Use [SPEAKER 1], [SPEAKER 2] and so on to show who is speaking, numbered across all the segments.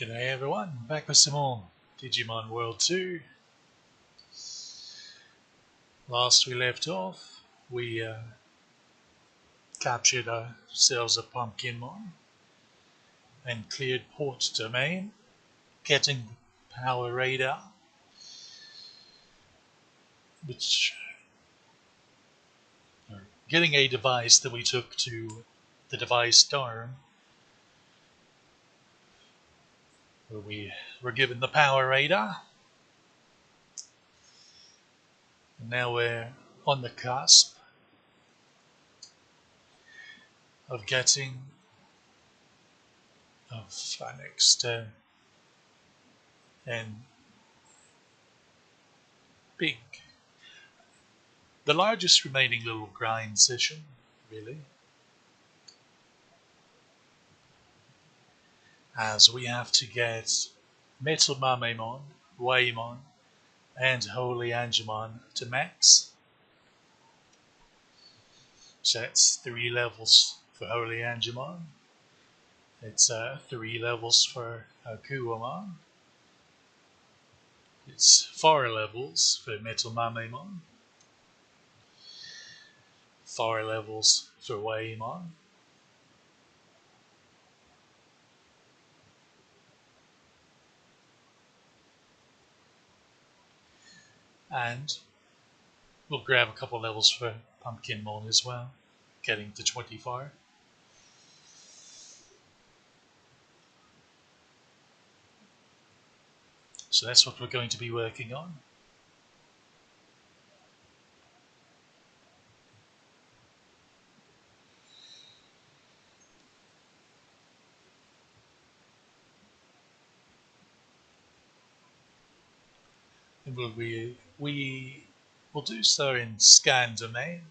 [SPEAKER 1] G'day everyone, back with some more Digimon World 2. Last we left off, we captured ourselves a Pumpkinmon and cleared Port Domain, getting the power radar, getting a device that we took to the device dorm, where we were given the power radar. And now we're on the cusp of getting our next and the largest remaining little grind session, really, as we have to get Metal Mamemon, Waymon, and Holy Angemon to max. So that's 3 levels for Holy Angemon. It's 3 levels for Kuwamon. It's 4 levels for Metal Mamemon. 4 levels for Waymon. And we'll grab a couple levels for Pumpkinmon as well, getting to 24. So that's what we're going to be working on. And we will do so in scan domain.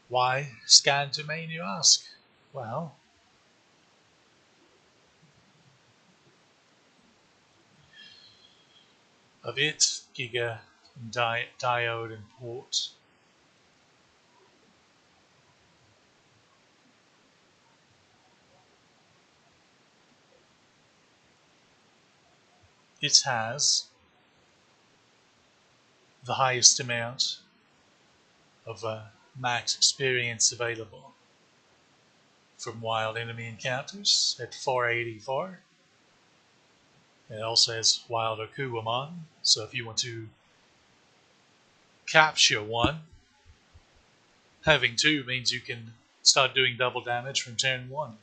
[SPEAKER 1] Why scan domain, you ask? Well, of it, Giga, and Diode, and Port. It has the highest amount of max experience available from wild enemy encounters at 484. It also has wild Okuwamon, so if you want to capture one, having 2 means you can start doing double damage from turn 1.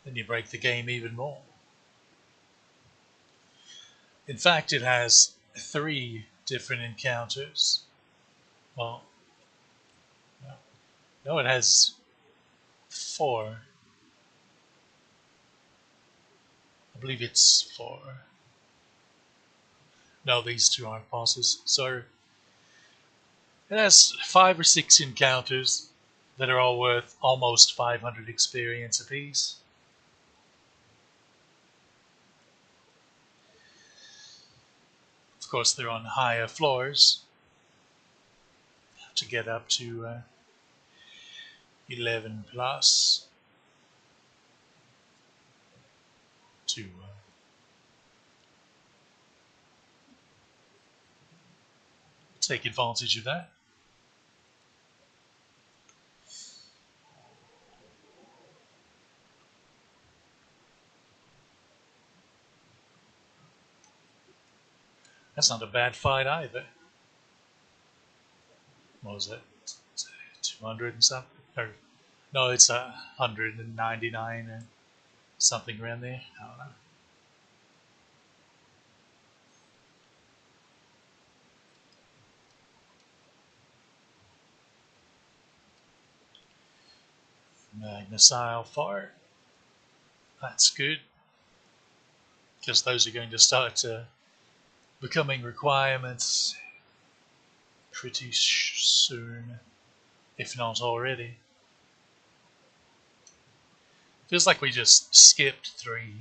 [SPEAKER 1] Then you break the game even more. In fact, it has 3 different encounters. Well, no, it has 4. I believe it's 4. No, these 2 aren't bosses. So it has 5 or 6 encounters that are all worth almost 500 experience apiece. Of course, they're on higher floors to get up to 11 plus to take advantage of that. That's not a bad fight either. What was it? 200 and something? Or, no, it's 199 and something around there. I don't know. Magnesile Fire. That's good, because those are going to start becoming requirements pretty soon, if not already. Feels like we just skipped 3,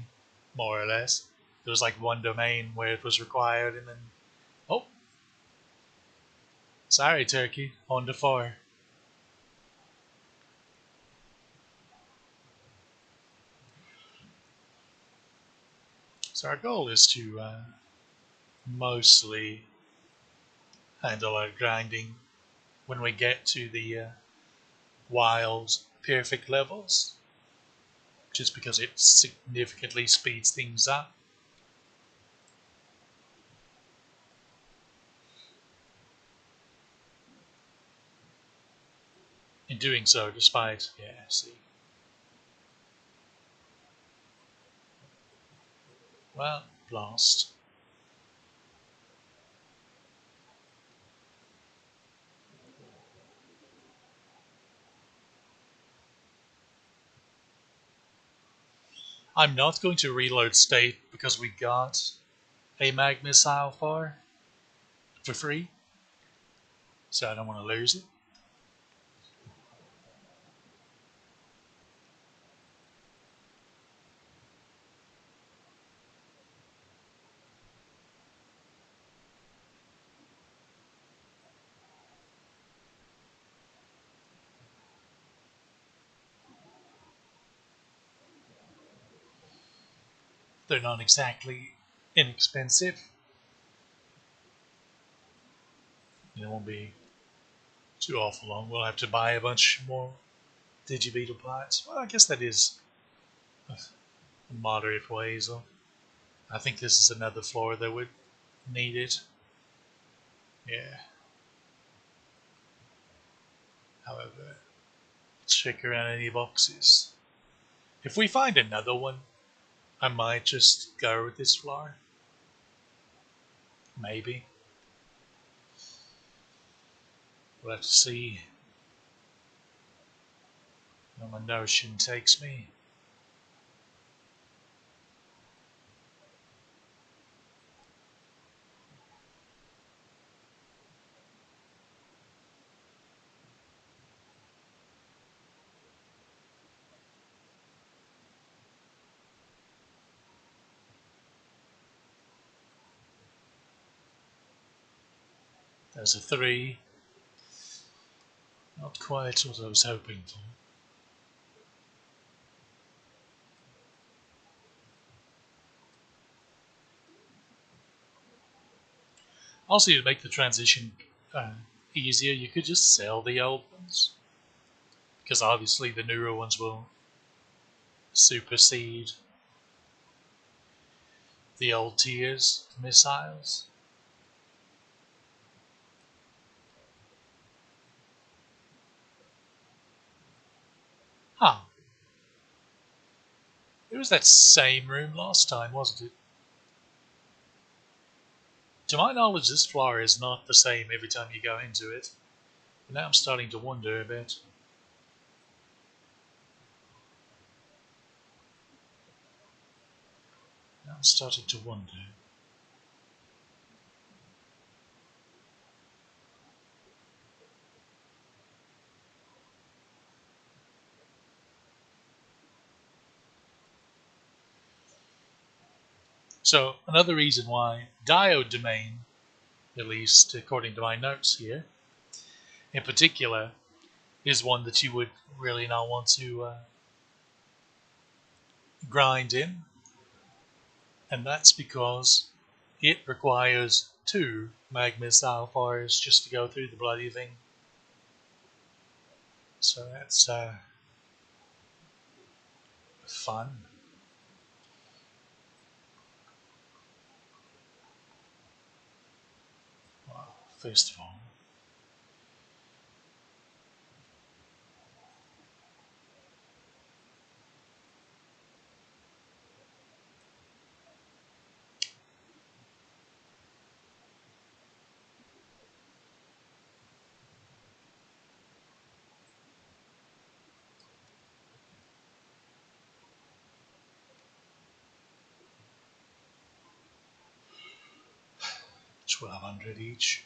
[SPEAKER 1] more or less. There was like 1 domain where it was required, and then, oh, Sorry, Turkey. On to four. So our goal is to mostly handle our grinding when we get to the wild perfect levels, just because it significantly speeds things up. In doing so, despite, yeah, see. Well, blast. I'm not going to reload state because we got a mag missile for free, so I don't want to lose it. They're not exactly inexpensive. It won't be too awful long. We'll have to buy a bunch more Digibeetle parts. Well, I guess that is a moderate ways off. I think this is another floor that would need it. Yeah. However, let's check around any boxes. If we find another one, I might just go with this floor. Maybe. We'll have to see where my notion takes me. There's a three. Not quite what I was hoping for. Also, to make the transition uh, easier, you could just sell the old ones. Because obviously the newer ones will supersede the old tiers missiles. Huh. It was that same room last time, wasn't it? To my knowledge, this floor is not the same every time you go into it. But now I'm starting to wonder a bit. Now I'm starting to wonder. So, another reason why diode domain, at least according to my notes here, in particular, is one that you would really not want to grind in. And that's because it requires two mag missile fires just to go through the bloody thing. So that's fun. Well, first of all, 1200 each.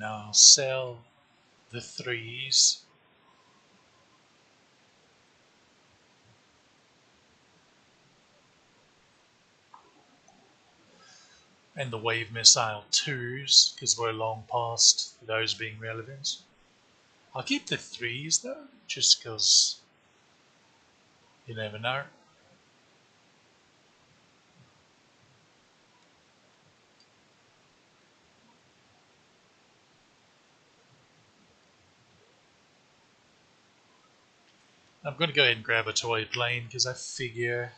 [SPEAKER 1] Now sell the threes. And the wave missile twos, because we're long past those being relevant. I'll keep the threes though, just because you never know. I'm going to go ahead and grab a toy plane because I figure.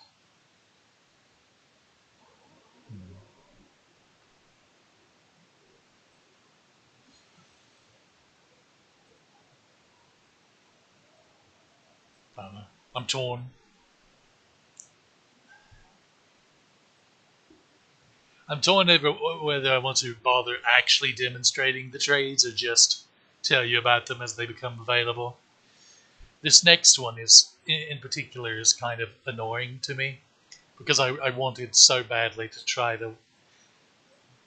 [SPEAKER 1] I don't know. I'm torn. I'm torn over whether I want to bother actually demonstrating the trades or just tell you about them as they become available. This next one is, in particular, is kind of annoying to me because I wanted so badly to try to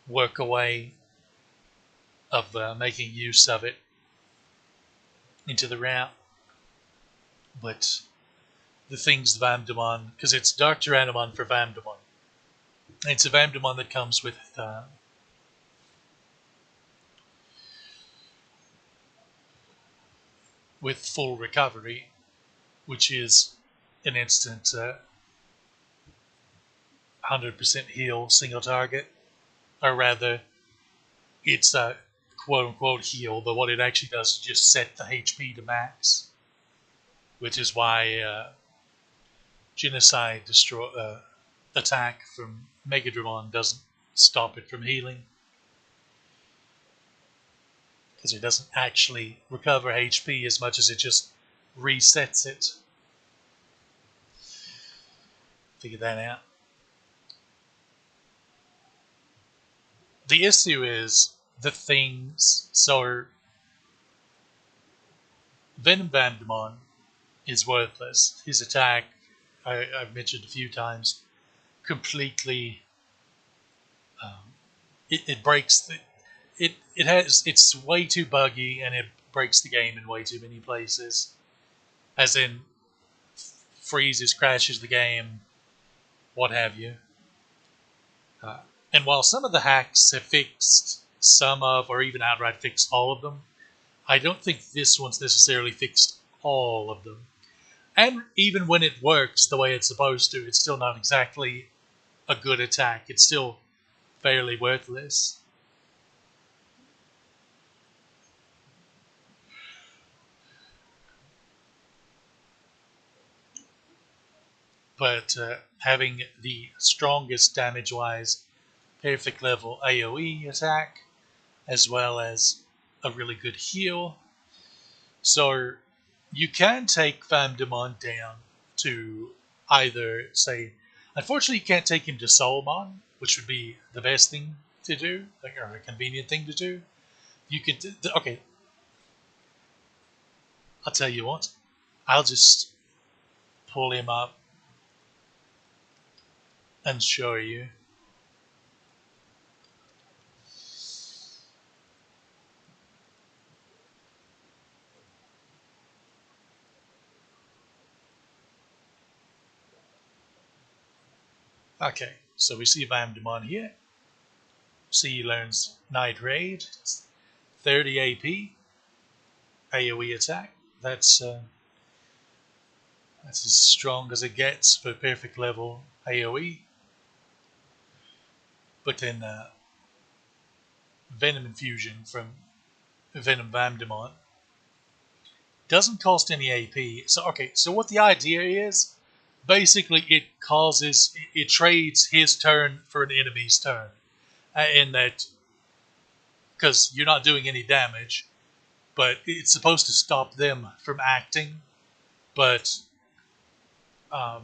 [SPEAKER 1] work a way of making use of it into the route. But the thing's Vamdemon, because it's Dark Tyrannomon for Vamdemon. It's a Vamdemon that comes with full recovery, which is an instant 100% heal single target, or rather, it's a quote unquote heal, but what it actually does is just set the HP to max, which is why Genocide attack from Megadramon doesn't stop it from healing, because it doesn't actually recover HP as much as it just resets it. Figure that out. The issue is the things. So Venom Vandemon is worthless. His attack, I've mentioned a few times, completely. Um, it breaks the. It's way too buggy and it breaks the game in way too many places. As in, freezes, crashes the game, what have you. Uh, and while some of the hacks have fixed some of, or even outright fixed all of them, I don't think this one's necessarily fixed all of them. And even when it works the way it's supposed to, it's still not exactly a good attack. It's still fairly worthless. But having the strongest damage-wise perfect level AoE attack, as well as a really good heal. So you can take Famdemon down to either, say, unfortunately, you can't take him to Soulmon, which would be the best thing to do, or a convenient thing to do. You could, okay, I'll tell you what, I'll just pull him up and show you. Okay, so we see Vamdemon here. See he learns Night Raid, 30 AP, AoE attack. That's as strong as it gets for perfect level AoE. But then Venom Infusion from Venom Vamdemon doesn't cost any AP. So okay, so what the idea is, basically it trades his turn for an enemy's turn, in that because you're not doing any damage, but it's supposed to stop them from acting. But um,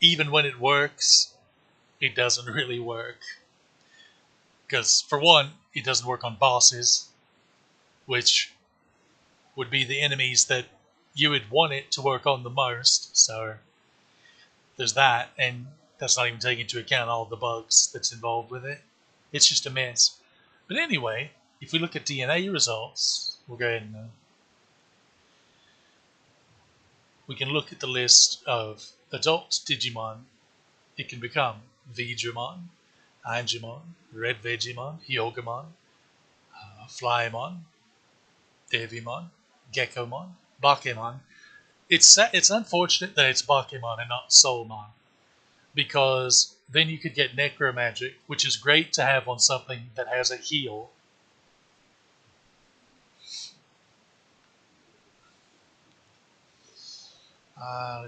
[SPEAKER 1] even when it works, it doesn't really work. Because for one, it doesn't work on bosses, which would be the enemies that you would want it to work on the most. So there's that, and that's not even taking into account all the bugs that's involved with it. It's just a mess. But anyway, if we look at DNA results, we'll go ahead and we can look at the list of adult Digimon it can become: Veedramon, Angemon, Red Vegemon, Hyogamon, Flymon, Devimon, Gekomon, Bakemon. It's unfortunate that it's Bakemon and not Soulmon, because then you could get Necromagic, which is great to have on something that has a heal.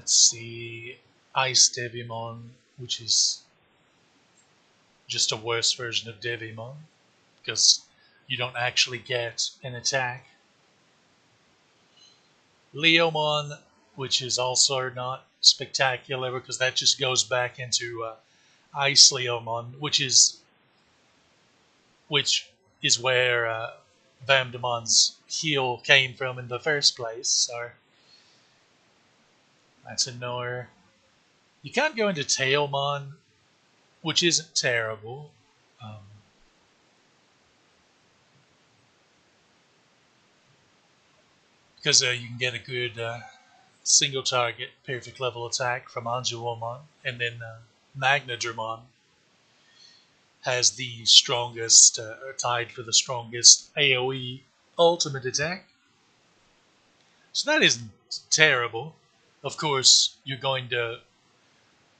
[SPEAKER 1] Let's see, Ice Devimon, which is just a worse version of Devimon, because you don't actually get an attack. Leomon, which is also not spectacular because that just goes back into Ice Leomon, which is where Vamdamon's heal came from in the first place. So that's a no. You can't go into Tailmon, which isn't terrible. Um, because you can get a good single target perfect level attack from Angelomon, and then Magnadramon has the strongest, or tied for the strongest AoE ultimate attack. So that isn't terrible. Of course, you're going to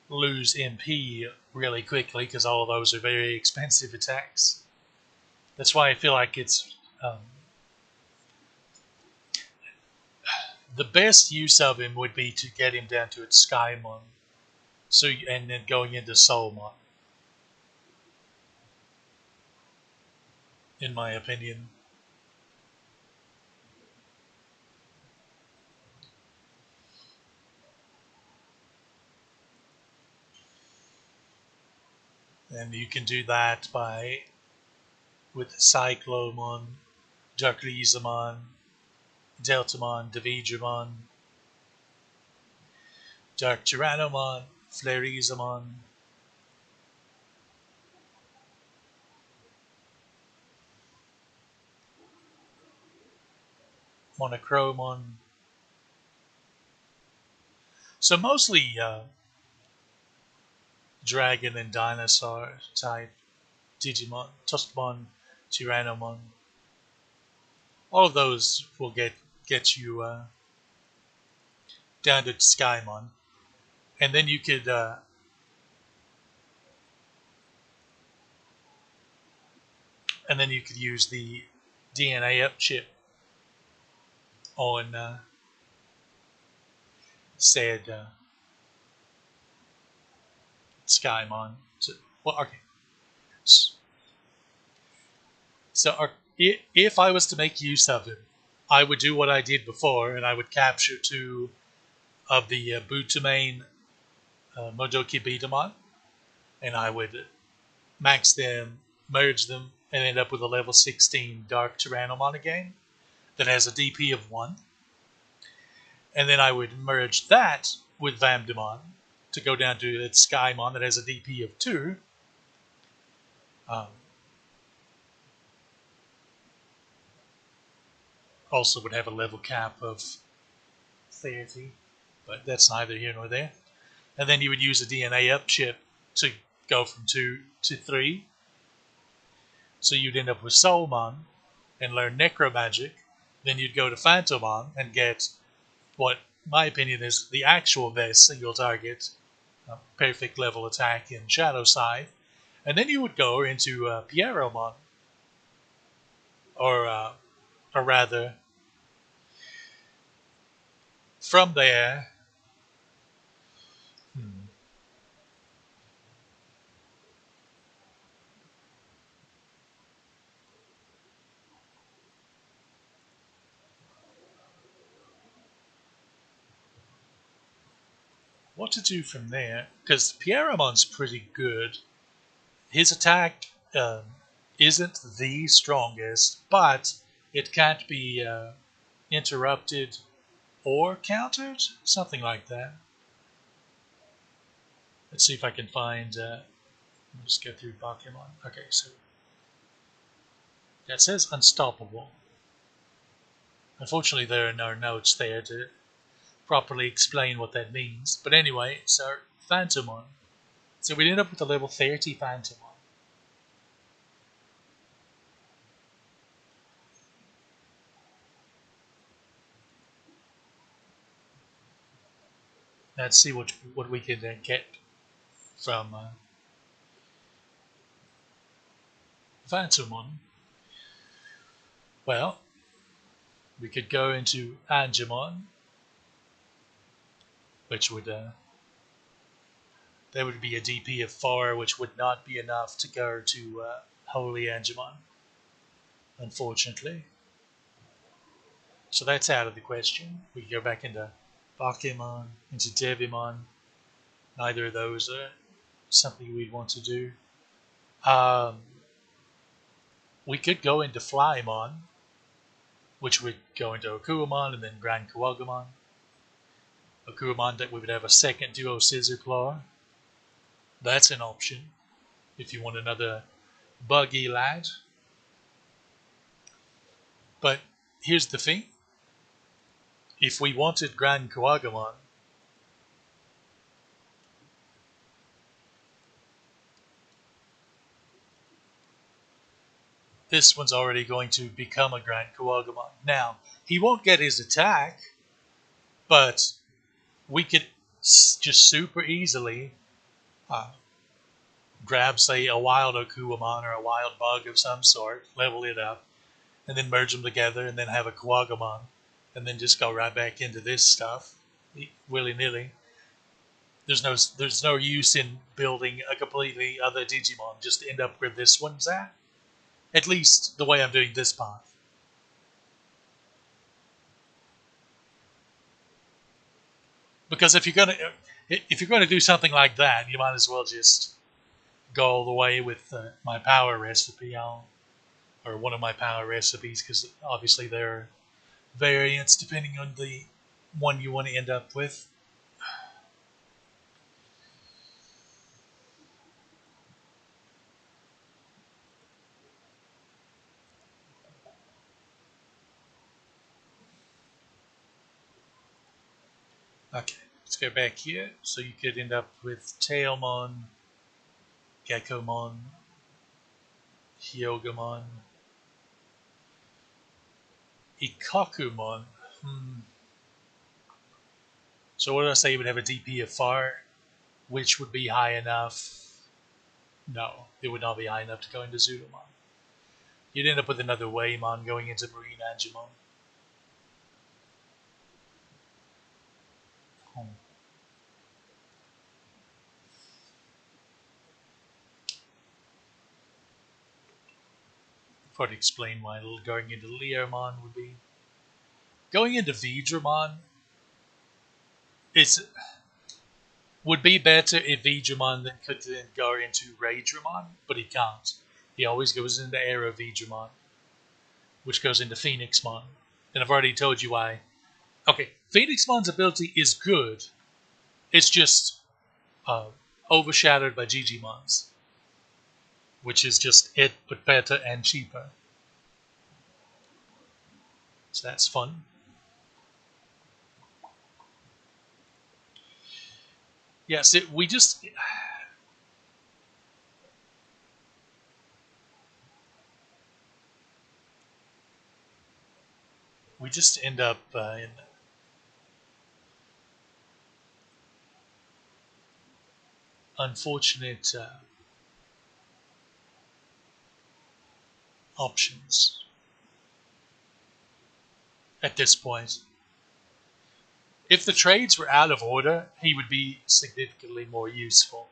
[SPEAKER 1] lose MP really quickly because all of those are very expensive attacks. That's why I feel like it's the best use of him would be to get him down to its Skymon, and then going into Soulmon, in my opinion. And you can do that with Cyclomon, Darkrizamon, Deltamon, Davidramon, Dark Tyrannomon, Flarizamon, Monochromon. So mostly dragon and dinosaur type Digimon, Tuskmon, Tyrannomon. All of those will get you down to Skymon, and then you could use the DNA up chip on said Skymon. Well, okay. So if I was to make use of him, I would do what I did before, and I would capture two of the Butamane Modoki Betamon, and I would max them, merge them, and end up with a level 16 Dark Tyrannomon again that has a DP of 1. And then I would merge that with Vamdamon to go down to its Skymon that has a DP of 2. Um, also would have a level cap of 30, but that's neither here nor there. And then you would use a DNA up chip to go from 2 to 3. So you'd end up with Soulmon and learn Necromagic. Then you'd go to Phantomon and get what my opinion is the actual best single target perfect level attack in Shadow Scythe. And then you would go into Pierromon, or rather, from there, hmm, what to do from there? Because Pierromon's pretty good. His attack isn't the strongest, but it can't be interrupted or countered, something like that. Let's see if I can find. Just go through Pokemon. Okay, so That says unstoppable. Unfortunately, there are no notes there to properly explain what that means. But anyway, so Phantomon. So we end up with a level 30 Phantomon. Let's see what we can get from Phantomon. Well, we could go into Angemon, which would there would be a DP of 4, which would not be enough to go to Holy Angemon, unfortunately. So that's out of the question. We could go back into Bakemon, into Devimon. Neither of those are something we'd want to do. Um, we could go into Flymon, which would go into Okuamon and then Grand Kawagamon. Okuamon that we would have a second Duo Scissor Claw. That's an option if you want another buggy lad. But here's the thing. If we wanted Grand Kawagamon, this one's already going to become a Grand Kawagamon. Now, he won't get his attack, but we could just super easily uh, grab, say, a wild Okuamon or a wild bug of some sort, level it up, and then merge them together, and then have a Kawagamon, and then just go right back into this stuff willy nilly. There's no use in building a completely other Digimon just to end up where this one's at. At least the way I'm doing this path. Because if you're gonna do something like that, you might as well just go all the way with my power recipe on, or one of my power recipes, because obviously there are variants depending on the one you want to end up with. Okay, let's go back here. So you could end up with Tailmon, Geckomon, Hyogamon, Ikakumon. So what did I say? You would have a DP of 4, which would be high enough. No, it would not be high enough to go into Zudomon. You'd end up with another Waymon going into Marine Angemon. Hmm. Probably explain why going into Leomon would be. Going into Vidramon is would be better if Vidramon then could then go into Raydramon, but he can't. He always goes into Aero Vidramon, which goes into Phoenixmon. And I've already told you why. Okay, Phoenixmon's ability is good. It's just uh, overshadowed by Gigimon's, which is just it, but better and cheaper. So that's fun. Yes, we just end up in unfortunate options at this point. If the trades were out of order, he would be significantly more useful.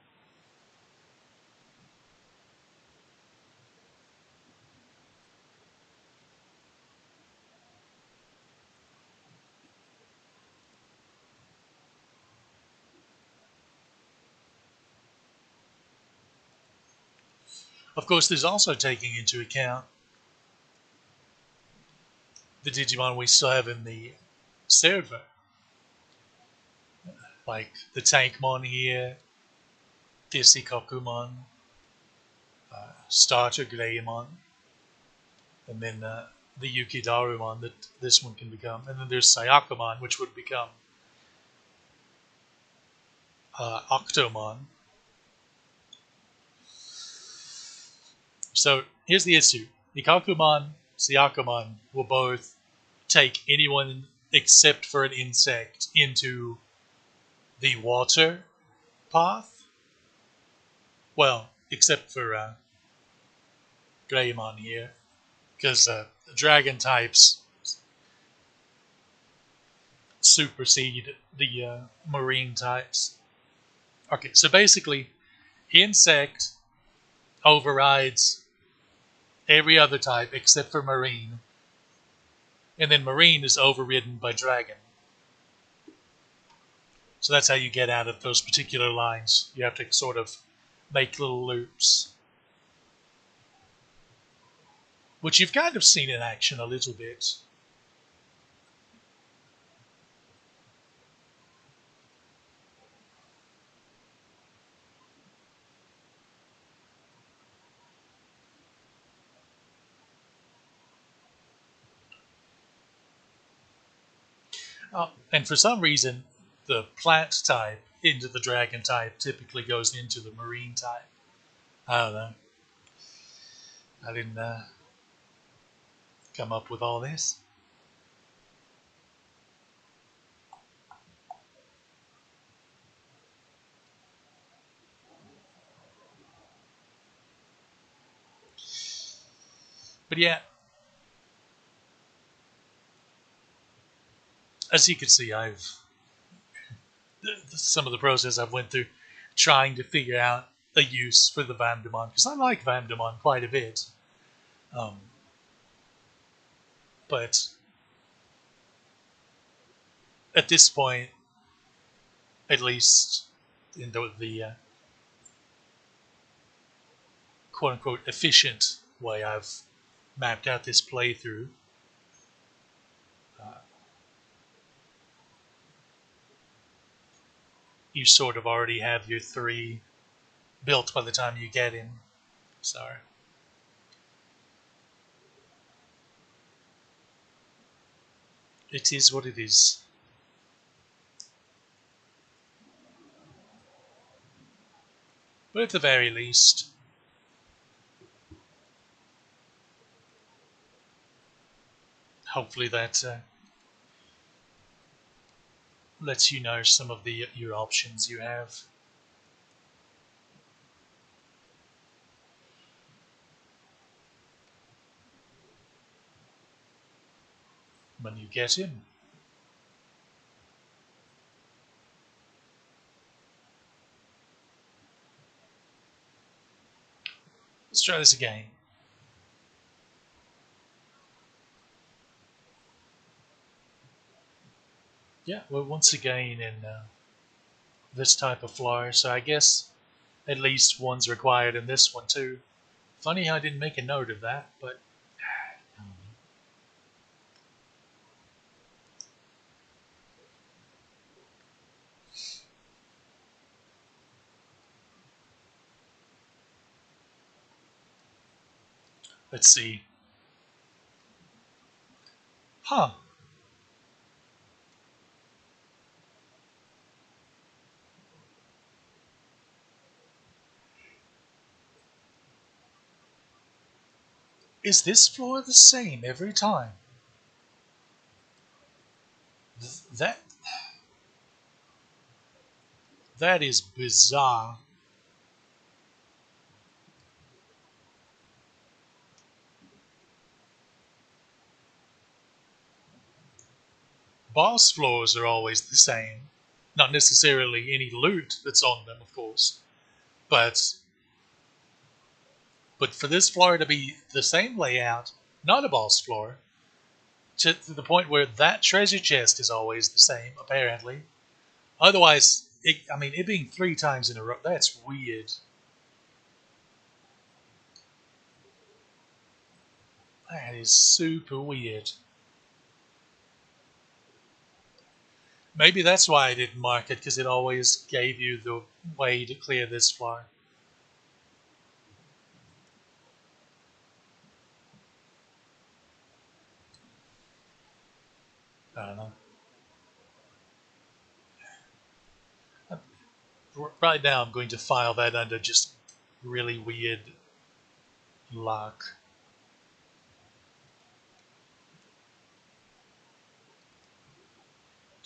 [SPEAKER 1] Of course, there's also taking into account the Digimon we still have in the server, like the Tankmon here, Disikokumon, Starter Greymon. and then the Yukidarumon that this one can become, and then there's Sayakumon, which would become Octomon. So here's the issue: Ikakumon, Sayakumon will both take anyone except for an insect into the water path. Well, except for Greymon here, because the dragon types supersede the marine types. Okay, so basically, insect overrides every other type except for marine, and then marine is overridden by dragon. So that's how you get out of those particular lines. You have to sort of make little loops, which you've kind of seen in action a little bit. And for some reason, the plant type into the dragon type typically goes into the marine type. I don't know. I didn't come up with all this. But yeah, as you can see, I've some of the process I've went through trying to figure out a use for the Vamdemon because I like Vamdemon quite a bit. Um, but at this point, at least in the quote unquote efficient way I've mapped out this playthrough, uh, you sort of already have your three built by the time you get him. So it is what it is. But at the very least, hopefully that lets you know some of the your options you have when you get him. Let's try this again. Yeah, we're once again in this type of floor, so I guess at least one's required in this one too. Funny how I didn't make a note of that, but let's see. Huh. Is this floor the same every time? That that is bizarre. Boss floors are always the same. Not necessarily any loot that's on them, of course, but for this floor to be the same layout, not a boss floor, to the point where that treasure chest is always the same, apparently. Otherwise, I mean, it being three times in a row, that's weird. That is super weird. Maybe that's why I didn't mark it, because it always gave you the way to clear this floor. Right now, I'm going to file that under just really weird luck.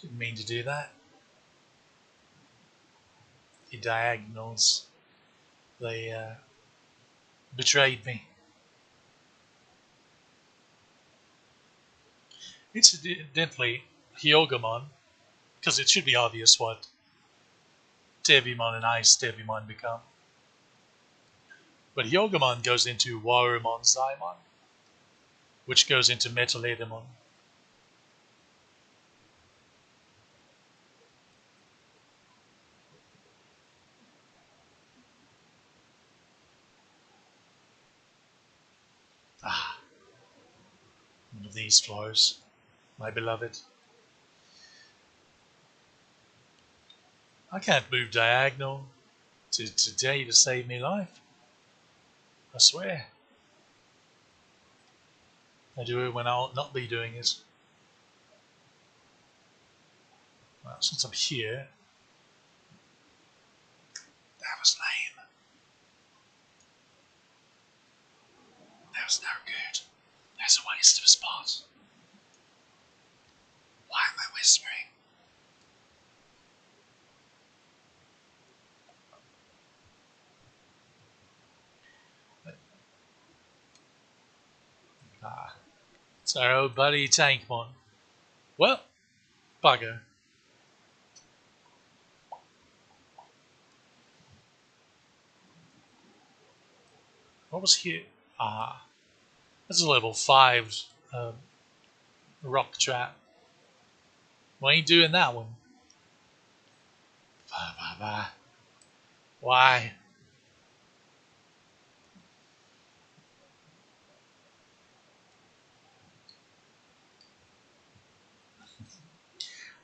[SPEAKER 1] Didn't mean to do that. The diagonals, they betrayed me. Incidentally, Hyogomon, because it should be obvious what Devimon and Ice Devimon become. But Hyogomon goes into Warumon Zaimon, which goes into Metal Edamon. Ah, one of these floors, my beloved. I can't move diagonal today to save me life. I swear. I do it when I'll not be doing it. Well, since I'm here, that was lame. That was no good. That's a waste of a spot. Why am I whispering? Ah, it's our old buddy Tankmon. Well, bugger. What was here? Ah, that's a level 5 um, rock trap. Why ain't doing that one? Bah, bah, bah. Why?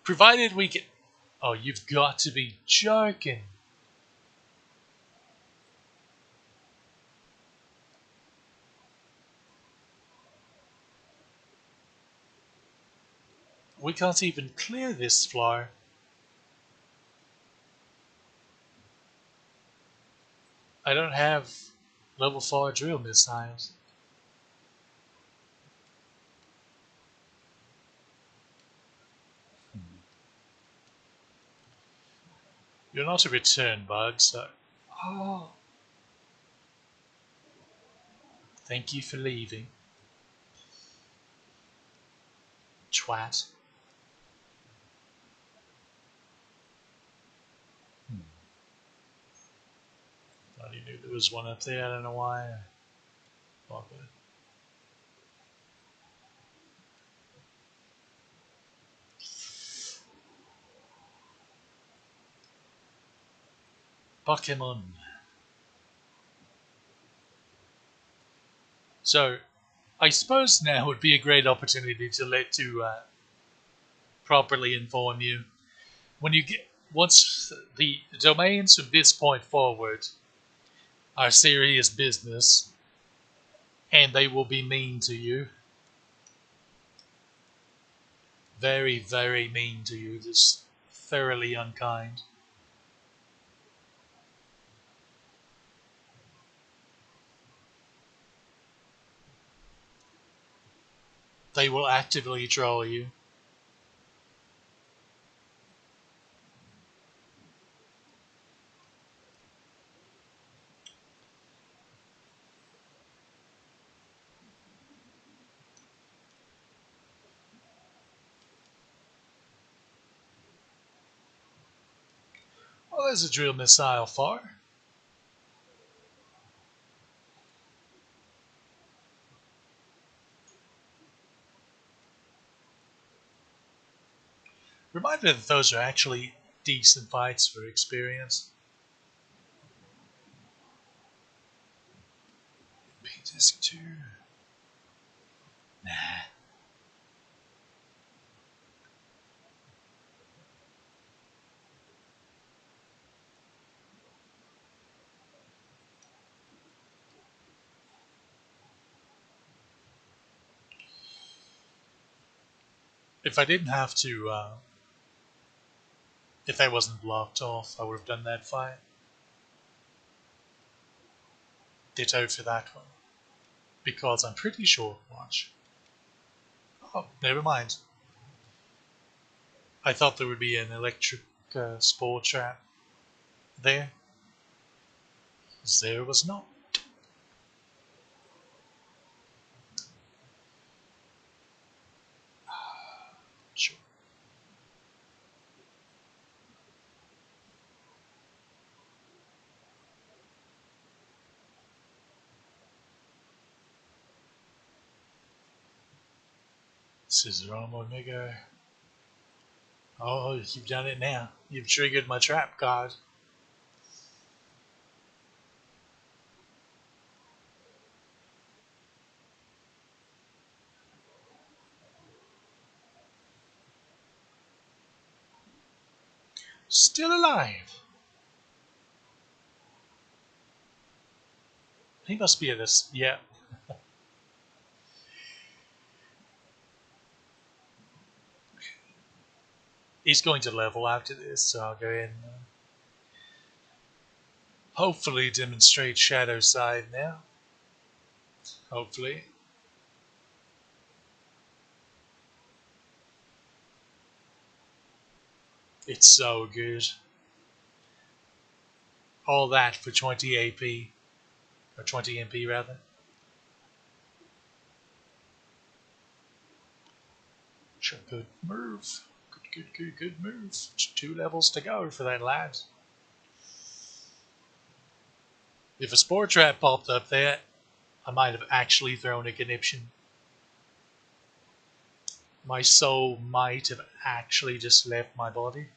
[SPEAKER 1] Provided we can. Oh, you've got to be joking. We can't even clear this floor. I don't have level 4 drill missiles. You're not a return bug, so. Oh. Thank you for leaving. Twat. Hmm. I already knew there was one up there, I don't know why. Bugger. Pokemon. So, I suppose now would be a great opportunity to properly inform you. When you get once the domains from this point forward are serious business, and they will be mean to you. Very, very mean to you. Just thoroughly unkind. They will actively troll you. Well, there's a drill missile far. Remind me that those are actually decent fights for experience. P-Disc 2. Nah. If I didn't have to If that wasn't blocked off, I would have done that fight. Ditto for that one. Because I'm pretty sure, watch. Oh, never mind. I thought there would be an electric spore trap there. There was not. Sure. Scissor arm Omega. Oh, you've done it now. You've triggered my trap card. Still alive. He must be at this. Yeah. He's going to level after this, so I'll go in and hopefully demonstrate Shadow Side now. Hopefully. It's so good. All that for 20 AP. Or 20 MP rather. Sure, good move. Good move. 2 levels to go for that lad. If a Spore Trap popped up there, I might have actually thrown a conniption. My soul might have actually just left my body.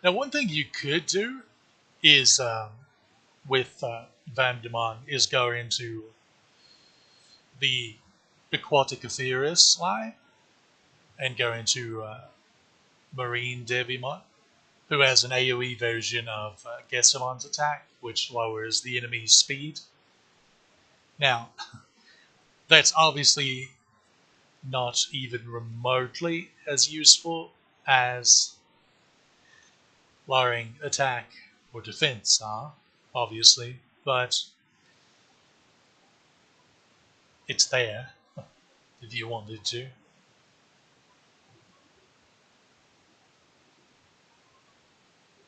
[SPEAKER 1] Now, one thing you could do is with Vandemon is go into the Aquatic Aetherus line and go into Marine Devimon, who has an AoE version of Gessamon's attack, which lowers the enemy's speed. Now, that's obviously not even remotely as useful as lowering attack or defense are, obviously, but it's there if you wanted to.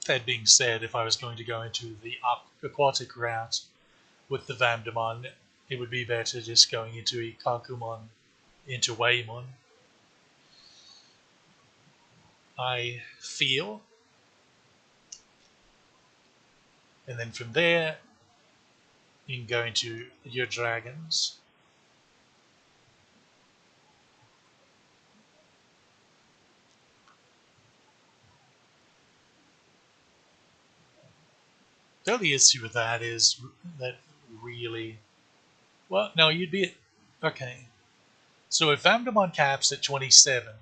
[SPEAKER 1] That being said, if I was going to go into the aquatic route with the Vamdemon, it would be better just going into a Kakumon, into Waymon. I feel. And then from there, you can go into your dragons. The only issue with that is that really. Well, no, you'd be. Okay. So if Vamdemon caps at 27,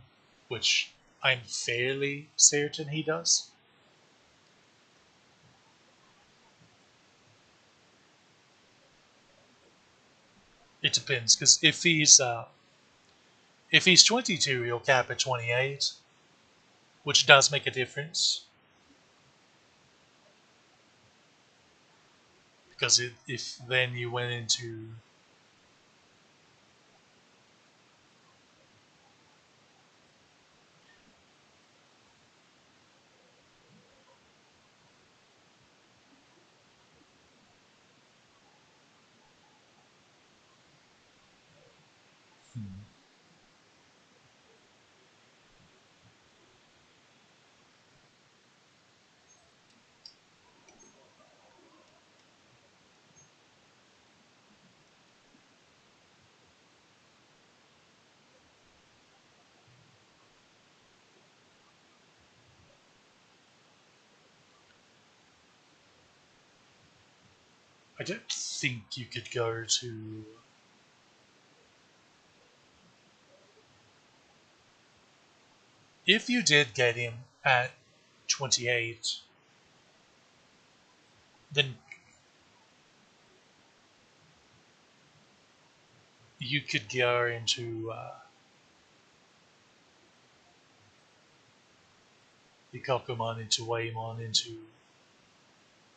[SPEAKER 1] which I'm fairly certain he does, it depends. Because if he's 22, he'll cap at 28, which does make a difference. Because if then you went into hmm, don't think you could go to. If you did get him at 28, then you could go into the Kokomon, into Waymon, into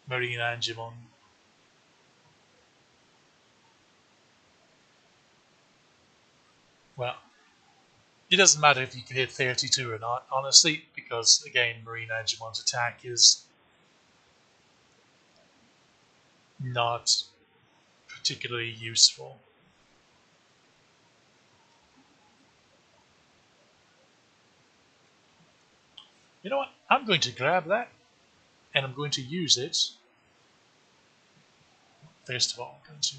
[SPEAKER 1] Marine Angemon. Well, it doesn't matter if you can hit 32 or not, honestly, because again, Marine Angemon's attack is not particularly useful. You know what? I'm going to grab that and I'm going to use it. First of all, I'm going to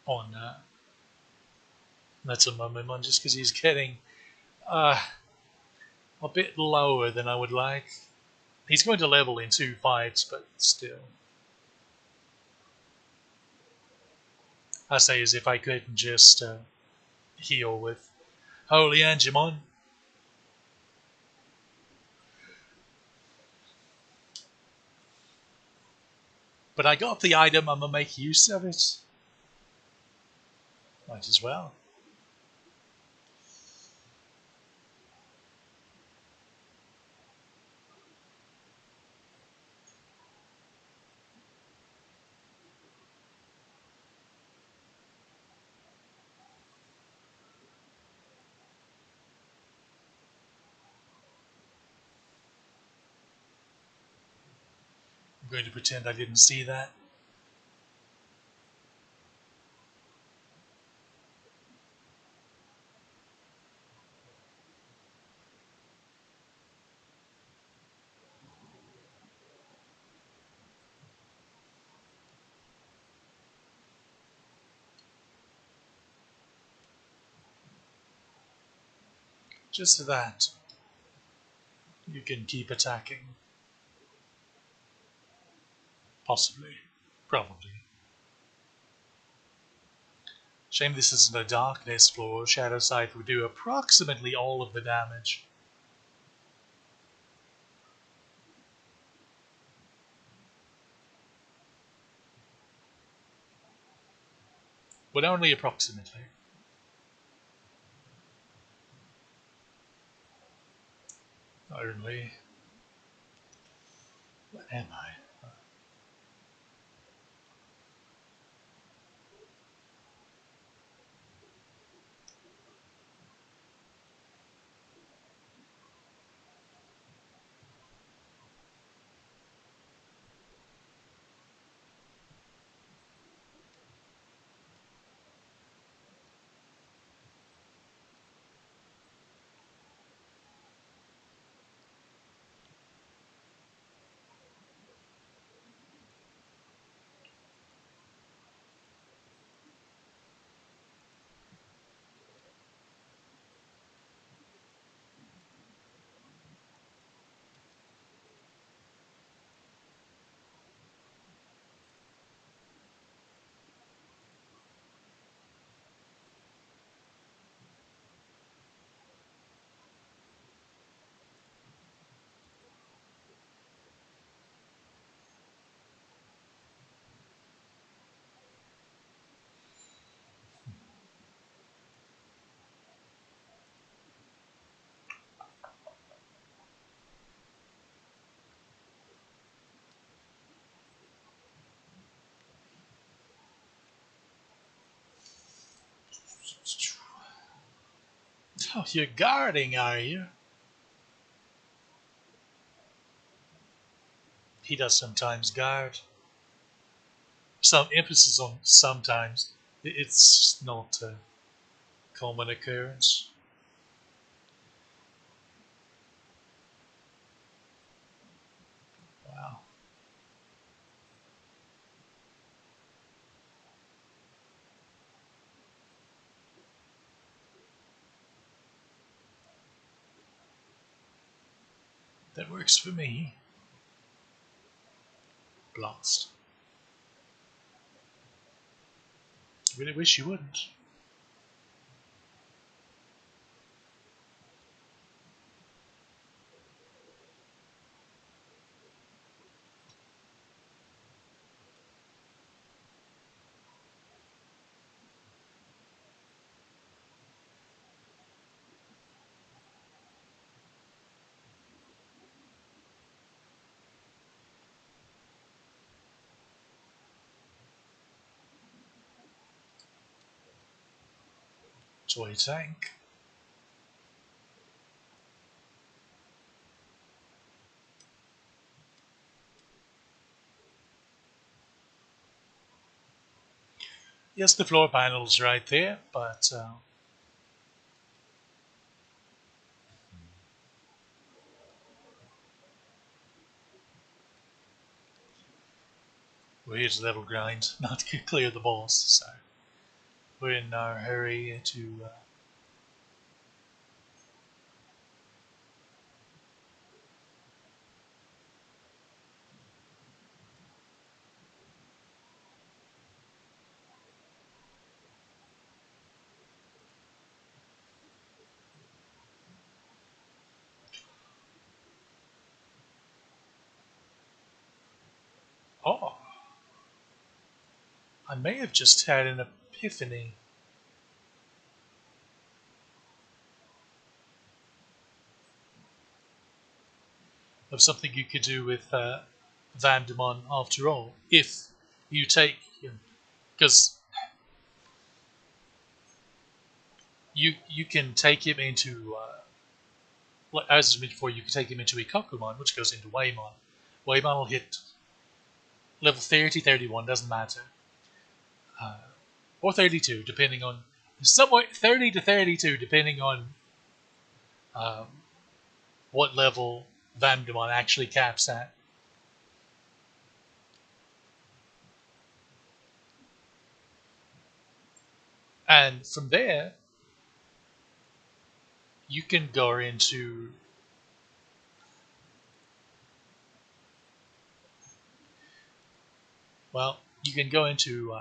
[SPEAKER 1] on that's a Mumimon just because he's getting uh, a bit lower than I would like. He's going to level in 2 fights, but still. I say as if I couldn't just heal with Holy Angemon. But I got the item, I'm gonna make use of it. Might as well. I'm going to pretend I didn't see that. Just that. You can keep attacking. Possibly. Probably. Shame this isn't a darkness floor. Shadow Scythe would do approximately all of the damage. But only approximately. Only. What am I? Oh, you're guarding, are you? He does sometimes guard. Some emphasis on sometimes. It's not a common occurrence. Wow. That works for me. Blast. Really wish you wouldn't. Toy tank. Yes, the floor panel's right there, but we're here to level grind, not to clear the boss, so we're in no hurry to. Oh, I may have just had an epiphany of something you could do with Vandemon after all. If you take him, because you can take him into as I mentioned before, you can take him into Ikakumon, which goes into Waymon. Waymon will hit level 30, 31, doesn't matter, uh, or 32, depending on somewhere 30 to 32, depending on um, what level Vandemon actually caps at. And from there, you can go into you can go into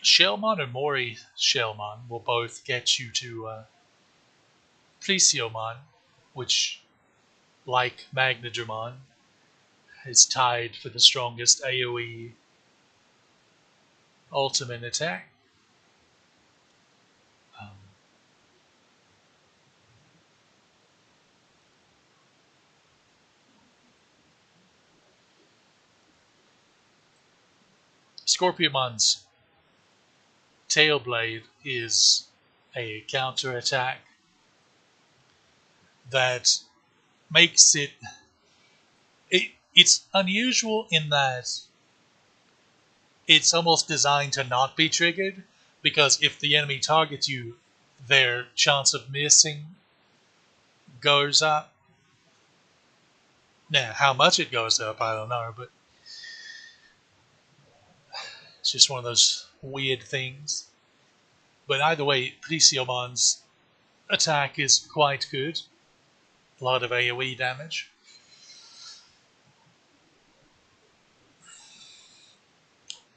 [SPEAKER 1] Shellmon or Mori Shellmon will both get you to Plesiomon, which, like Magnadramon, is tied for the strongest AoE ultimate attack. Um, Scorpiomon's Tailblade is a counter attack that makes it's unusual in that it's almost designed to not be triggered, because if the enemy targets you, their chance of missing goes up. Now, how much it goes up, I don't know, but it's just one of those weird things. But either way, Preciomon's attack is quite good. A lot of AoE damage.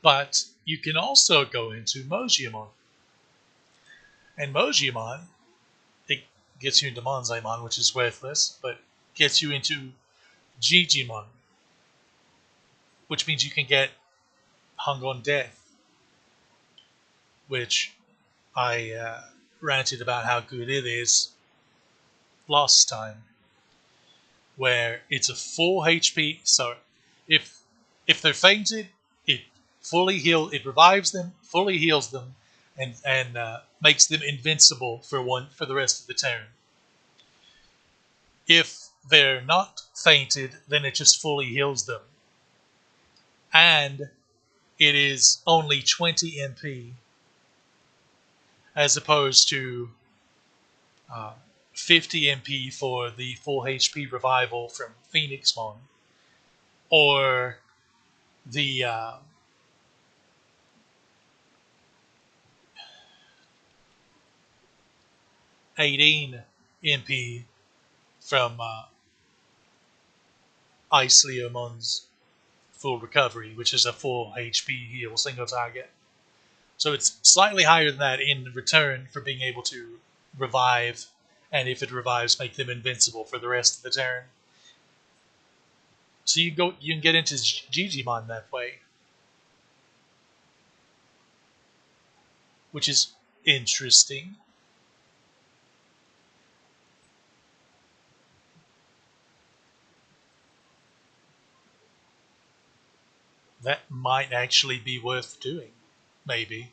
[SPEAKER 1] But you can also go into Mojiamon. And Mojiamon, it gets you into Monzaimon, which is worthless, but gets you into Gigimon, which means you can get Hung on Death, which I ranted about how good it is last time, where it's a full HP. So if they're fainted, it it revives them, fully heals them, and makes them invincible for the rest of the turn. If they're not fainted, then it just fully heals them, and it is only 20 MP as opposed to uh, 50 MP for the full HP revival from Phoenixmon, or the 18 MP from Ice Leomon's full recovery, which is a full HP heal single target. So it's slightly higher than that in return for being able to revive, and if it revives, make them invincible for the rest of the turn. So you can get into Digimon that way, which is interesting. That might actually be worth doing, maybe.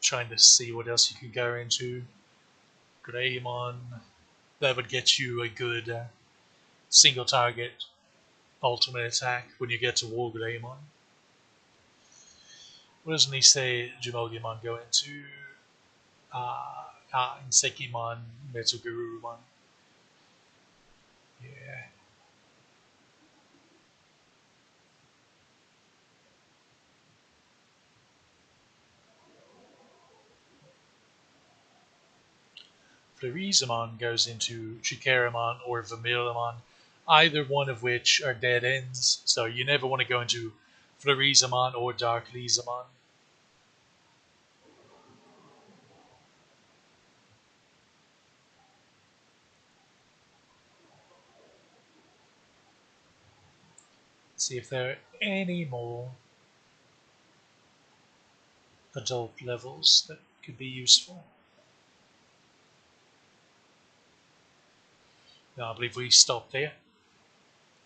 [SPEAKER 1] Trying to see what else you can go into. Greymon, that would get you a good single target ultimate attack when you get to War Greymon. What doesn't he say Jumogimon go into? Insekimon, Metsugurumon. Yeah. Florizamon goes into Chikaramon or Vermillamon, either one of which are dead ends, so you never want to go into Florizamon or Darklizamon. See if there are any more adult levels that could be useful. No, I believe we stopped there.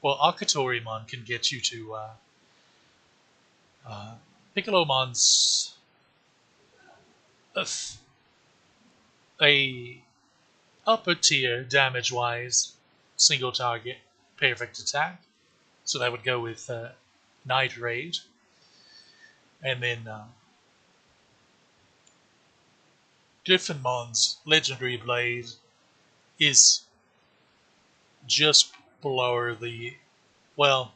[SPEAKER 1] Well, Akatorimon can get you to uh, Piccolomon's a, a upper tier damage wise single target perfect attack. So that would go with Night Raid. And then Gryphonmon's Legendary Blade is just below the. Well,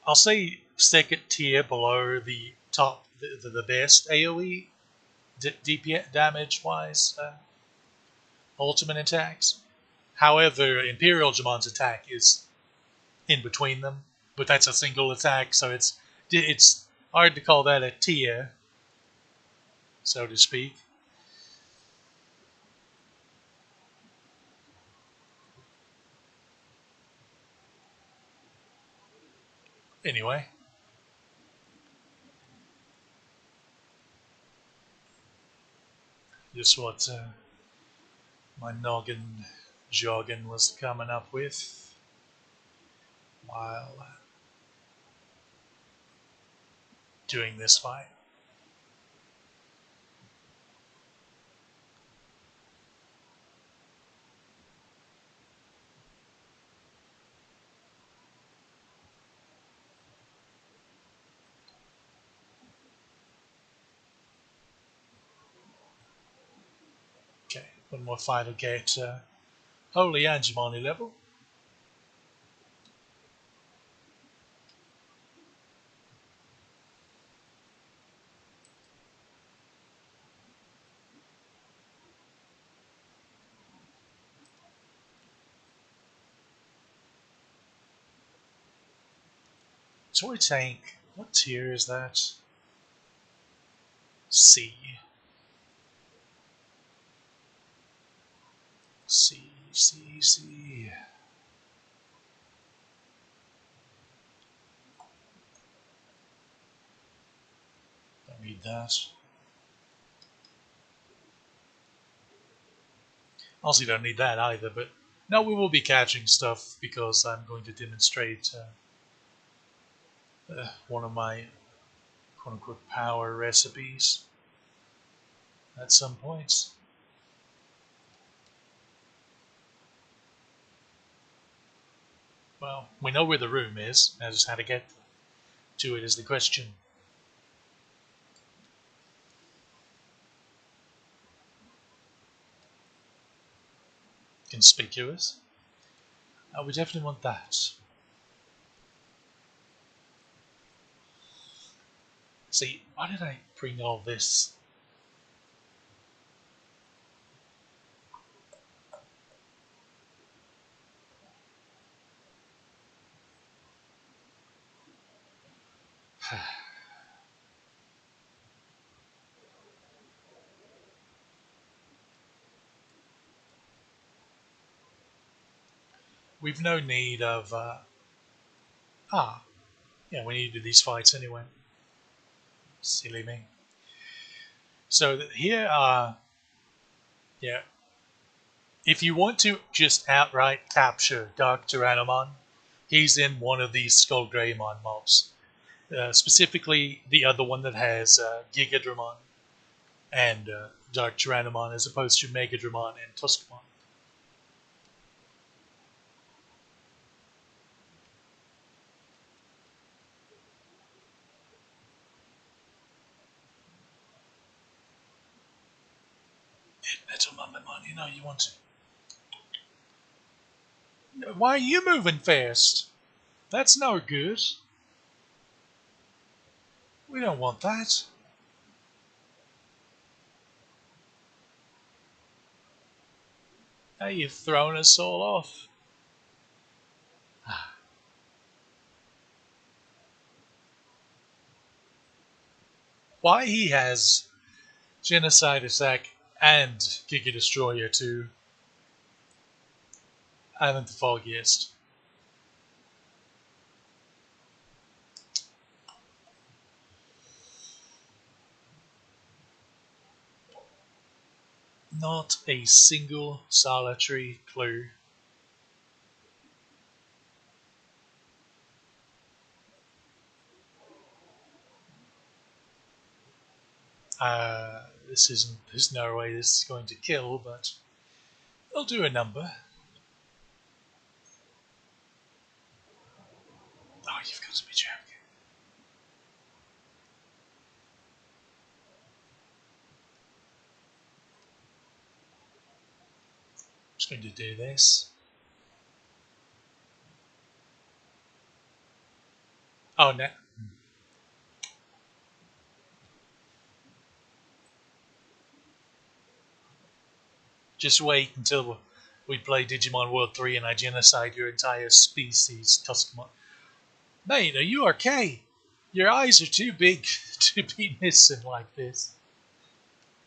[SPEAKER 1] I'll say second tier below the top, the best AoE DPS damage wise ultimate attacks. However, Imperial Jamon's attack is in between them, but that's a single attack, so it's hard to call that a tier, so to speak. Anyway, just what my noggin jogging was coming up with while doing this fight. Okay, one more fight will get Holy Angemony level. Toy Tank, what tier is that? C. C, C, C. Don't need that. Also, don't need that either, but no, we will be catching stuff because I'm going to demonstrate one of my quote unquote power recipes at some point. Well, we know where the room is, now just how to get to it is the question. Conspicuous. We definitely want that. See, why did I bring all this? We've no need of. Ah, yeah, we need to do these fights anyway. Silly me. So here, yeah, if you want to just outright capture Dark Tyrannomon, he's in one of these Skull Greymon mobs. Specifically, the other one that has Gigadramon and Dark Tyrannomon as opposed to Megadramon and Tuskmon. Metal Mumamon, you know you want to. Why are you moving fast? That's no good. We don't want that. Hey, you've thrown us all off. Why he has Genocide Attack and Giga Destroyer too, I haven't the foggiest. Not a single solitary clue. This isn't. There's no way this is going to kill, but I'll do a number. Oh, you've got to be joking. I'm just going to do this. Oh no! Just wait until we play Digimon World 3 and I genocide your entire species, Tuskmon. Mate, are you okay? Your eyes are too big to be missing like this.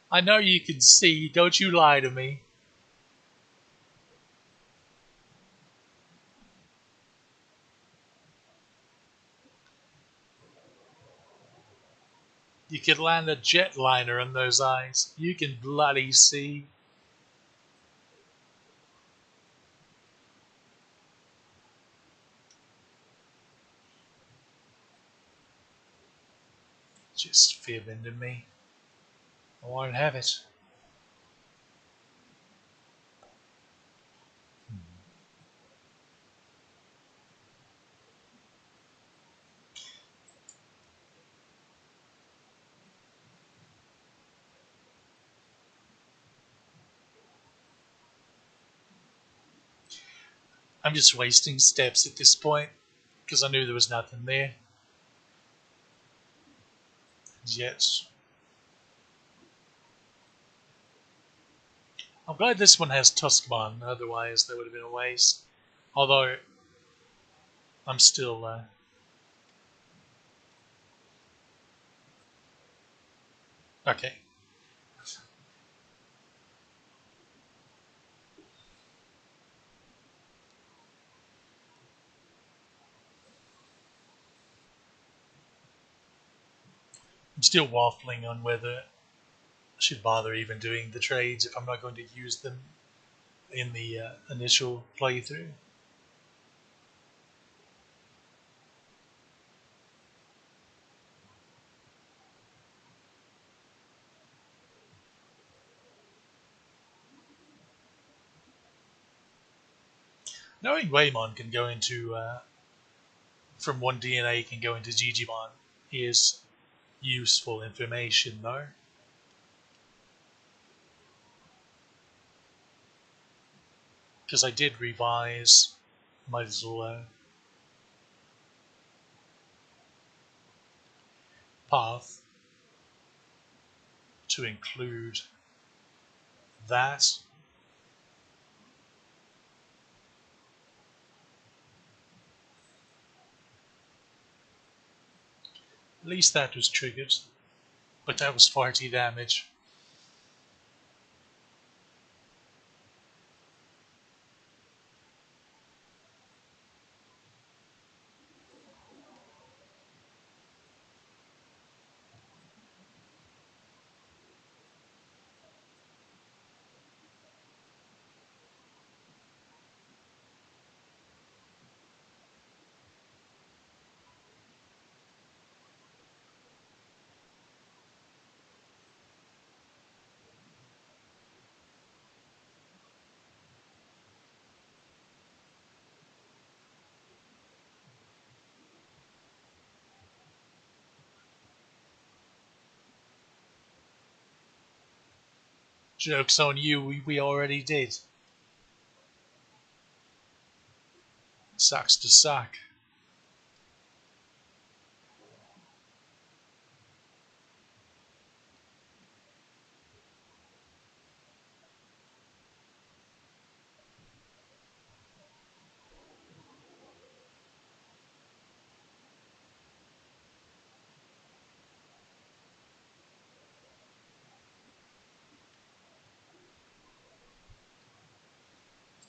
[SPEAKER 1] I know you can see, don't you lie to me. You could land a jetliner in those eyes. You can bloody see. Just fibbing to me. I won't have it. I'm just wasting steps at this point because I knew there was nothing there. Yet, I'm glad this one has Tuskmon, otherwise that would have been a waste. Although, I'm still. Okay. I'm still waffling on whether I should bother even doing the trades if I'm not going to use them in the initial playthrough. Knowing Waymon can go into from one DNA can go into Digimon is useful information, though. Because I did revise my little path. to include that. At least that was triggered, but that was 40 damage. Joke's on you, we already did. Sucks to suck.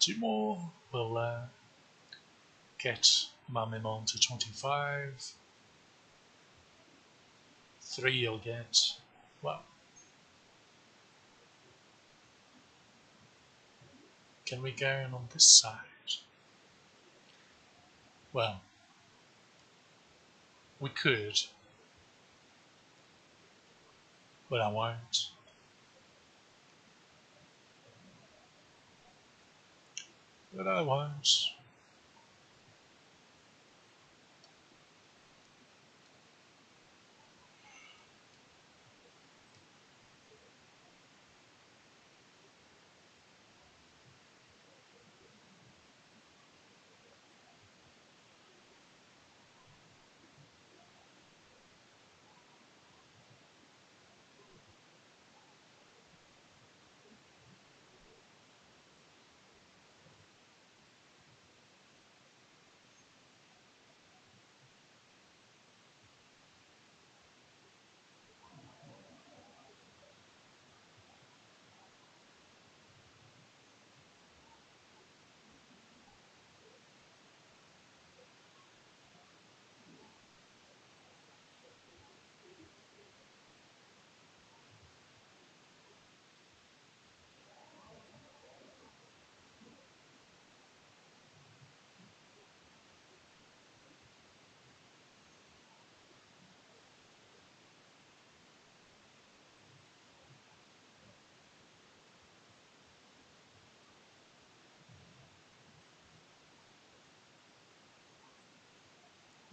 [SPEAKER 1] Two more will get Mamimon to 25. Three you'll get, well, can we go in on this side? Well, we could, but I won't. But I won't.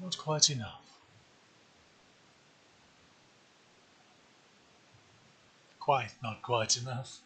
[SPEAKER 1] Not quite enough. Quite, not quite enough.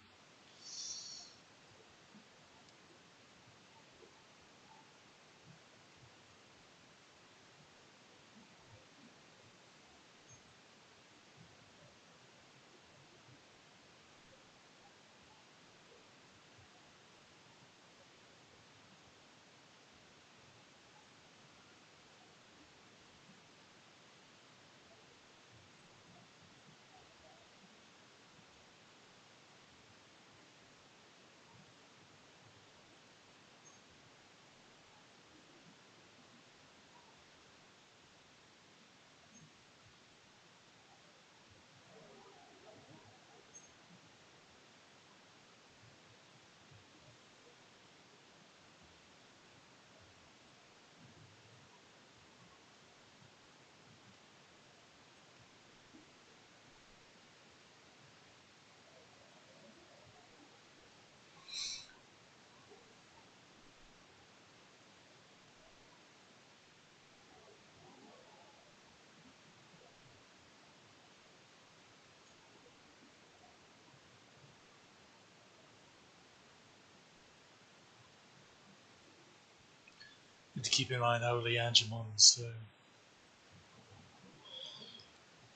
[SPEAKER 1] Need to keep in mind Holy Angemon's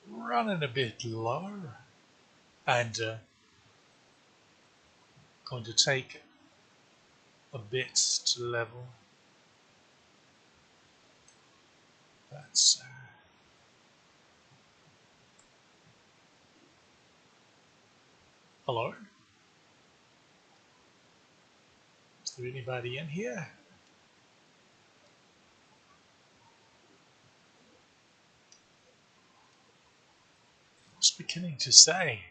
[SPEAKER 1] running a bit low. and going to take a bit to level. That's hello? Is there anybody in here? I was beginning to say.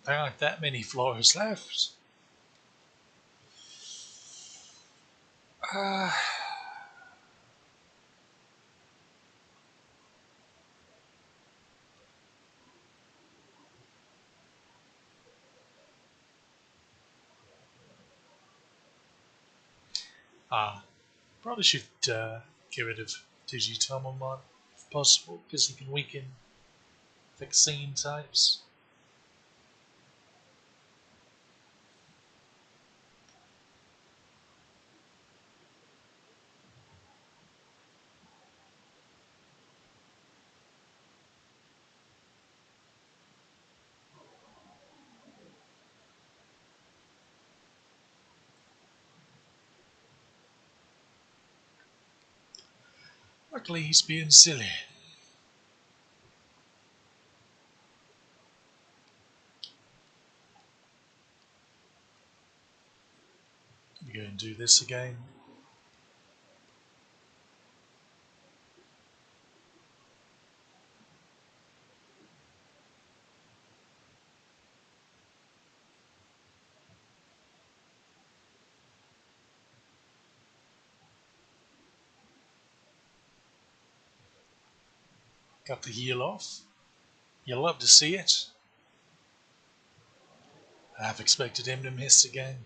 [SPEAKER 1] There aren't that many floors left. Uh, Probably should get rid of Digimon if possible, because he can weaken vaccine types. Luckily, he's being silly. Let me go and do this again. Got the heal off. You'll love to see it. I half expected him to miss again.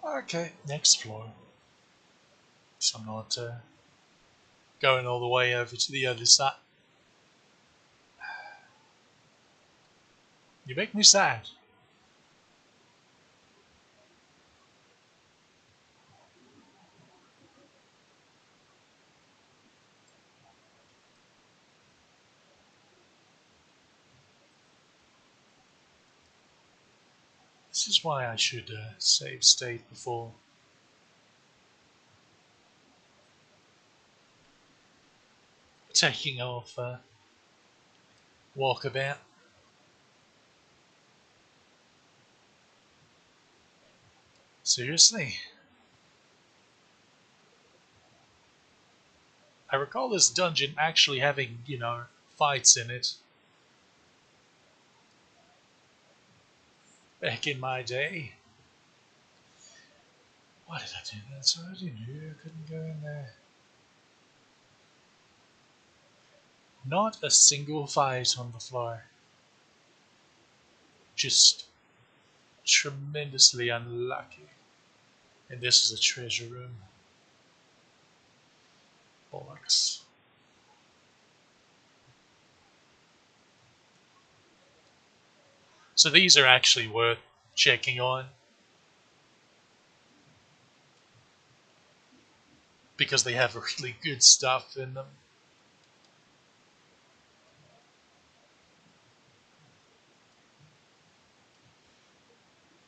[SPEAKER 1] Okay, next floor. So I'm not going all the way over to the other side. You make me sad. This is why I should save state before taking off walkabout. Seriously? I recall this dungeon actually having, fights in it back in my day. Why did I do that? So I knew I couldn't go in there. Not a single fight on the floor. Just tremendously unlucky. And this is a treasure room. Bollocks. So these are actually worth checking on because they have really good stuff in them.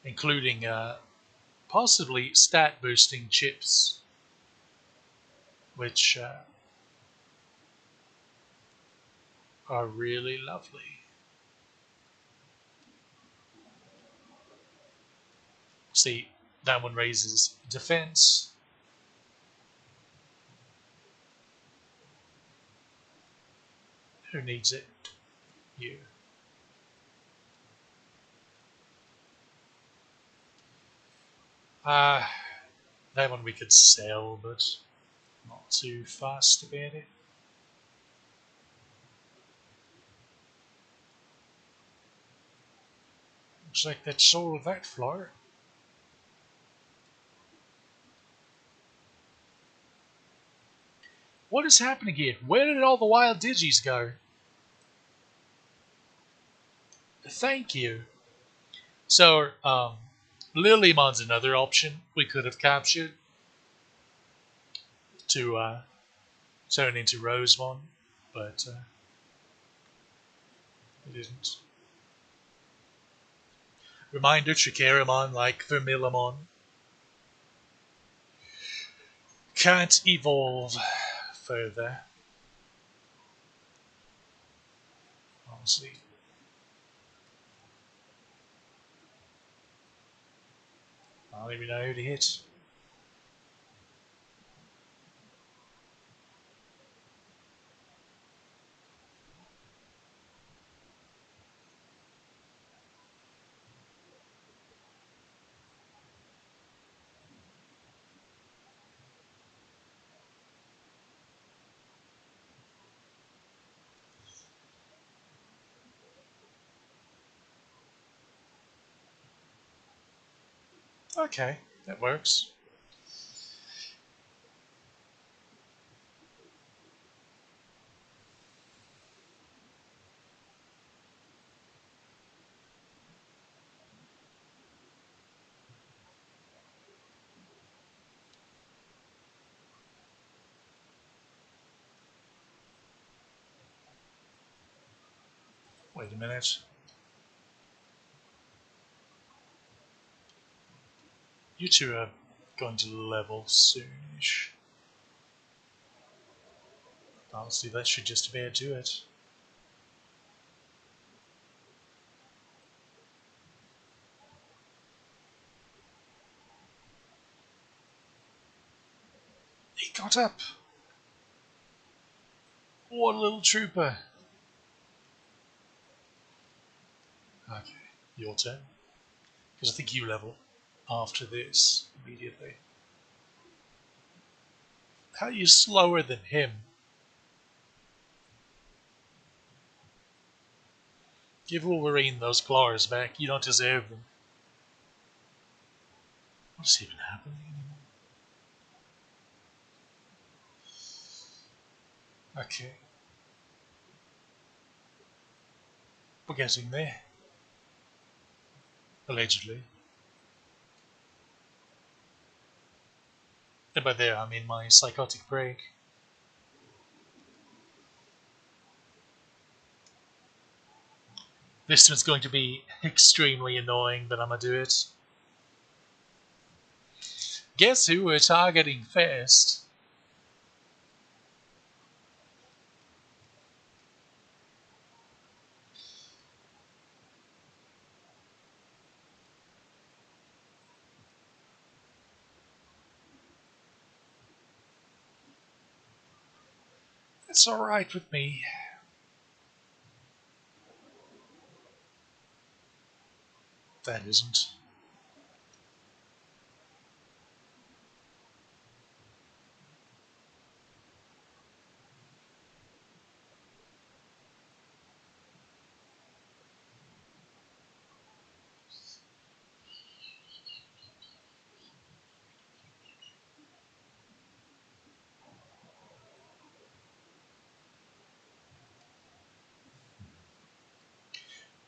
[SPEAKER 1] Including possibly stat boosting chips, which are really lovely. See, that one raises defense. Who needs it? You. Ah, that one we could sell, but not too fast about it. Looks like that's all of that floor. What is happening here? Where did all the wild Digis go? Thank you. So, Lilymon's another option we could have captured to turn into Rosemon, but we didn't. Reminder, Tricheramon, like Vermillimon, can't evolve further. Honestly. I don't even know who to hit. Okay, that works. Wait a minute. You two are going to level soonish. Honestly, that should just about do it. He got up. What a little trooper. Okay, your turn. Because I think you level after this immediately. How are you slower than him? Give Wolverine those claws back. You don't deserve them. What's even happening anymore? Okay, we're getting there. Allegedly. And by there, I mean my psychotic break. This one's going to be extremely annoying, but I'm gonna do it. Guess who we're targeting first? It's alright with me. That isn't.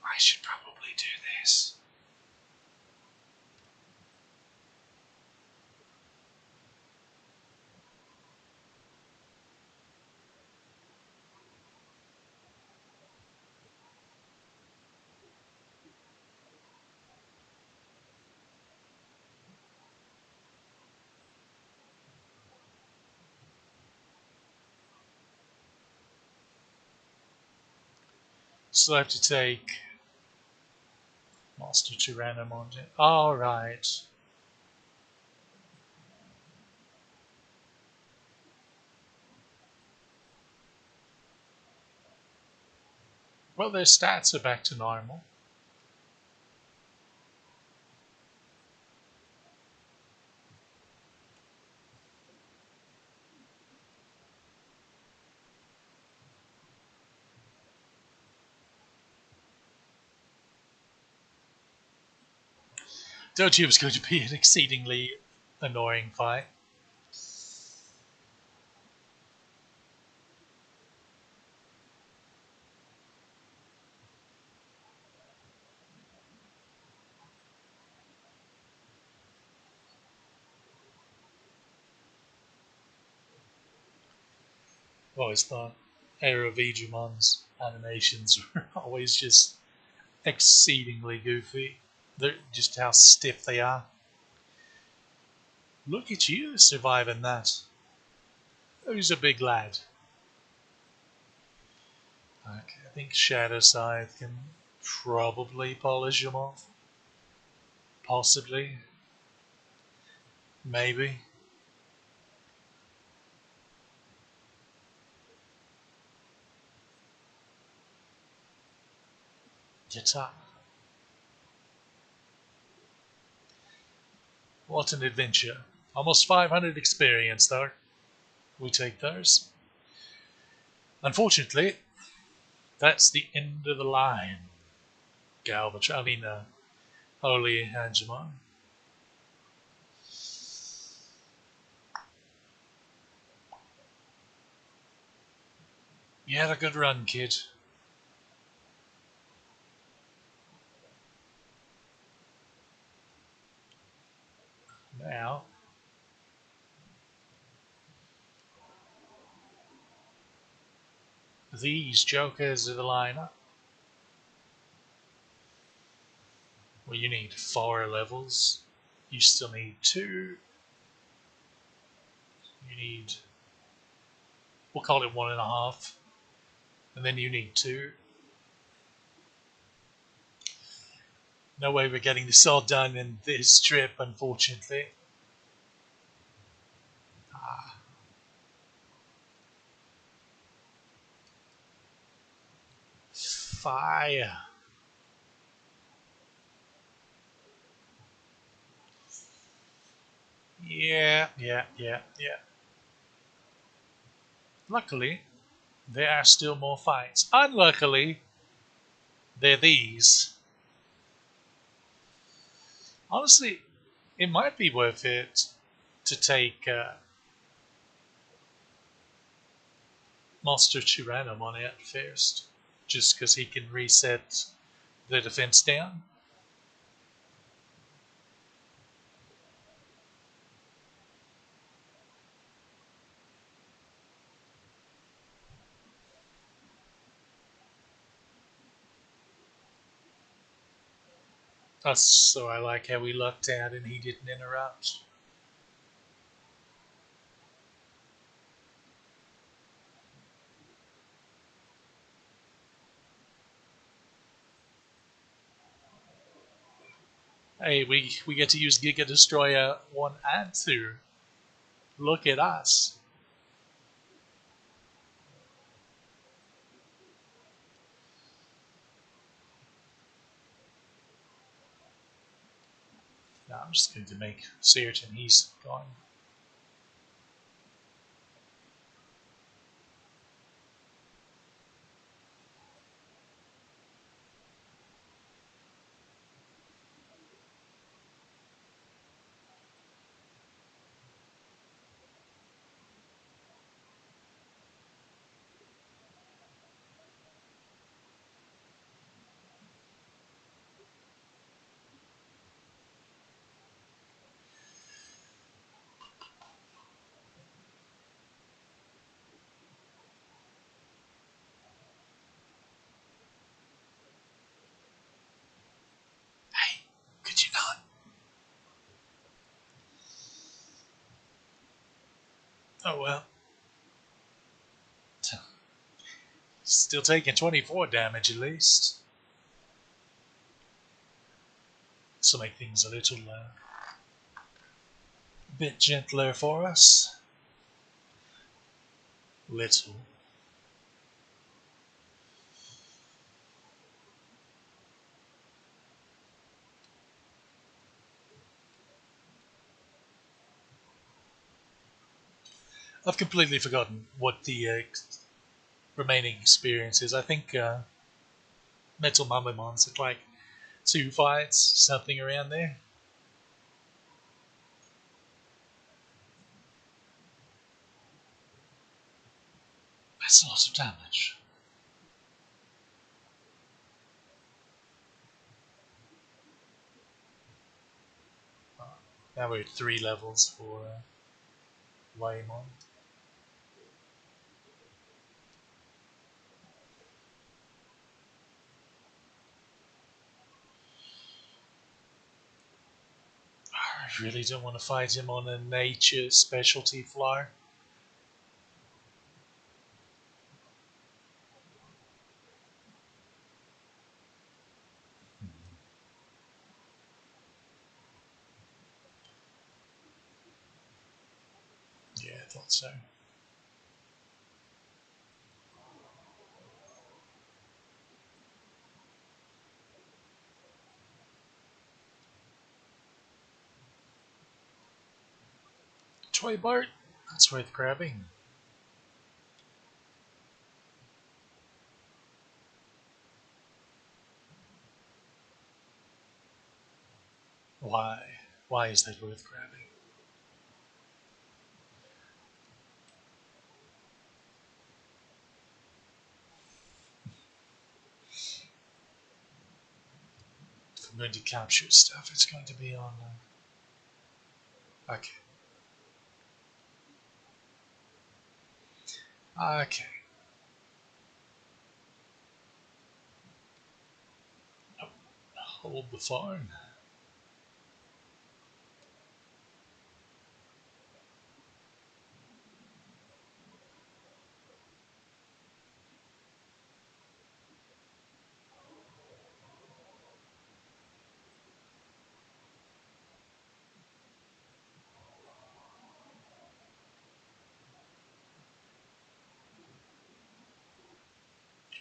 [SPEAKER 1] I should probably do this. So I have to take Master Tyrannomon. Alright. Well, their stats are back to normal. Told you it was going to be an exceedingly annoying fight. I've always thought Era Digimon's animations were always just exceedingly goofy. They're just how stiff they are. Look at you surviving that. Who's a big lad? Okay, I think Shadow Scythe can probably polish him off. Possibly. Maybe. Yata. What an adventure. Almost 500 experience, though. We take those. Unfortunately, that's the end of the line. Galvatron. I mean, Holy Angemon. You had a good run, kid. Now, these jokers are the lineup. Well, you need 4 levels. You still need 2. You need, we'll call it 1.5. And then you need 2. No way we're getting this all done in this trip, unfortunately. Ah, fire. Yeah. Luckily, there are still more fights. Unluckily, they're these. Honestly, it might be worth it to take Monster Tyrannom on it first, just because he can reset the defense down. So I like how we lucked out and he didn't interrupt. Hey, we get to use Giga Destroyer 1 and 2. Look at us. Now I'm just going to make certain he's gone. Hey, could you not? Oh well. Still taking 24 damage at least. This will make things a little bit gentler for us. Little. I've completely forgotten what the remaining experience is. I think Metal Mummamons took like 2 fights, something around there. That's a lot of damage. Now we're at 3 levels for Waymon. I really don't want to fight him on a nature specialty floor. Yeah, I thought so. Toy Bart, that's worth grabbing. Why? Why is that worth grabbing? If I'm going to capture stuff, it's going to be on. Okay. Okay. Oh, hold the phone.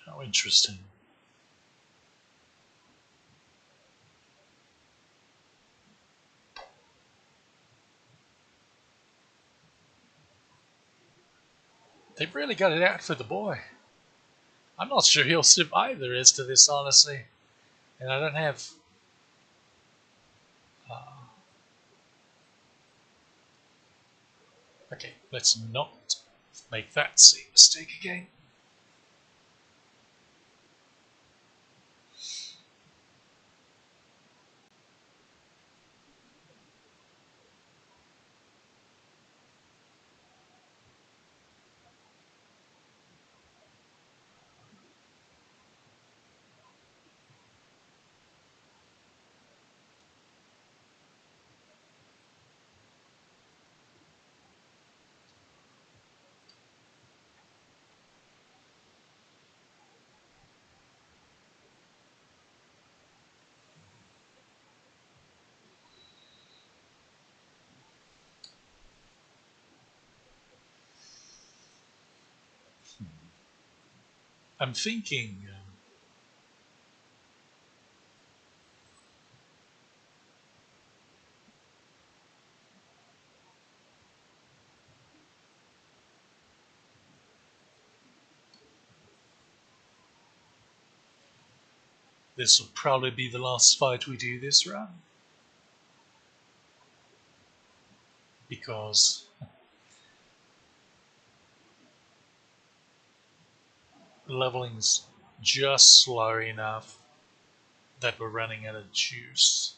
[SPEAKER 1] How interesting. They've really got it out for the boy. I'm not sure he'll survive the rest of this, honestly. And I don't have. Uh, okay, let's not make that same mistake again. I'm thinking this will probably be the last fight we do this run. Because leveling's just slow enough that we're running out of juice.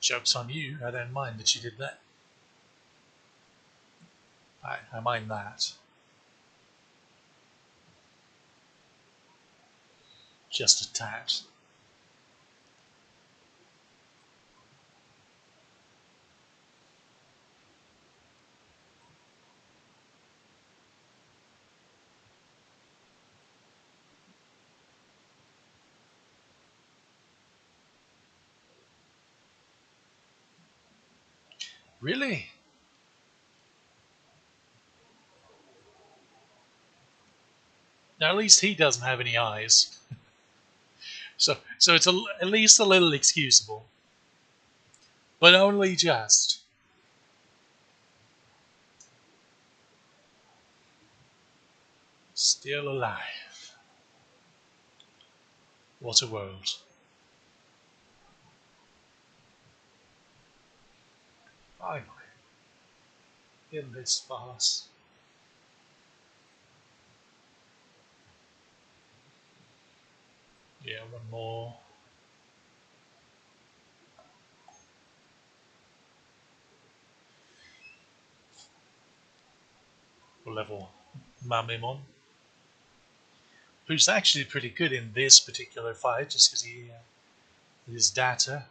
[SPEAKER 1] Joke's on you, I don't mind that you did that. I mind that. Just a tad. Really? Now at least he doesn't have any eyes. So it's at least a little excusable. but only just. Still alive. What a world. Finally, in this farce. Yeah, one more. We'll level Mamimon, who's actually pretty good in this particular fight, just because he his data.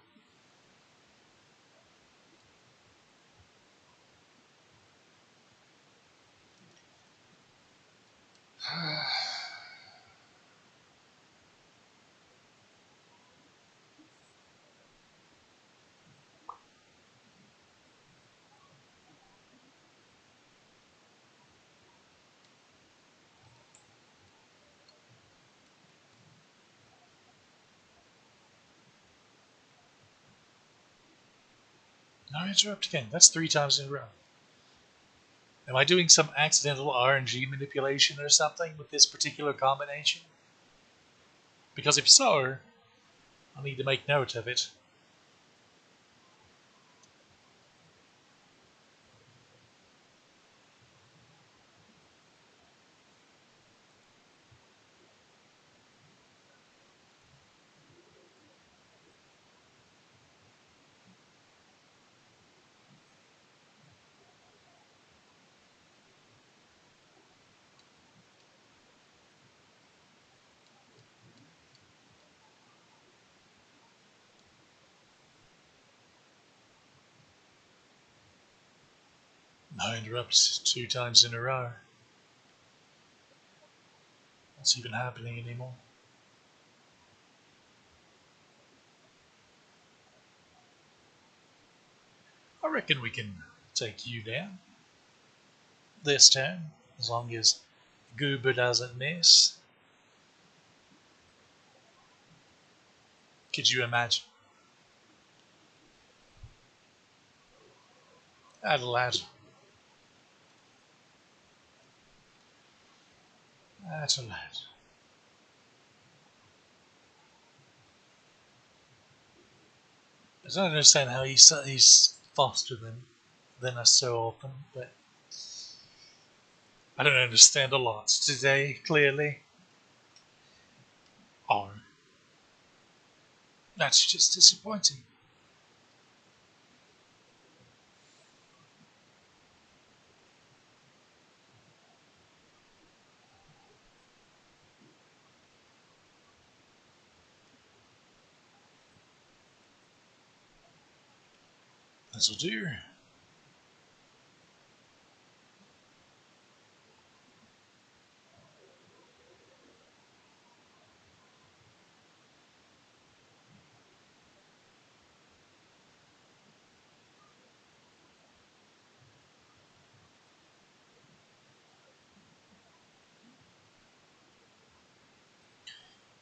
[SPEAKER 1] Now interrupt again. That's 3 times in a row. Am I doing some accidental RNG manipulation or something with this particular combination? Because if so, I need to make note of it. No interrupts 2 times in a row. What's even happening anymore? I reckon we can take you down this turn, as long as Goober doesn't miss. Could you imagine? Adelaide. Adelaide. I don't understand how he's faster than us so often, but I don't understand a lot today, clearly. Or that's just disappointing. This'll do.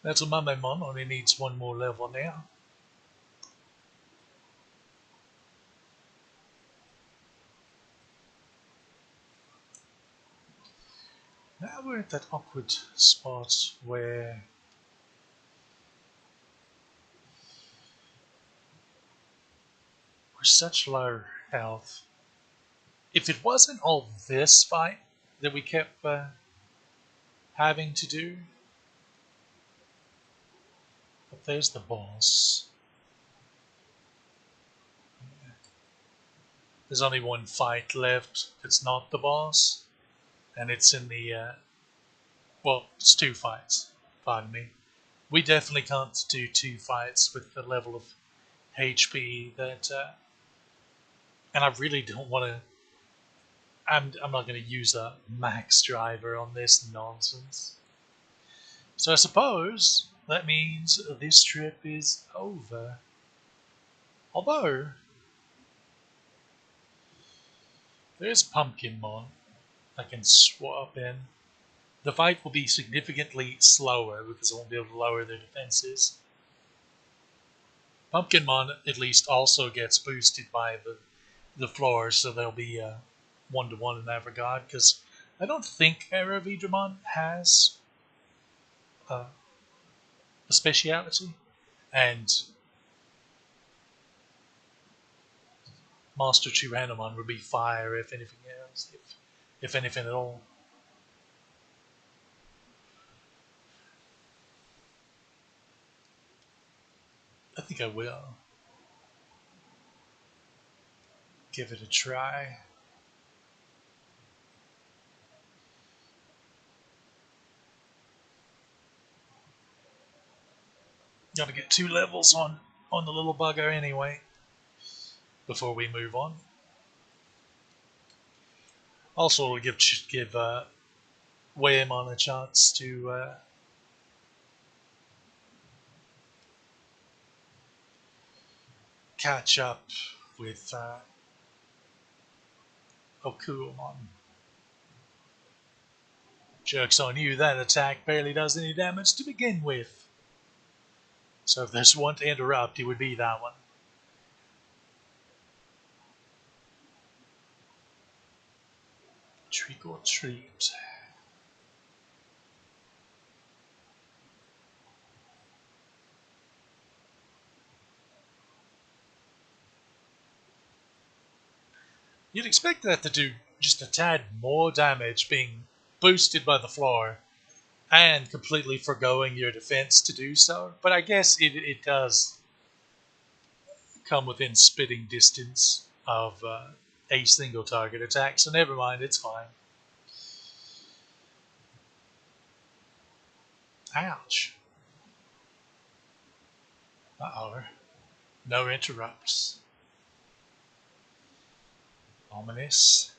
[SPEAKER 1] That's a Mamemon, only needs one more level now. Now we're at that awkward spot where we're such low health. If it wasn't all this fight that we kept having to do, but there's the boss. There's only one fight left that's not the boss, and it's in the well, it's 2 fights. Pardon me. We definitely can't do 2 fights with the level of HP that, and I really don't want to. I'm not going to use a max driver on this nonsense. So I suppose that means this trip is over. Although there's Pumpkinmon I can swap in. The fight will be significantly slower because I won't be able to lower their defenses. Pumpkinmon at least also gets boosted by the floor, so they'll be 1-to-1 in that regard. Because I don't think Aravidramon has uh, a speciality, and Master Tyrannomon would be fire if anything else, if anything at all. I think I will give it a try. Got to get 2 levels on the little bugger anyway before we move on. Also, we'll give Waymon a chance to catch up with Okurumon. Joke's on you, that attack barely does any damage to begin with. So if there's one to interrupt, it would be that one. Trick or treat. You'd expect that to do just a tad more damage being boosted by the floor and completely foregoing your defense to do so, but I guess it does come within spitting distance of a single target attack, so never mind, it's fine. Ouch. Uh-oh. No interrupts. Ominous.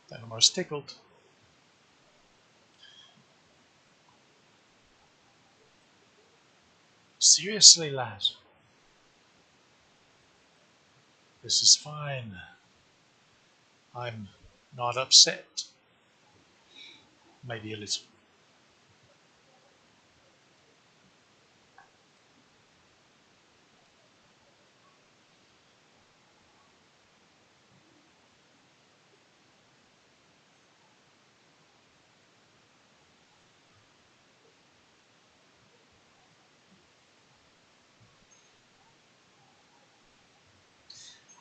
[SPEAKER 1] Dynamor's tickled. Seriously, lad. This is fine. I'm not upset. Maybe a little.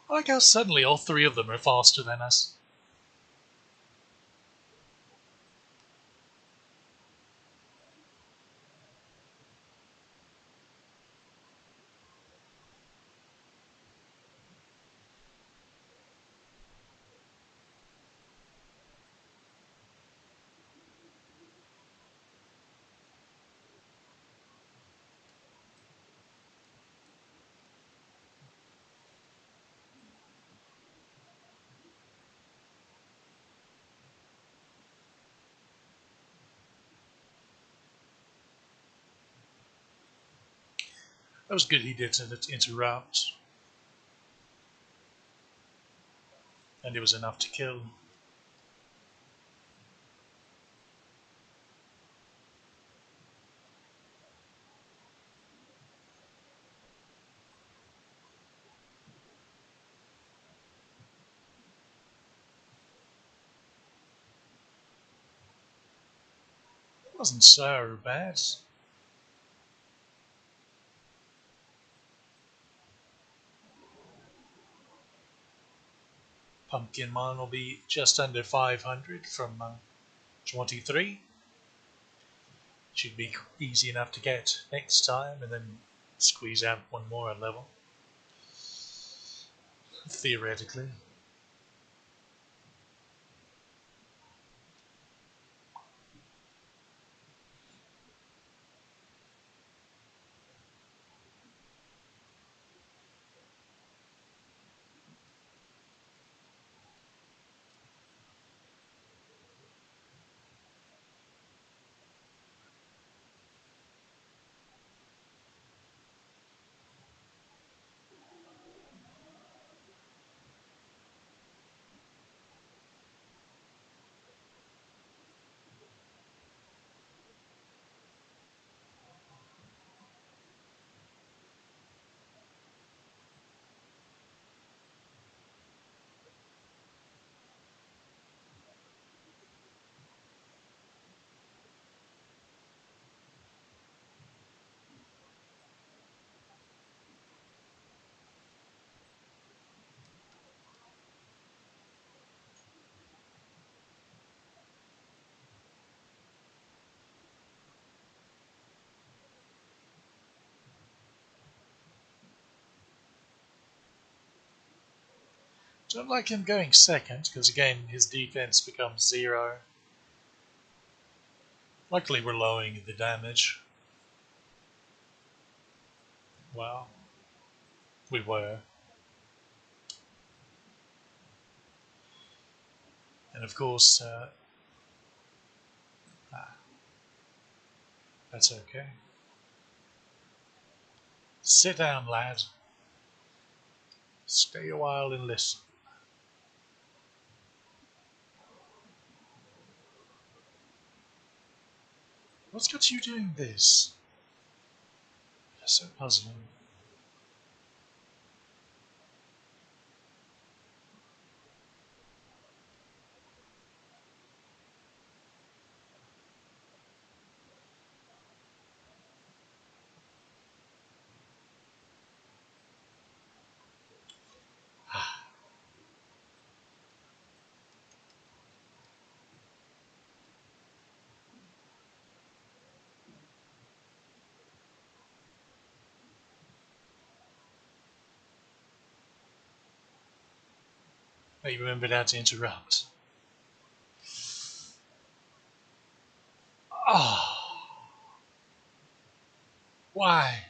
[SPEAKER 1] I like how suddenly all 3 of them are faster than us. That was good he didn't interrupt, and it was enough to kill. It wasn't so bad. Pumpkinmon will be just under 500 from 23. Should be easy enough to get next time, and then squeeze out one more level. Theoretically. Don't like him going second, because again, his defense becomes 0. Luckily, we're lowering the damage. Well, we were. And of course, that's okay. Sit down, lad. Stay a while and listen. What's got you doing this? That's so puzzling. Hey, remembered how to interrupt. Oh, why?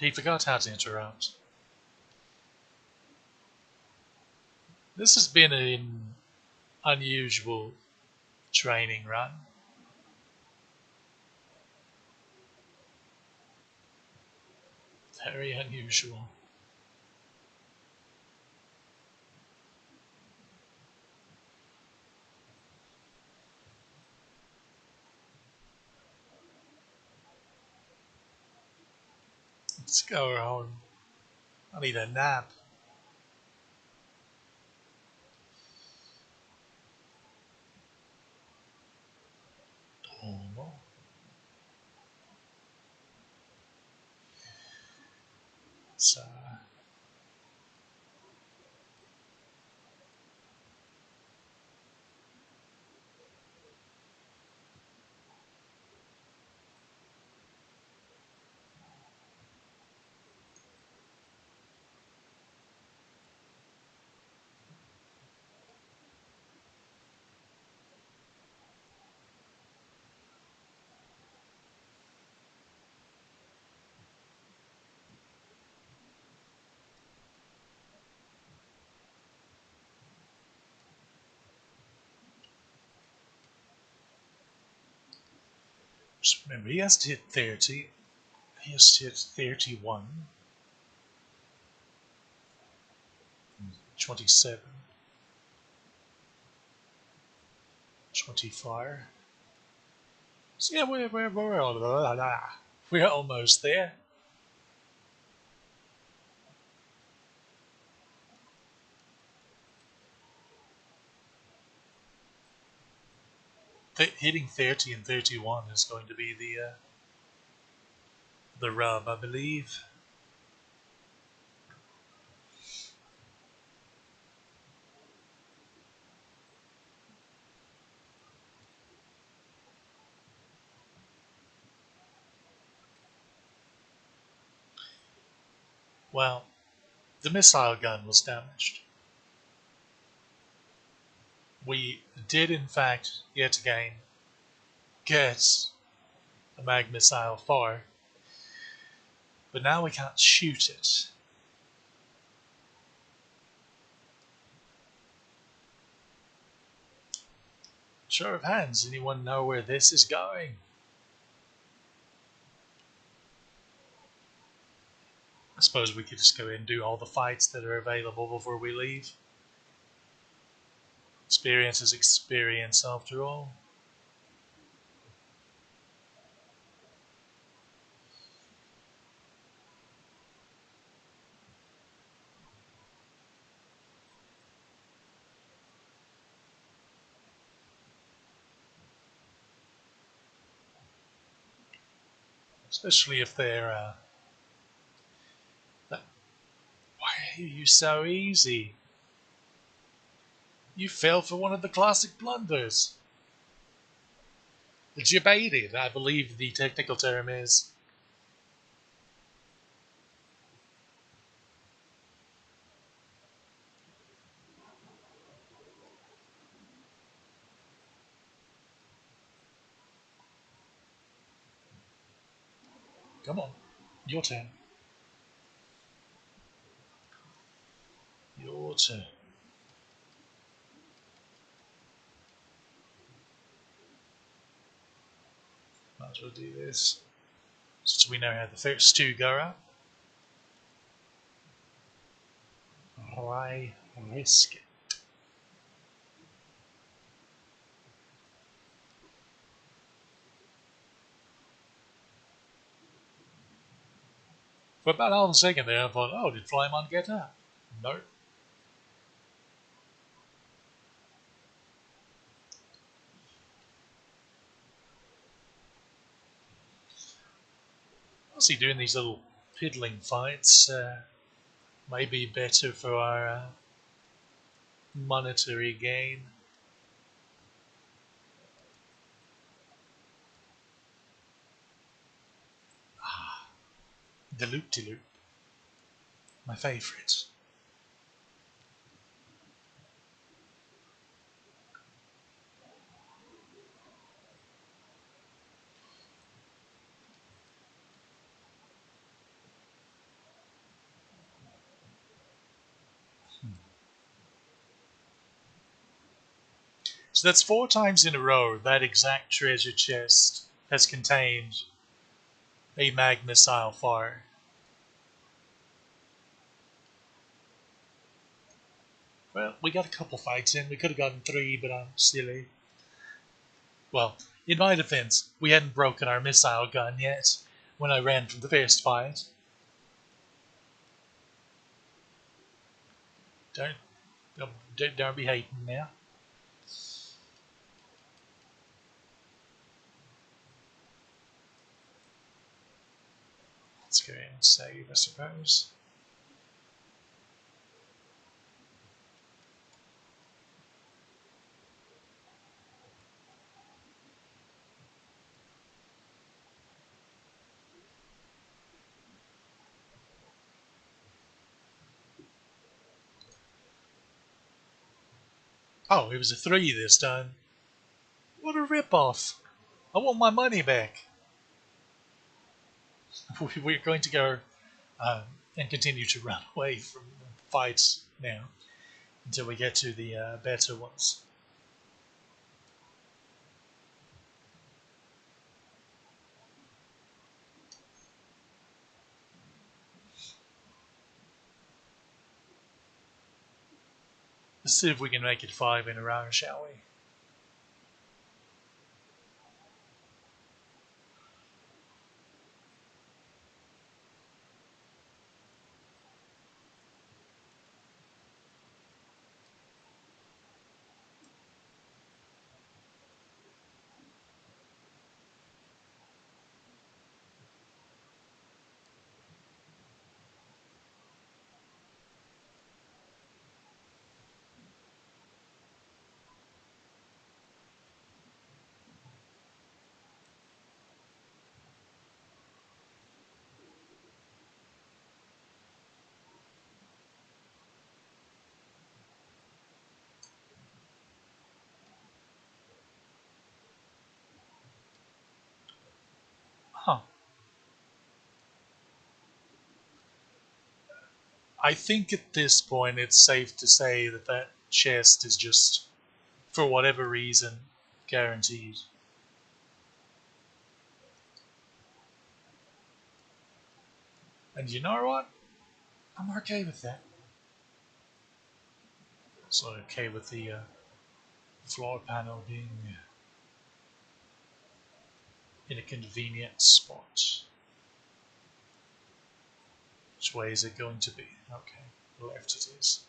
[SPEAKER 1] He forgot how to interrupt. This has been an unusual training run. Very unusual. Let's go home. I need a nap. Oh, so, just remember, he has to hit 30. He has to hit 31, 27, 24. So yeah, we're almost there. Hitting 30 and 31 is going to be the rub, I believe. Well, the missile gun was damaged. We did, in fact, yet again, get a mag missile far, but now we can't shoot it. Show of hands, anyone know where this is going? I suppose we could just go in and do all the fights that are available before we leave. Experience is experience after all. Especially if they're. Why are you so easy? You fell for one of the classic blunders. Debated, I believe the technical term is. Come on, your turn. Your turn. Might as well do this. So we know how the first two go out. Why risk it? For about half a second there, I thought, oh, did Flymon get that? No. What's he doing these little piddling fights? Maybe better for our monetary gain. Ah, the loop-de-loop. My favourite. So that's 4 times in a row that exact treasure chest has contained a mag missile fire. Well, we got a couple fights in. We could have gotten 3, but I'm silly. Well, in my defense, we hadn't broken our missile gun yet when I ran from the first fight. Don't, don't be hating now. Let's go ahead and save, I suppose. Oh, it was a 3 this time. What a rip-off. I want my money back. We're going to go uh, and continue to run away from fights now until we get to the better ones. Let's see if we can make it 5 in a row, shall we? Huh. I think at this point it's safe to say that that chest is just, for whatever reason, guaranteed. And you know what? I'm okay with that. So okay with the floor panel being in a convenient spot. Which way is it going to be? Okay, left it is.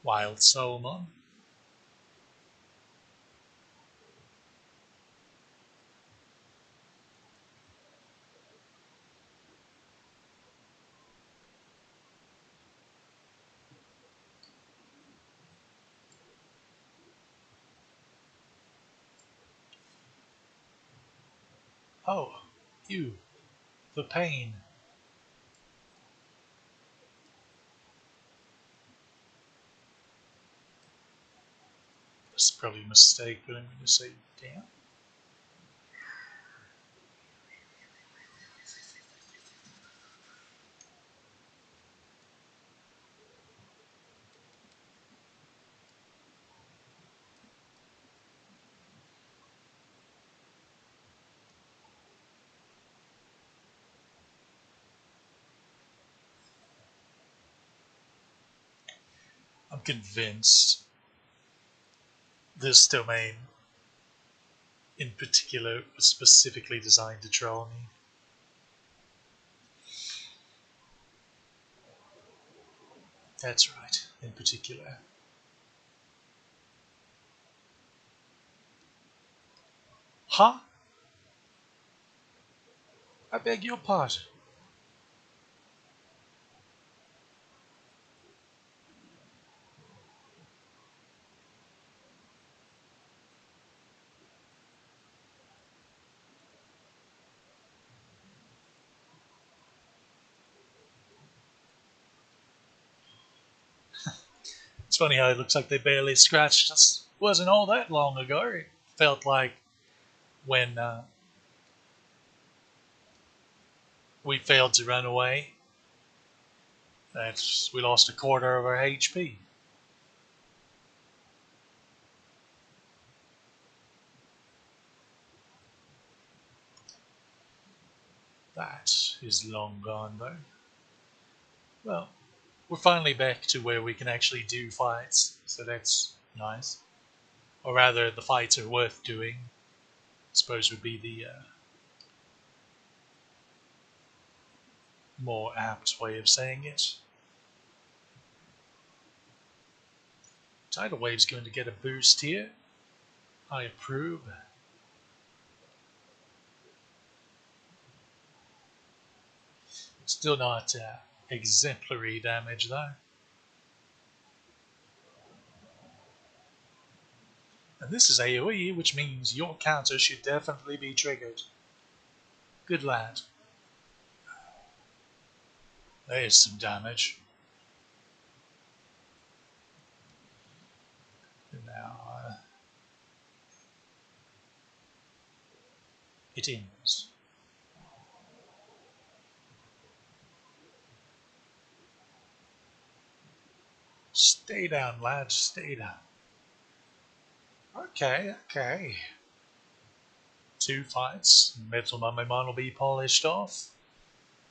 [SPEAKER 1] Wild Soulmon. Oh, you, the pain. That's probably a mistake, but I'm going to say damn. I'm convinced this domain in particular was specifically designed to troll me. That's right, in particular. Huh? I beg your pardon. It's funny how it looks like they barely scratched us. Wasn't all that long ago. It felt like when we failed to run away, that we lost a quarter of our HP. That is long gone, though. Well, we're finally back to where we can actually do fights, so that's nice. Or rather, the fights are worth doing. I suppose would be the more apt way of saying it. Tidal Wave's going to get a boost here. I approve. Still not exemplary damage though. And this is AoE, which means your counter should definitely be triggered. Good lad. There's some damage. And now it ends. Stay down, lad. Stay down. Okay, okay. Two fights. Metal Mummy will be polished off.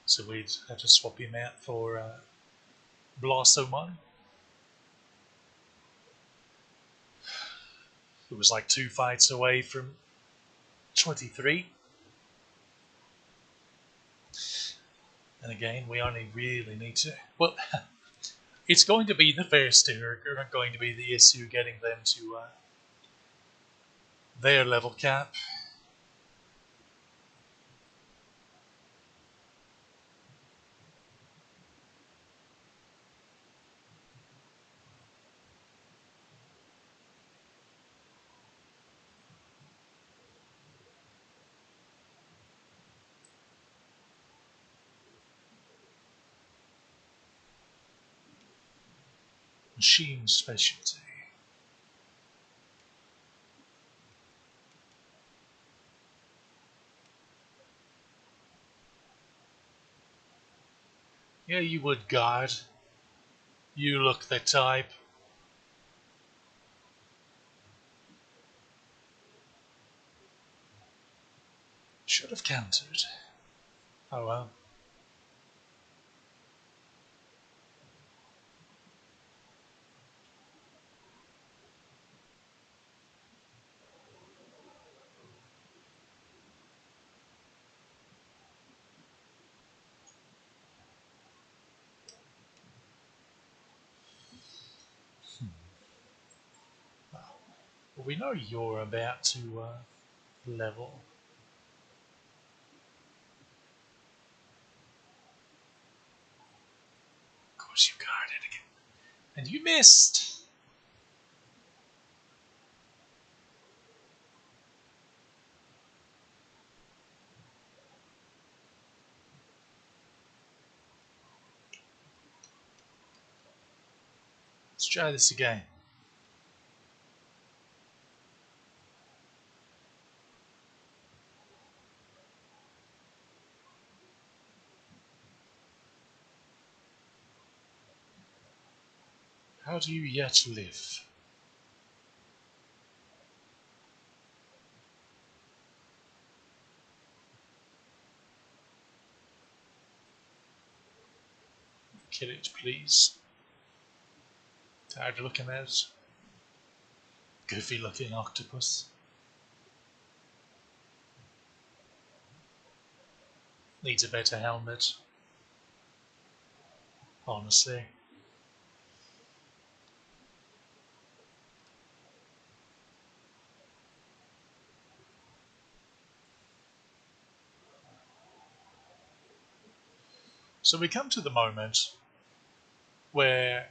[SPEAKER 1] So we'd have to swap him out for Blossomon. It was like two fights away from 23. And again, we only really need to. Well, it's going to be the first two are going to be the issue getting them to their level cap. Machine specialty. Yeah, you would, guard. You look the type. Should have countered. Oh well. We know you're about to level. Of course you got it again. And you missed! Let's try this again. How do you yet live? Kill it, please. Tired of looking at it. Goofy looking octopus. Needs a better helmet. Honestly. So we come to the moment where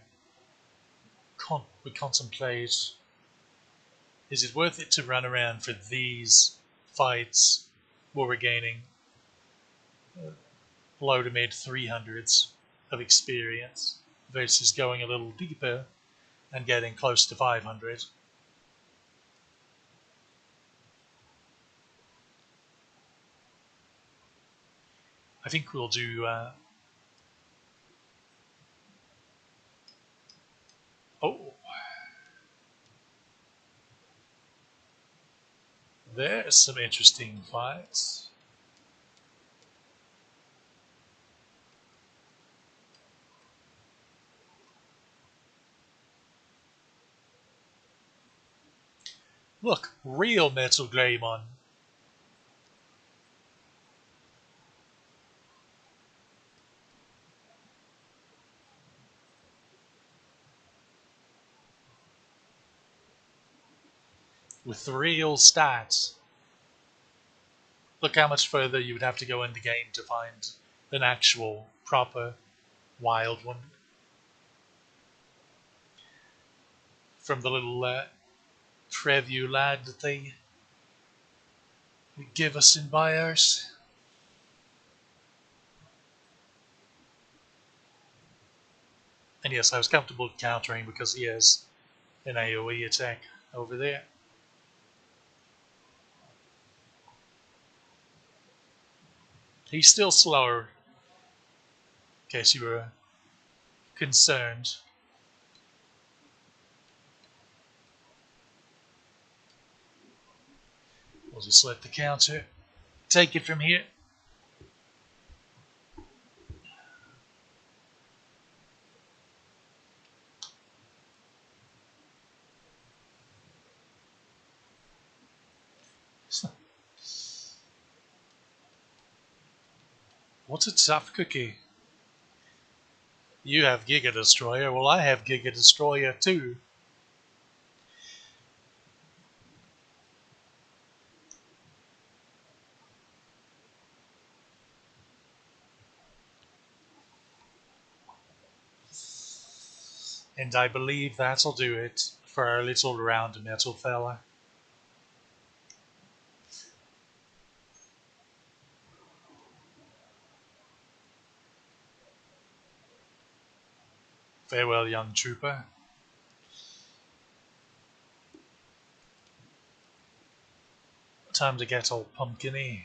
[SPEAKER 1] we contemplate, is it worth it to run around for these fights where we're gaining low to mid 300s of experience versus going a little deeper and getting close to 500? I think we'll do. Oh, there's some interesting fights. Look, real Metal Greymon. With real stats. Look how much further you would have to go in the game to find an actual, proper, wild one. From the little preview lad that they give us in BIOS. And yes, I was comfortable countering because he has an AoE attack over there. He's still slower, in case you were concerned. We'll just let the counter take it from here. What's a tough cookie? You have Giga Destroyer. Well, I have Giga Destroyer too. And I believe that'll do it for our little round metal fella. Farewell, young trooper. Time to get all pumpkiny.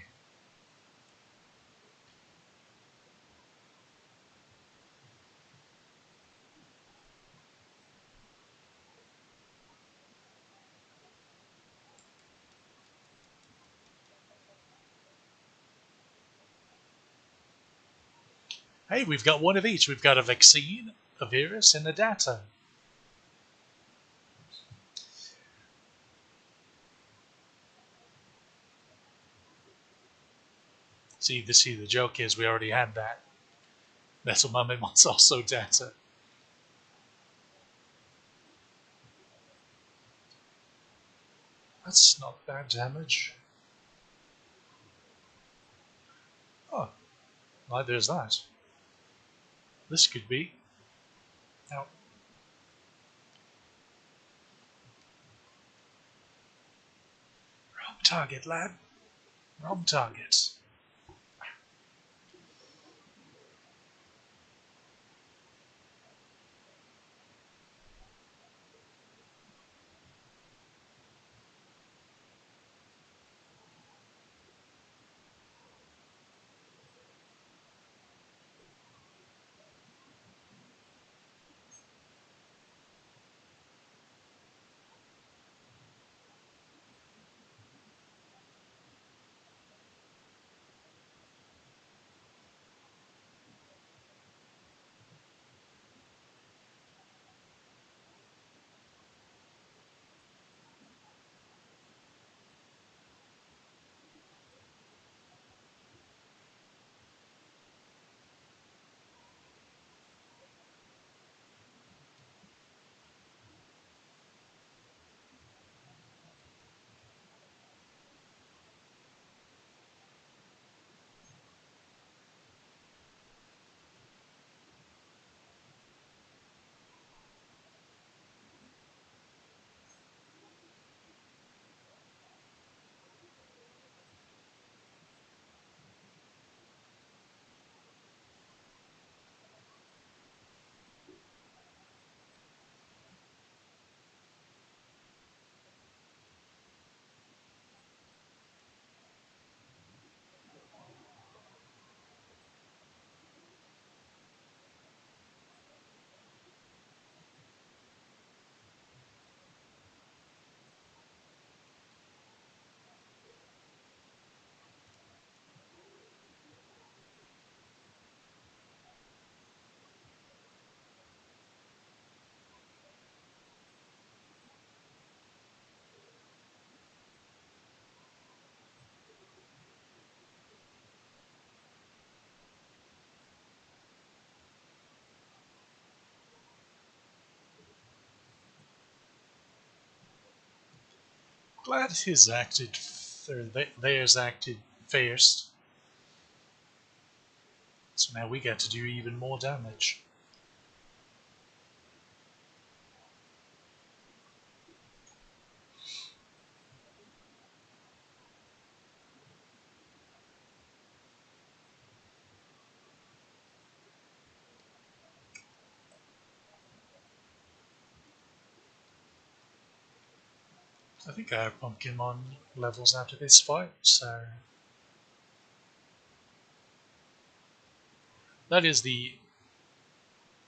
[SPEAKER 1] Hey, we've got one of each. We've got a vaccine, a virus, and a data. See, the joke is we already had that. Metal Mummy wants also data. That's not bad damage. Oh, well, there's that. This could be. Now, wrong target, lad. Wrong target. Glad his acted, or theirs acted first. So now we get to do even more damage. I think I have Pumpkinmon levels after this fight, so that is the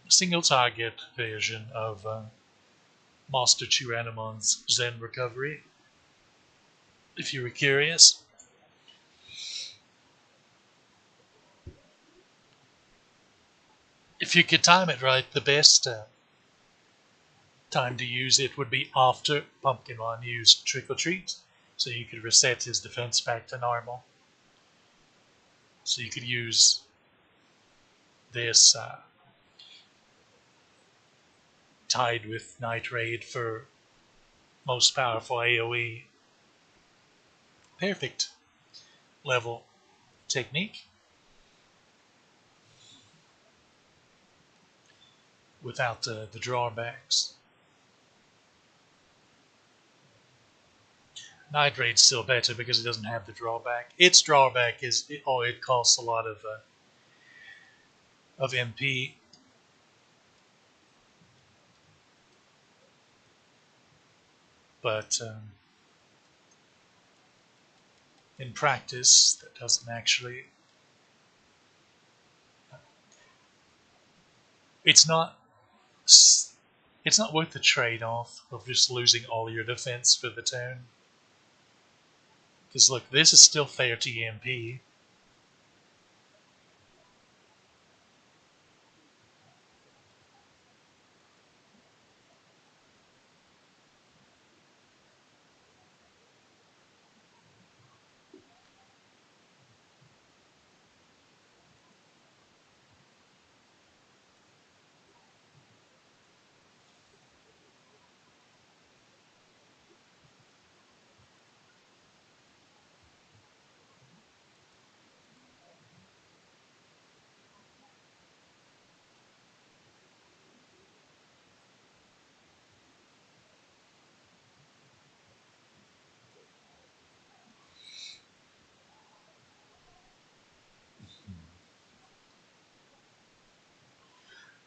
[SPEAKER 1] single target version of Master Chiranimon's Zen Recovery. If you were curious, if you could time it right, the best time to use it would be after Pumpkinmon used Trick or Treat, so you could reset his defense back to normal. So you could use this tied with Night Raid for most powerful AoE. Perfect level technique without the drawbacks. Night Raid's still better because it doesn't have the drawback. Its drawback is it costs a lot of MP. But in practice, that doesn't actually. It's not. It's not worth the trade-off of just losing all your defense for the turn. Because look, this is still 30 MP.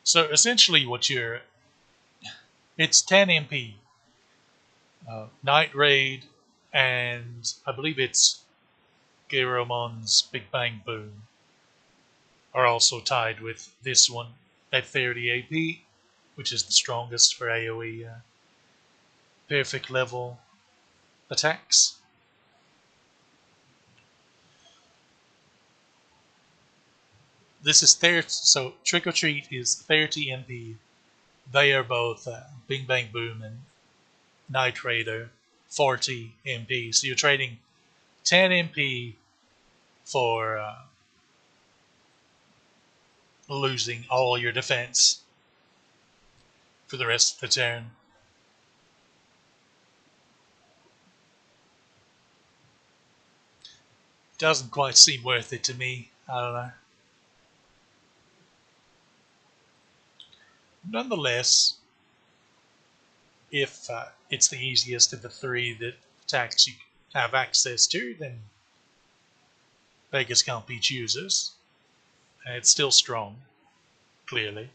[SPEAKER 1] So essentially, it's 10 MP. Night Raid, and I believe it's Garomon's Big Bang Boom are also tied with this one at 30 AP, which is the strongest for AoE perfect level attacks. This is 30, so Trick or Treat is 30 MP. They are both Bing Bang Boom and Night Raider 40 MP. So you're trading 10 MP for losing all your defense for the rest of the turn. Doesn't quite seem worth it to me. I don't know. Nonetheless, if it's the easiest of the three that attacks you have access to, then beggars can't be choosers. And it's still strong, clearly.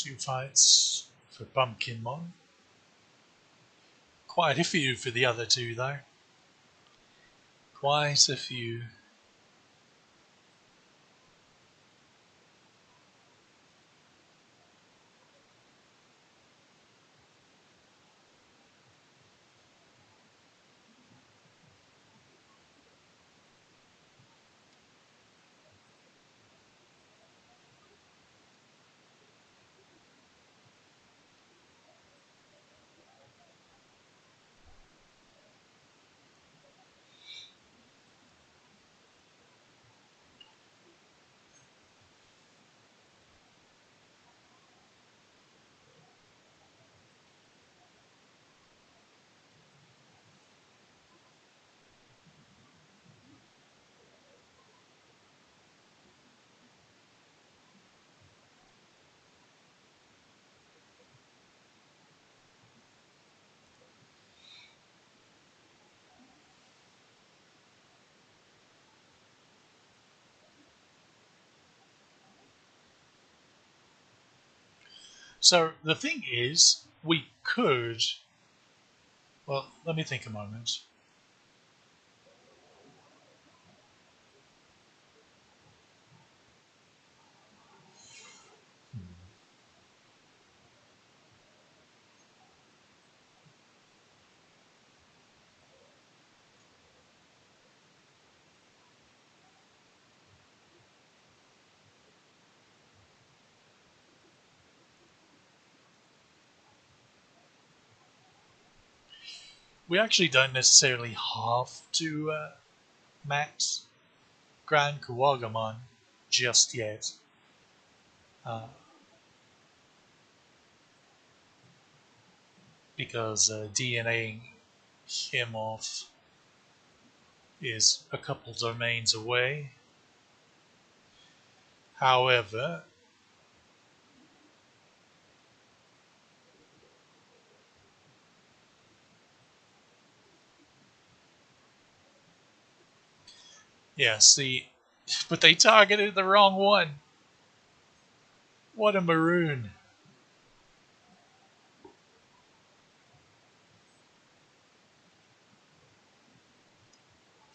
[SPEAKER 1] Two fights for Pumpkinmon. Quite a few for the other two, though. Quite a few. So the thing is, we could. Well, let me think a moment. We actually don't necessarily have to max Grand Kuwagamon just yet. Uh, because DNAing him off is a couple domains away. However, yeah, see, but they targeted the wrong one. What a maroon.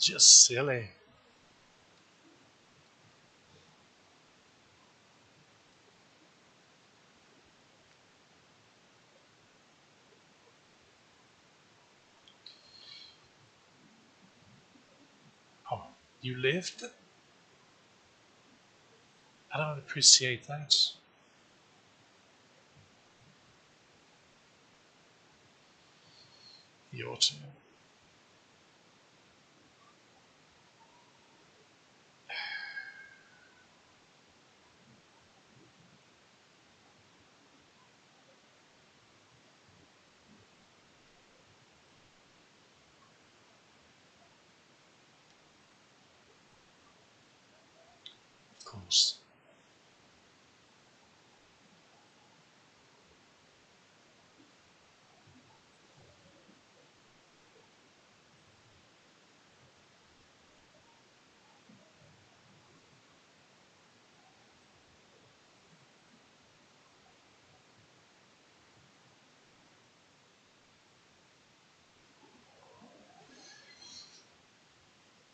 [SPEAKER 1] Just silly. Oh, you lived? I don't appreciate that. You ought to. Of course.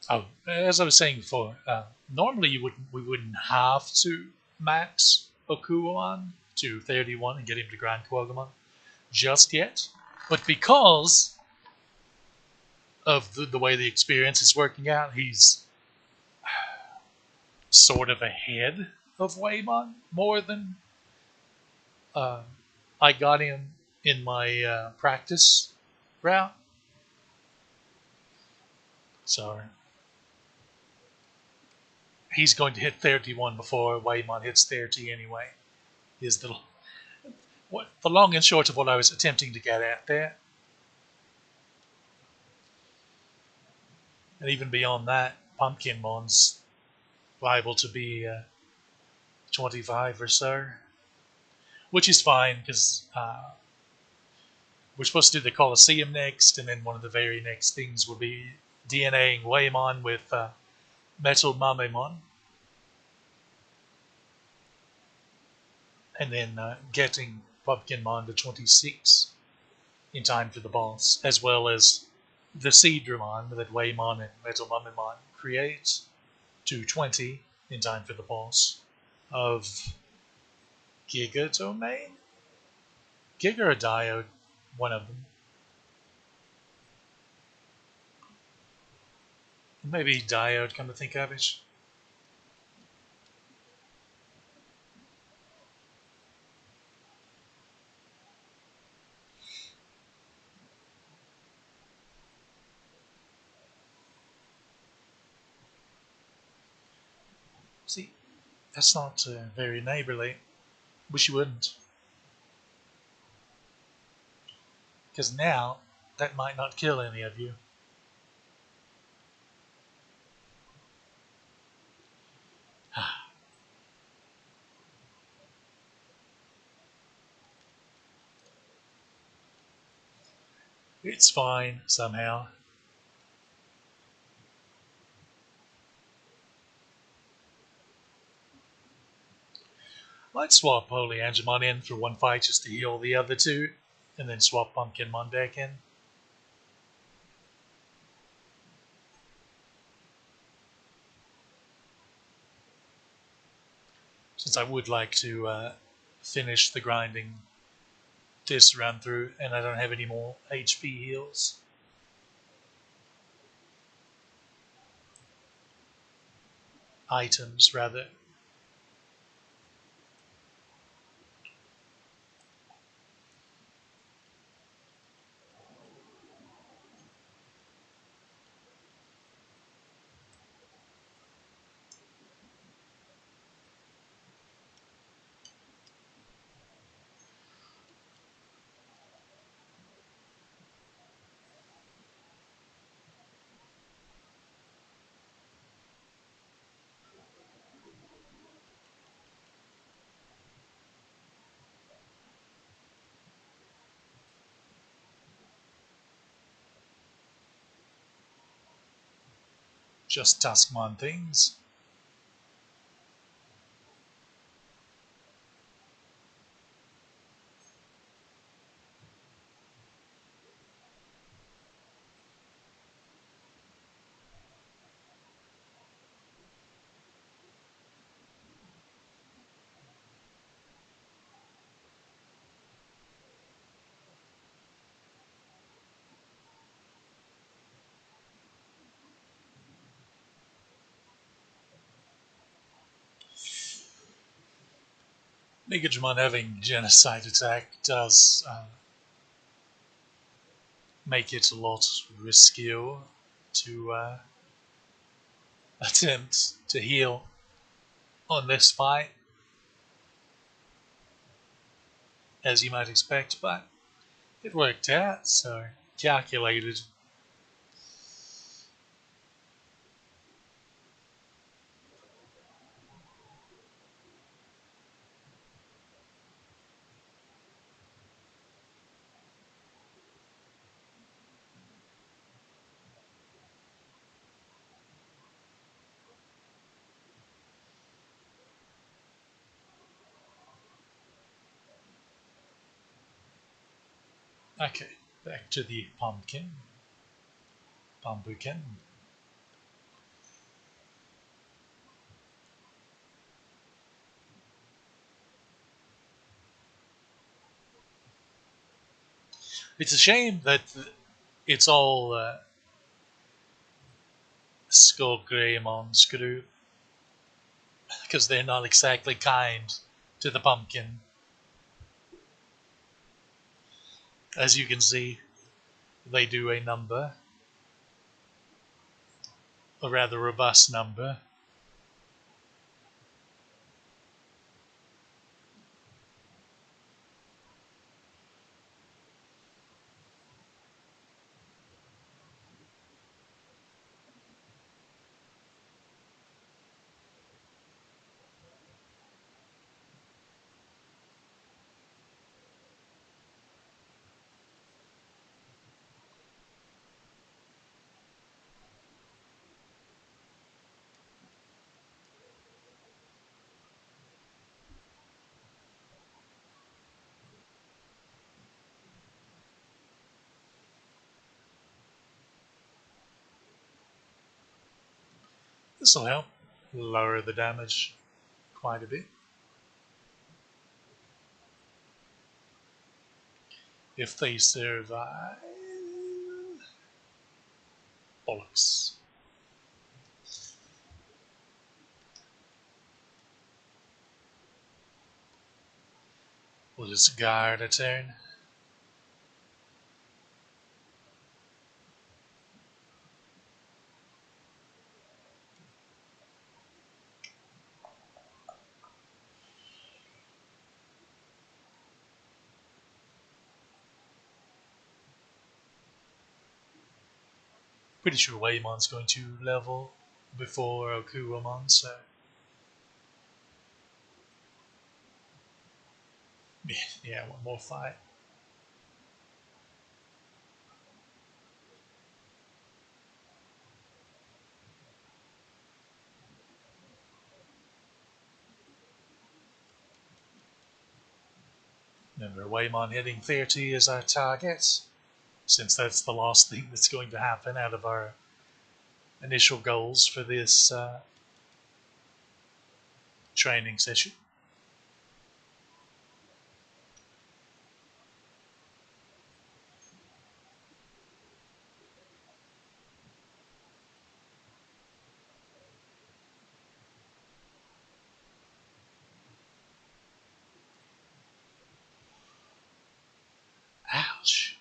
[SPEAKER 1] Oh, as I was saying before, normally we wouldn't have to max Okuon to 31 and get him to Grand Quagmon just yet. But because of the way the experience is working out, he's sort of ahead of Waymon more than uh, I got him in my practice route. So he's going to hit 31 before Waymon hits 30 anyway. Is the long and short of what I was attempting to get at there. And even beyond that, Pumpkinmon's liable to be 25 or so, which is fine because we're supposed to do the Coliseum next, and then one of the very next things will be DNAing Waymon with Metal Mamemon, and then getting Pumpkinmon to 26 in time for the boss, as well as the Seedramon that Waymon and Metal Mamemon create to 20 in time for the boss of Giga Domain? Giga or Diode? One of them. Maybe Diode, come to think of it. See, that's not very neighborly. Wish you wouldn't. Because now, that might not kill any of you. It's fine, somehow. Might swap Holy Angemon in for one fight just to heal the other two, and then swap Pumpkinmon back in. Since I would like to finish the grinding this run through, and I don't have any more HP heals. Items, rather. Just Tuskmon things. Digimon having genocide attack does make it a lot riskier to attempt to heal on this fight, as you might expect, but it worked out, so calculated. Okay, back to the pumpkin. Pumpkin. It's a shame that it's all Skull Greymon's group, because they're not exactly kind to the pumpkin. As you can see, they do a number, a rather robust number. This will help lower the damage quite a bit. If they survive. Bollocks. We'll just guard a turn. Pretty sure Waymon's going to level before Okuramon, so yeah, one more fight. Remember, Waymon hitting 30 is our target, since that's the last thing that's going to happen out of our initial goals for this training session. Ouch.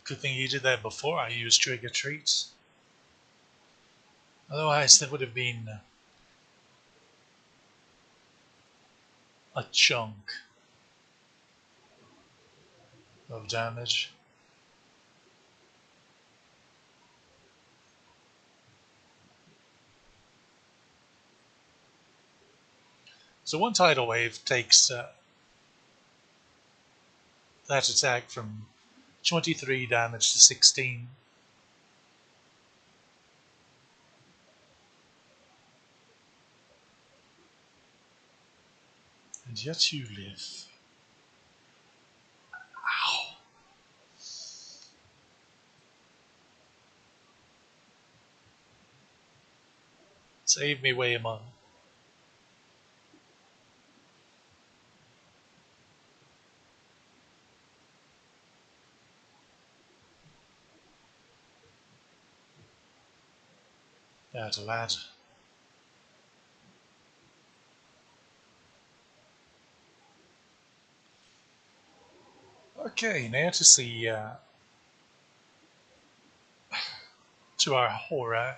[SPEAKER 1] Good thing you did that before I used trigger treats. Otherwise, that would have been a chunk of damage. So one tidal wave takes that attack from 23 damage to 16. And yet you live. Ow. Save me, Waymon. Add a lad. Okay, now to our horror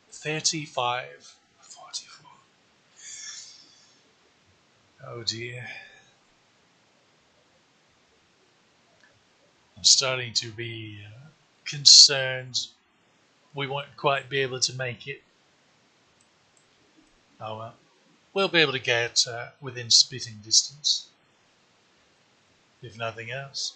[SPEAKER 1] 35, 44. Oh dear. I'm starting to be concerned we won't quite be able to make it. Oh well. We'll be able to get within spitting distance, if nothing else.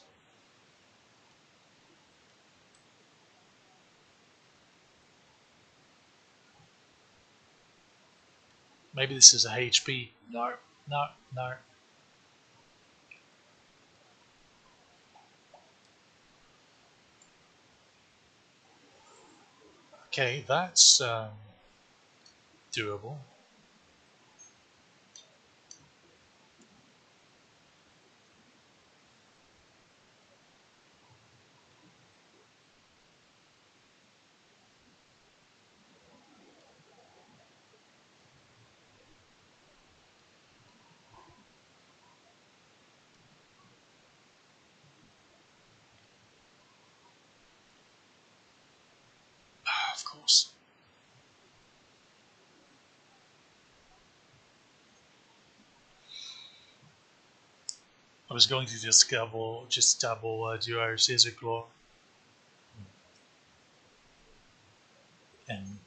[SPEAKER 1] Maybe this is a HP. No, no, no. Okay, that's doable. Of course. I was going to just double do our scissor claw and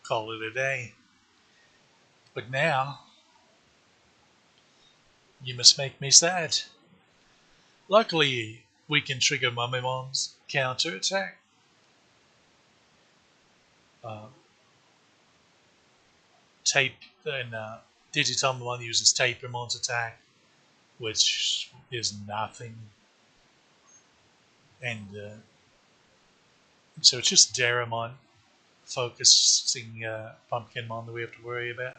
[SPEAKER 1] call it a day. But now you must make me sad. Luckily, we can trigger Mumimon's counter attack. Uh, tape and Digitomon uses Tapemon's attack, which is nothing, and so it's just Daramon focusing Pumpkinmon that we have to worry about.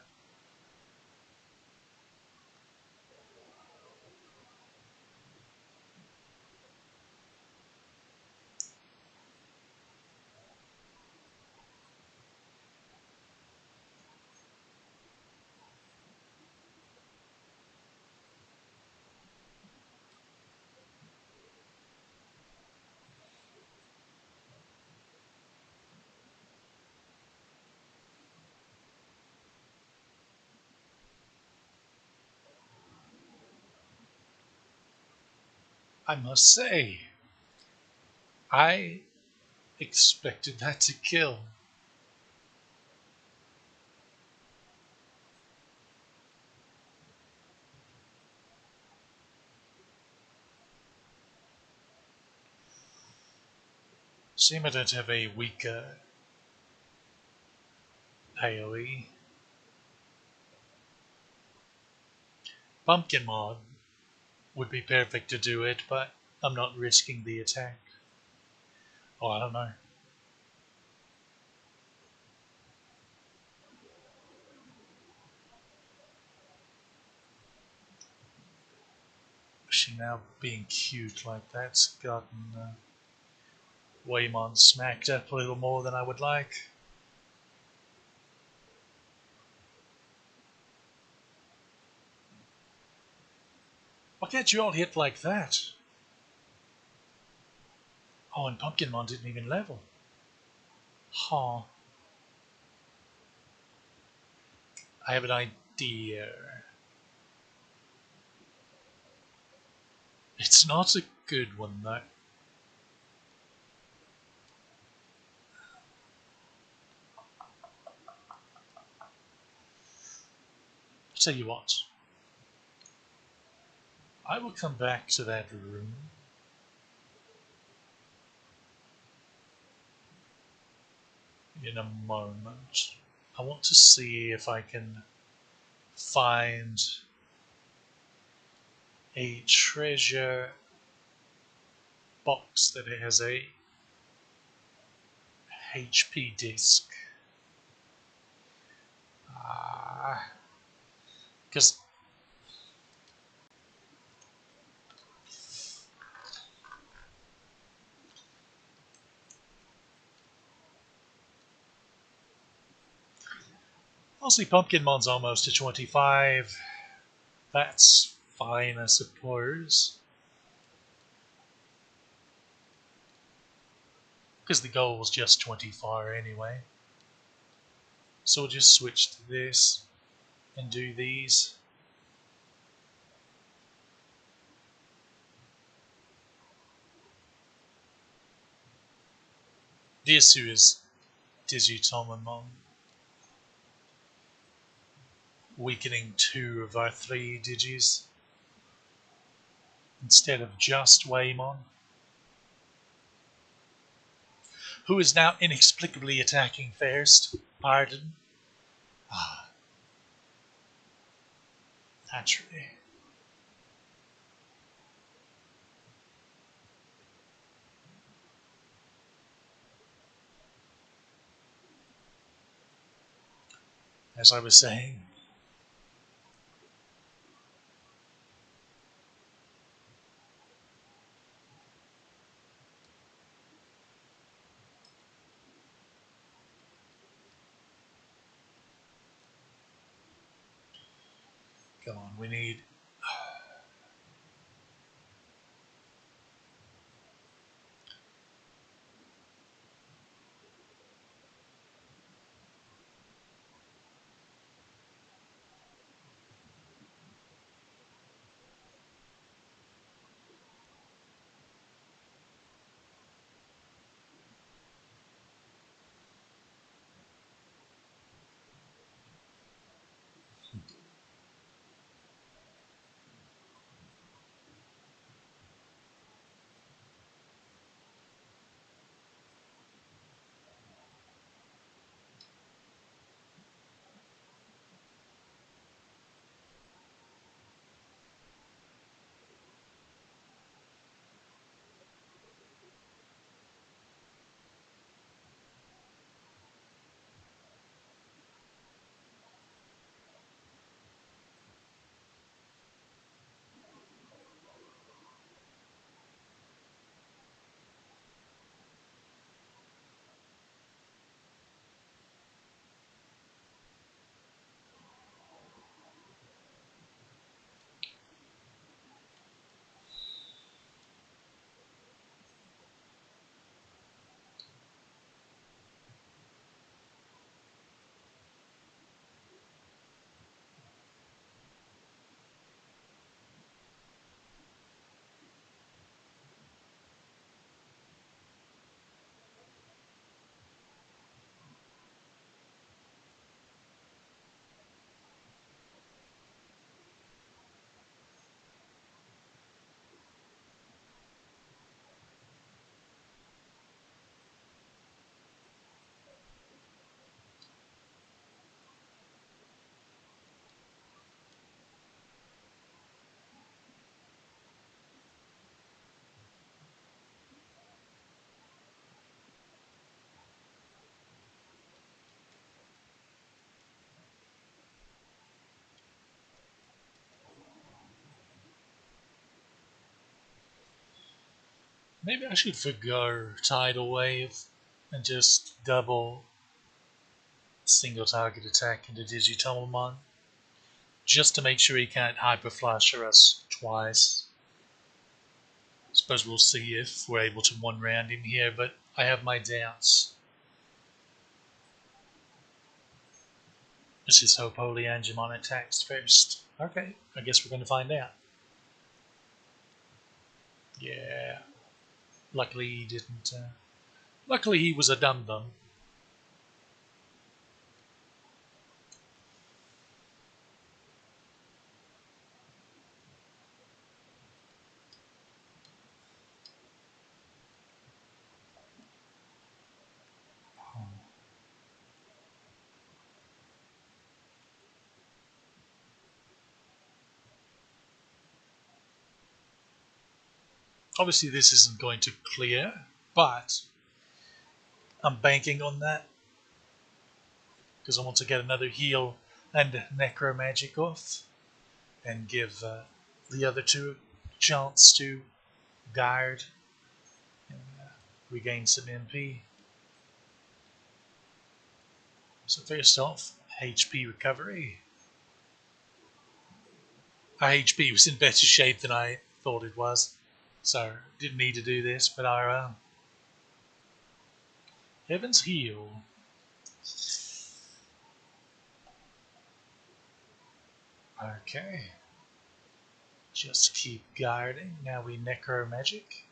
[SPEAKER 1] I must say, I expected that to kill. Seem I don't have a weaker AoE. Pumpkinmon would be perfect to do it, but I'm not risking the attack. Oh, I don't know. She now being cute like that's gotten Waymon smacked up a little more than I would like. Why can't you all hit like that? Oh, and Pumpkinmon didn't even level. Huh. I have an idea. It's not a good one, though. Tell you what, I will come back to that room in a moment. I want to see if I can find a treasure box that has a HP disk. Because Honestly, Pumpkinmon's almost to 25. That's fine, I suppose. Because the goal was just 24 anyway. So we'll just switch to this and do these. The issue is Digitomon weakening 2 of our 3 Digis instead of just Waymon, who is now inexplicably attacking first. Pardon. Ah, naturally. As I was saying, come on, we need. Maybe I should forgo Tidal Wave and just double single target attack into Digitomon just to make sure he can't Hyper Flasher us twice. Suppose we'll see if we're able to one round him here, but I have my doubts. Let's just hope Holy Angemon attacks first. Okay, I guess we're going to find out. Yeah. Luckily he didn't. Luckily he was a dum-dum. Obviously this isn't going to clear, but I'm banking on that because I want to get another heal and necromagic off and give the other two a chance to guard and regain some MP. So first off, HP recovery. Our HP was in better shape than I thought it was, so didn't need to do this, but our Heaven's Heal. Okay. Just keep guarding. Now we Necro Magic.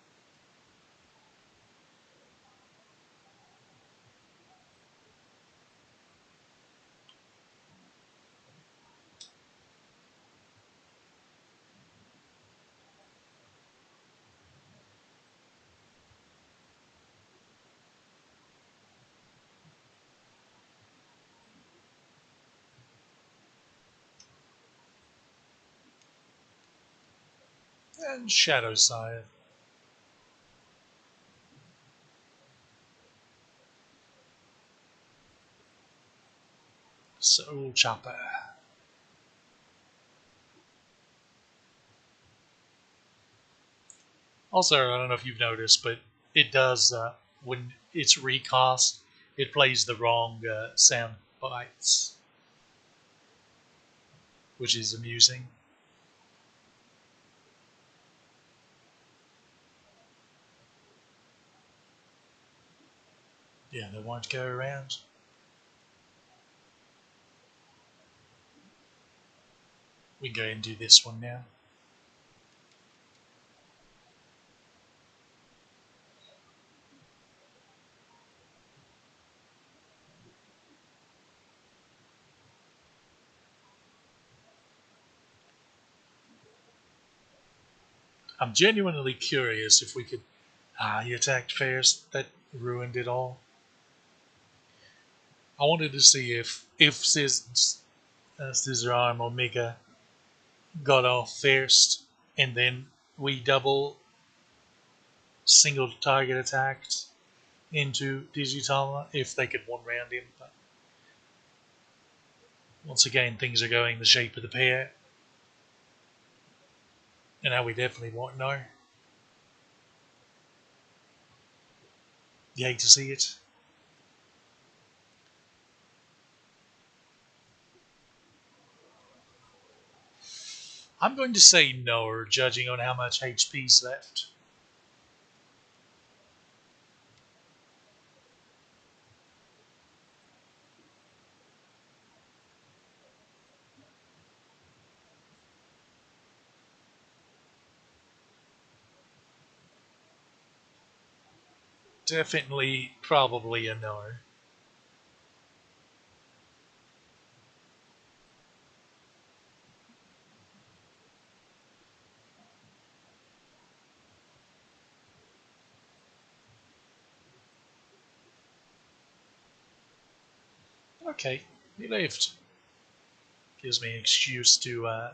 [SPEAKER 1] And Shadow Side. Soul Chopper. Also, I don't know if you've noticed, but it does, when it's recast, it plays the wrong sound bites, which is amusing. Yeah, they won't go around. We can go ahead and do this one now. I'm genuinely curious if we could. Ah, he attacked first. That ruined it all. I wanted to see if Scissor Arm Omega got off first, and then we double single target attacked into Digitama if they could one round him. But once again, things are going the shape of the pair, and now we definitely won't know. You hate to see it. I'm going to say no, judging on how much HP's left. Definitely, probably a no. Okay, he lived. Gives me an excuse to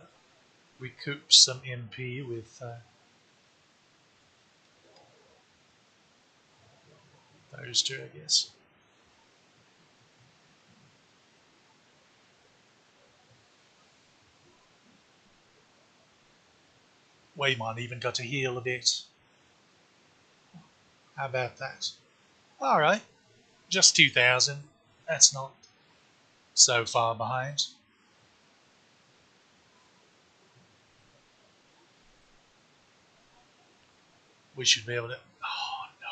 [SPEAKER 1] recoup some MP with those two, I guess. Waymon even got to heal a bit. How about that? Alright, just 2,000. That's not so far behind. We should be able to. Oh no.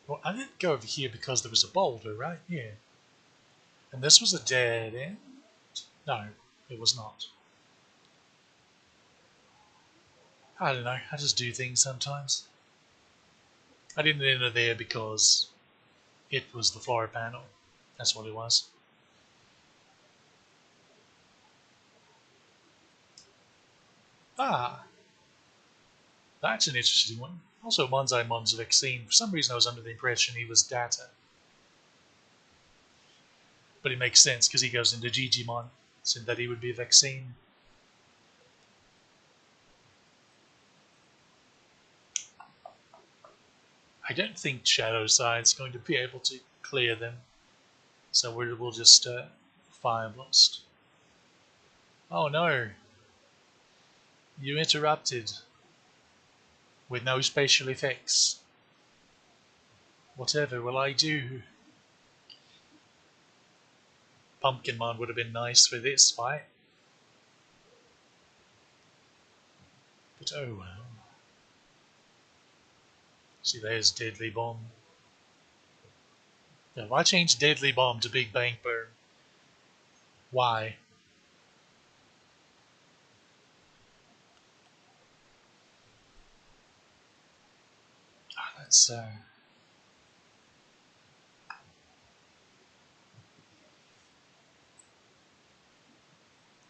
[SPEAKER 1] Well, I didn't go over here because there was a boulder, right? Yeah. And this was a dead end? No, it was not. I don't know. I just do things sometimes. I didn't enter there because it was the floor panel. That's what it was. Ah, that's an interesting one. Also, Mon's vaccine. For some reason, I was under the impression he was data. But it makes sense because he goes into Digimon, so that he would be a vaccine. I don't think Shadow Side's going to be able to clear them, so we'll just Fire Blast. Oh no! You interrupted with no special effects. Whatever will I do? Pumpkinmon would have been nice for this fight. But oh well. See, there's Deadly Bomb. Yeah, why change Deadly Bomb to Big Bang Burn? Why? Oh, that's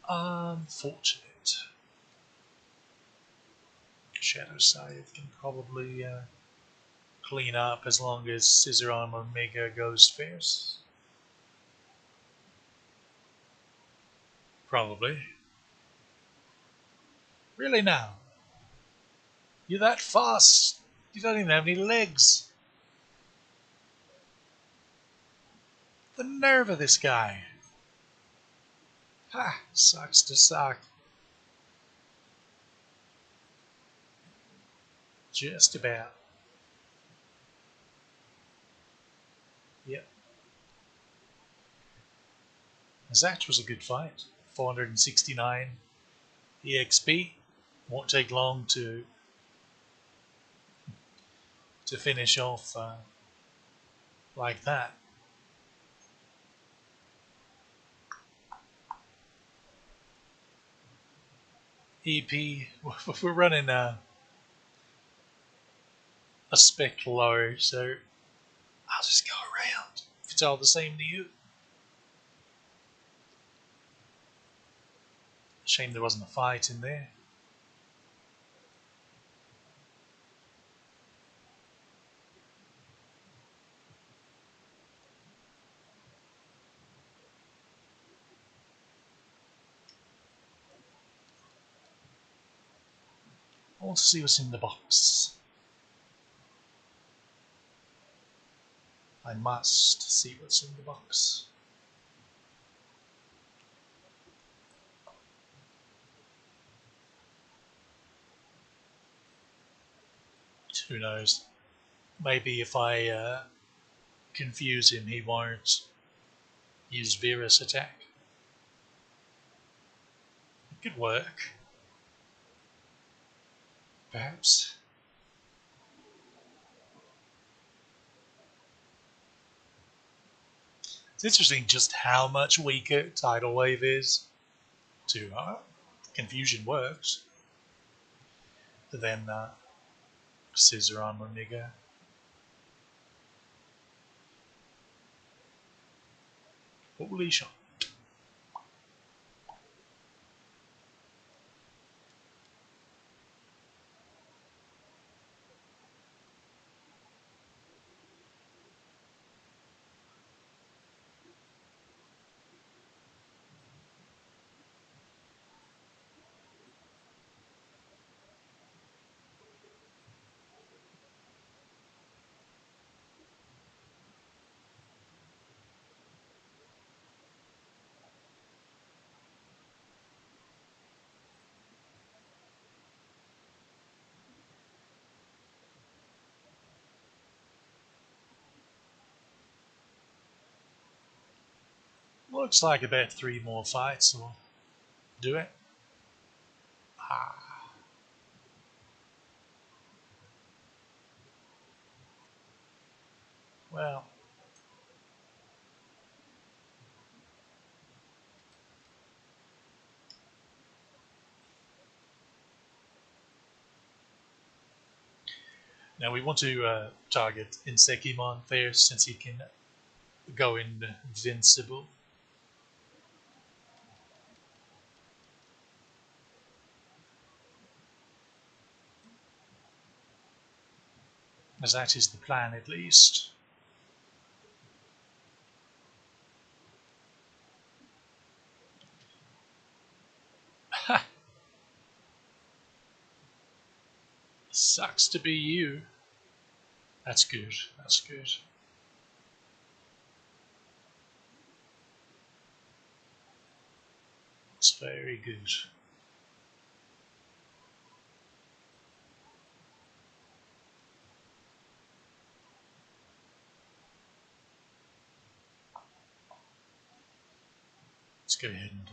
[SPEAKER 1] unfortunate. Shadow Scythe can probably clean up as long as Scissor Arm Omega goes first. Probably. Really now? You're that fast? You don't even have any legs. The nerve of this guy. Ha! Sucks to suck. Just about. Yep. That was a good fight. 469 EXP. Won't take long to finish off like that. EP, we're running a spec low, so I'll just go around. If it's all the same to you. Shame there wasn't a fight in there. I want to see what's in the box. I must see what's in the box. Who knows? Maybe if I confuse him, he won't use Vera's attack. It could work. Perhaps. It's interesting just how much weaker Tidal Wave is to Confusion works than Scissor Arm Omega. Holy shot. Looks like about 3 more fights will do it. Ah. Well, now we want to target Insekimon first since he can go invincible. As that is the plan at least. Ha! Sucks to be you. That's good. That's good. It's very good. Let's go ahead and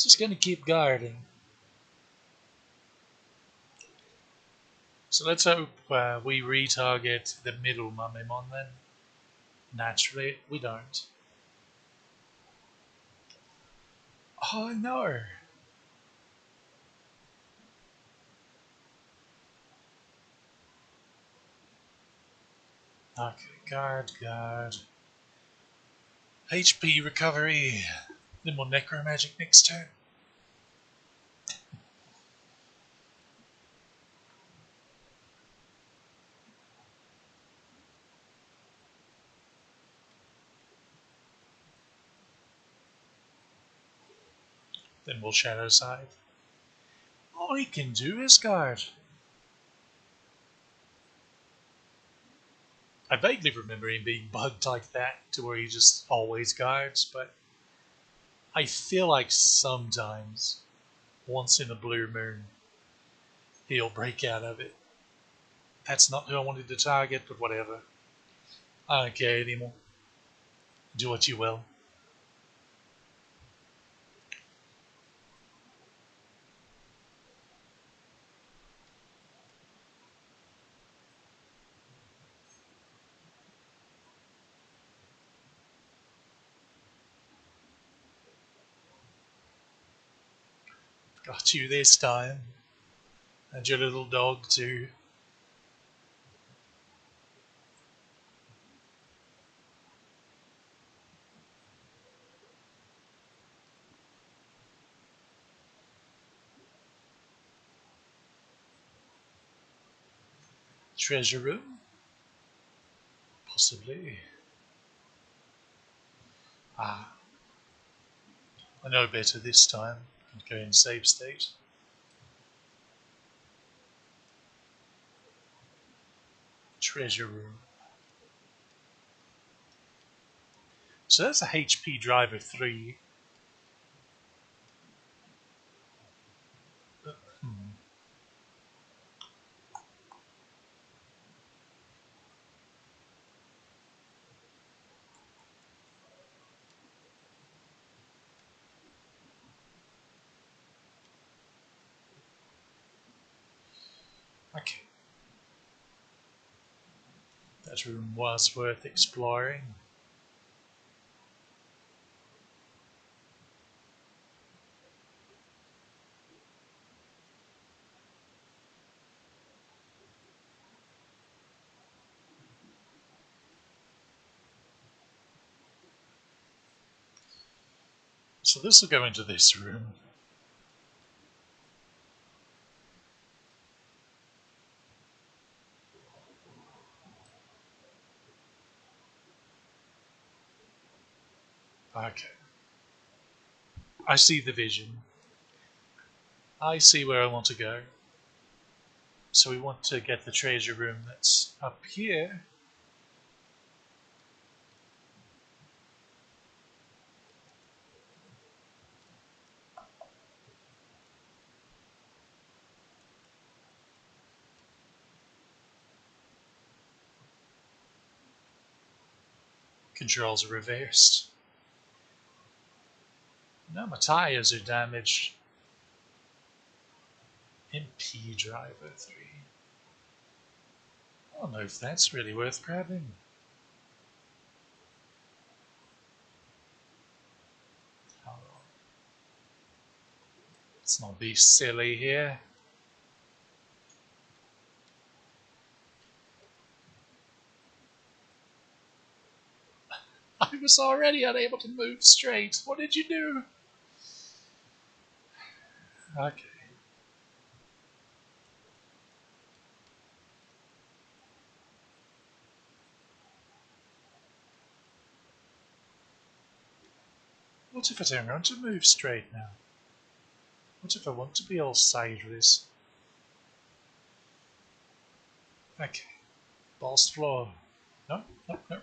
[SPEAKER 1] just going to keep guarding. So let's hope we retarget the middle Mummimon then. Naturally, we don't. Oh no! Okay, guard. HP recovery. Then we'll Necromagic next turn. Then we'll Shadow Side. All he can do is guard. I vaguely remember him being bugged like that to where he just always guards, but I feel like sometimes, once in a blue moon, he'll break out of it. That's not who I wanted to target, but whatever. I don't care anymore. Do what you will. Got you this time. And your little dog too. Treasure room? Possibly. Ah, I know better this time. I'll go in save state. Treasure room. So that's a HP driver 3. Hmm. Okay. That room was worth exploring. So this will go into this room. Okay. I see the vision. I see where I want to go. So we want to get the treasure room that's up here. Controls are reversed. No, my tires are damaged. MP driver 3. I don't know if that's really worth grabbing. Oh, let's not be silly here. I was already unable to move straight. What did you do? Okay. What if I don't want to move straight now? What if I want to be all sideways? Okay. Balls to floor. No, no, no.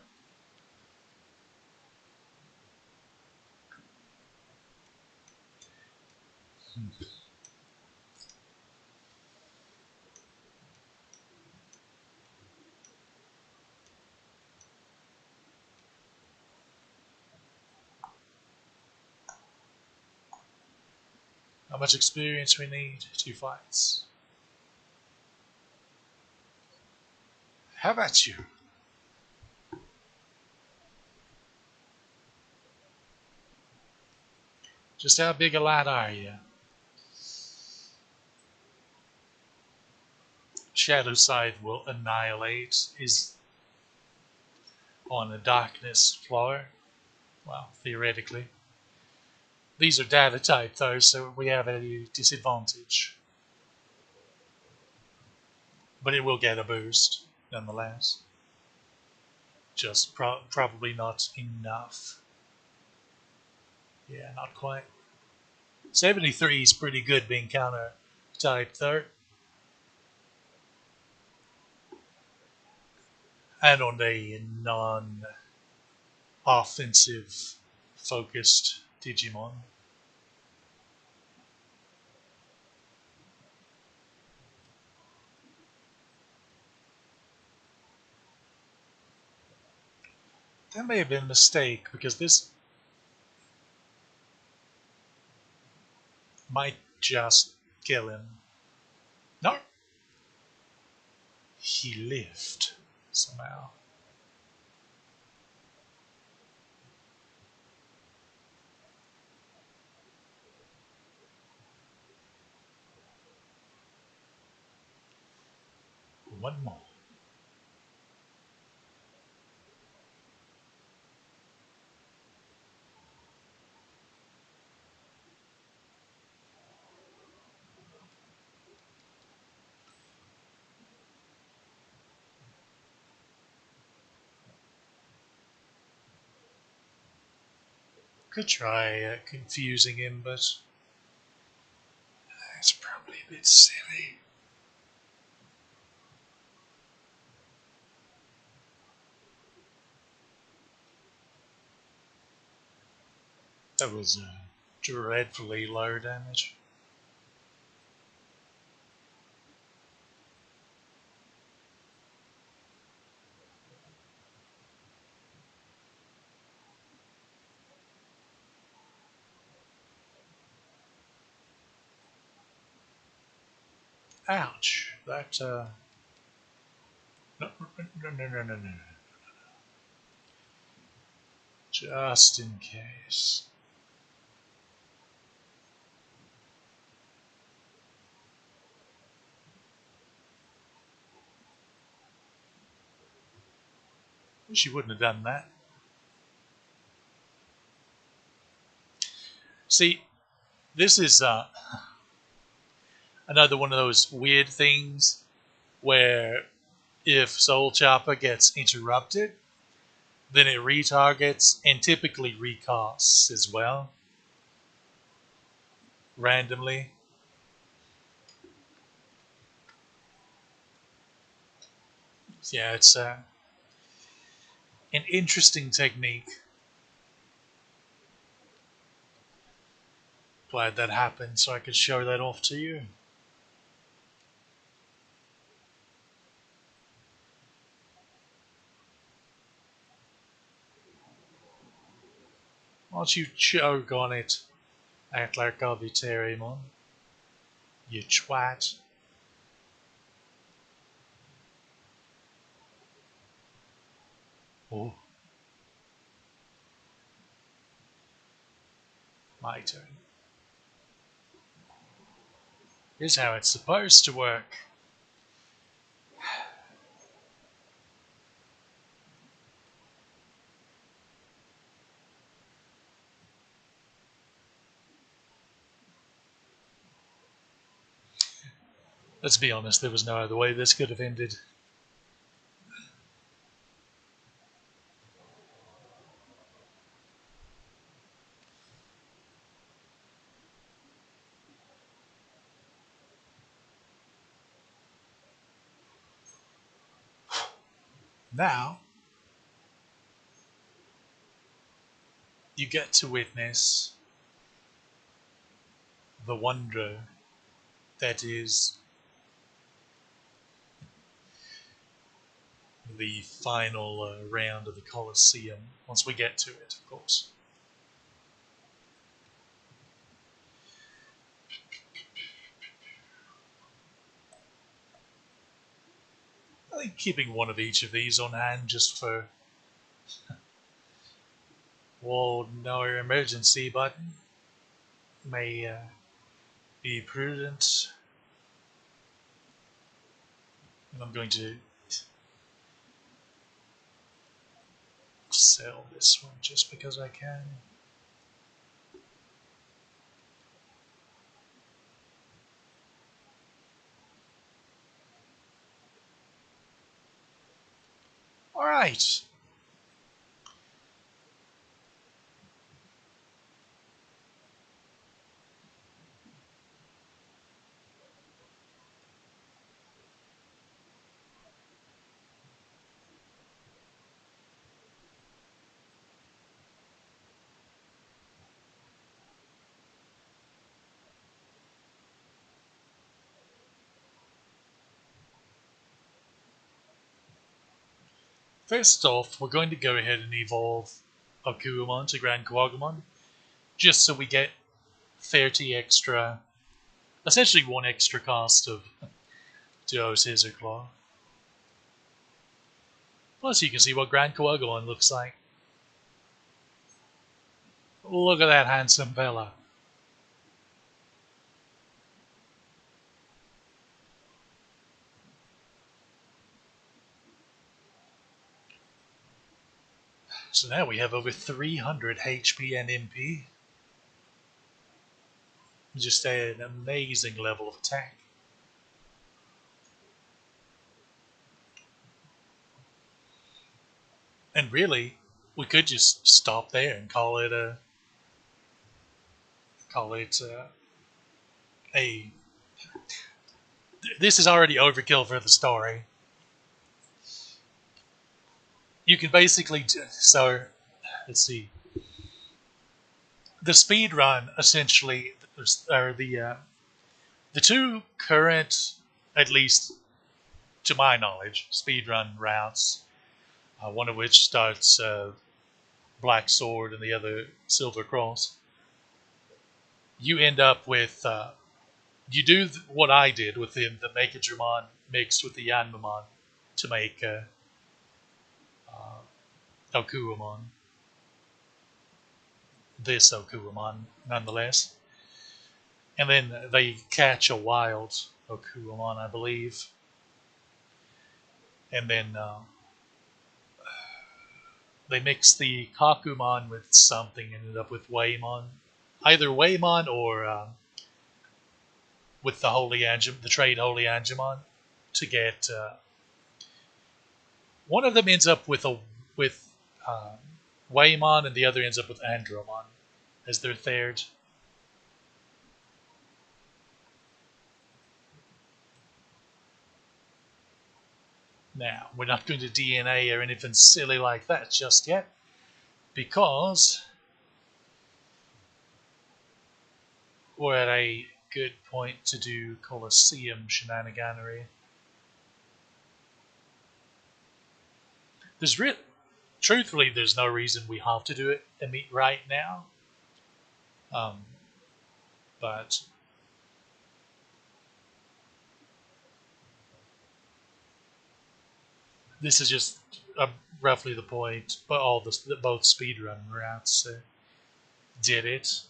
[SPEAKER 1] How much experience we need? 2 fights. How about you? Just how big a lad are you? Shadow side will annihilate is on a darkness floor. Well, theoretically. These are data type though, so we have a disadvantage. But it will get a boost, nonetheless. Just probably not enough. Yeah, not quite. 73 is pretty good being counter type though. And on a non offensive focused Digimon. That may have been a mistake because this might just kill him. No, he lived somehow. One more. Could try confusing him, but it's probably a bit silly. That was dreadfully low damage. Ouch. That, no, no, no, no, no, no. Just in case. Wish you wouldn't have done that. See, this is another one of those weird things where if Soul Chopper gets interrupted, then it retargets and typically recasts as well, randomly. Yeah, it's an interesting technique. Glad that happened so I could show that off to you. Why don't you choke on it, act like I'll be Terrymon, you twat. Oh, my turn. Here's how it's supposed to work. Let's be honest, there was no other way this could have ended. Now you get to witness the wonder that is the final round of the Colosseum, once we get to it, of course. I think keeping one of each of these on hand just for, well, no emergency button may be prudent. And I'm going to sell this one just because I can. All right. First off, we're going to go ahead and evolve Okumon to Grand Kuwagumon, just so we get 30 extra, essentially one extra cost of Duo Scissor Claw. Plus, you can see what Grand Kuwagumon looks like. Look at that handsome fella. So now we have over 300 HP and MP. Just an amazing level of attack. And really, we could just stop there and call it a. This is already overkill for the story. You can basically so let's see. The speed run essentially are the two current, at least to my knowledge, speed run routes. One of which starts Black Sword and the other Silver Cross. You end up with you do what I did with the Megadramon mixed with the Yanmamon to make Okuamon. This Okuamon, nonetheless. And then they catch a wild Okuamon, I believe. And then they mix the Kakumon with something, ended up with Waymon. Either Waymon or with the the trade Holy Angemon to get. One of them ends up with uh, Waymon, and the other ends up with Andromon as their third. Now, we're not going to DNA or anything silly like that just yet, because we're at a good point to do Colosseum shenaniganery. There's truthfully, there's no reason we have to do it right now. Um, but this is just roughly the point. But both speedrun routes did it.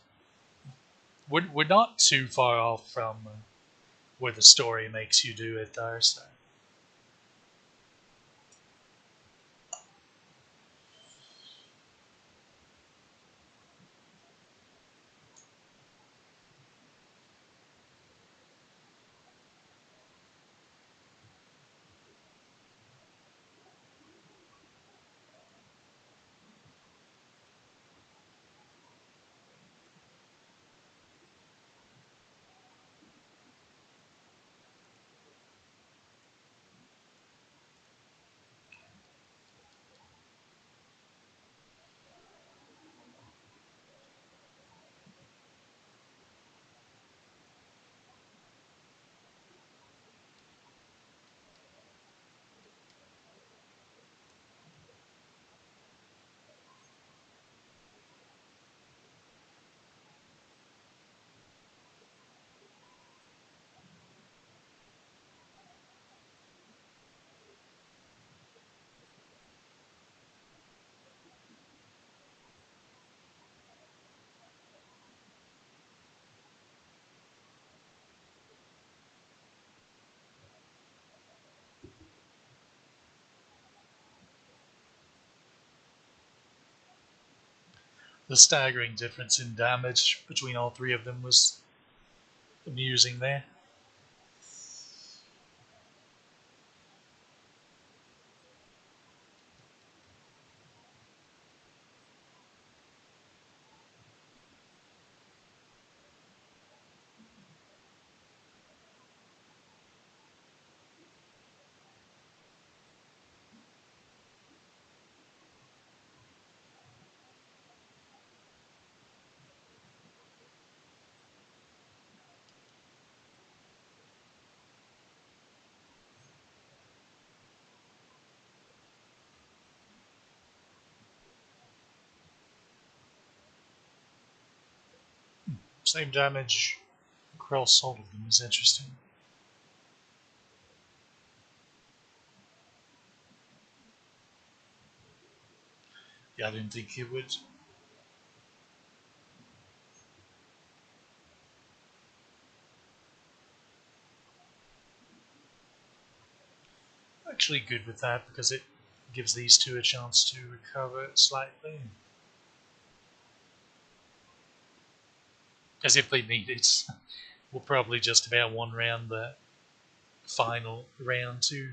[SPEAKER 1] We're not too far off from where the story makes you do it, though. So. The staggering difference in damage between all three of them was amusing there. Same damage across all of them is interesting. Yeah, I didn't think it would. Actually, good with that because it gives these two a chance to recover slightly, as if they need it. We'll probably just about one round the final round too.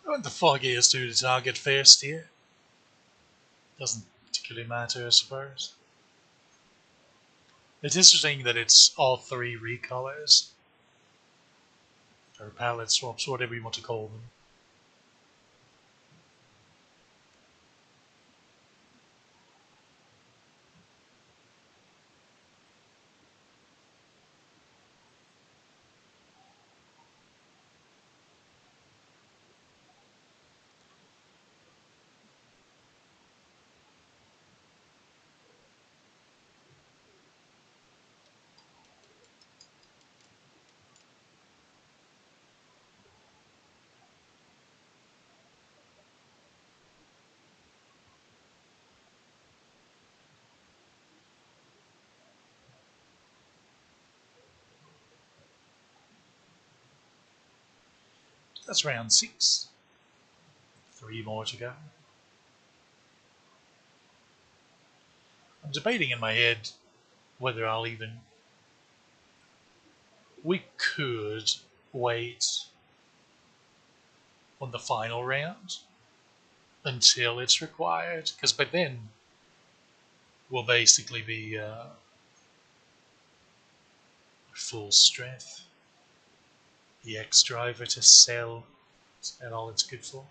[SPEAKER 1] I want the foggiest to the target first here. Doesn't particularly matter, I suppose. It's interesting that it's all three recolors, or palette swaps, whatever you want to call them. That's round 6. 3 more to go. I'm debating in my head whether I'll even. We could wait on the final round until it's required, because by then we'll basically be full strength. The X driver to sell at all it's good for.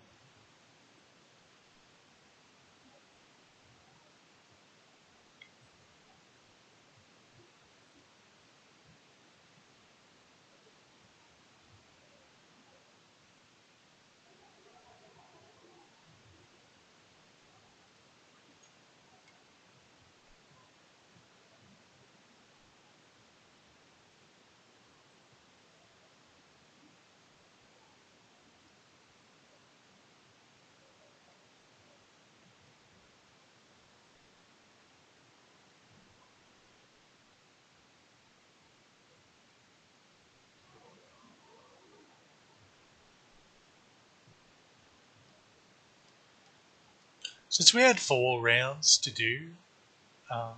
[SPEAKER 1] Since we had 4 rounds to do, um,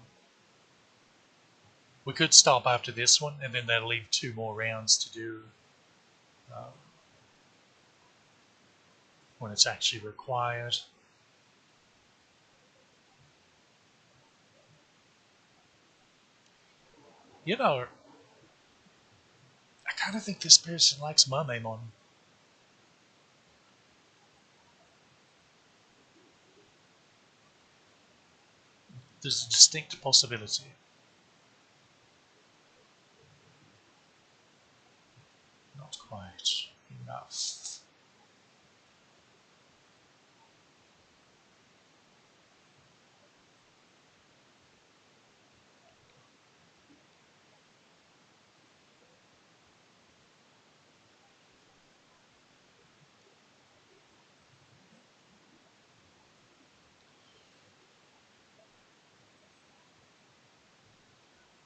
[SPEAKER 1] we could stop after this one, and then that'll leave 2 more rounds to do um, when it's actually required. You know, I kind of think this person likes Mamemon. There's a distinct possibility. Not quite enough.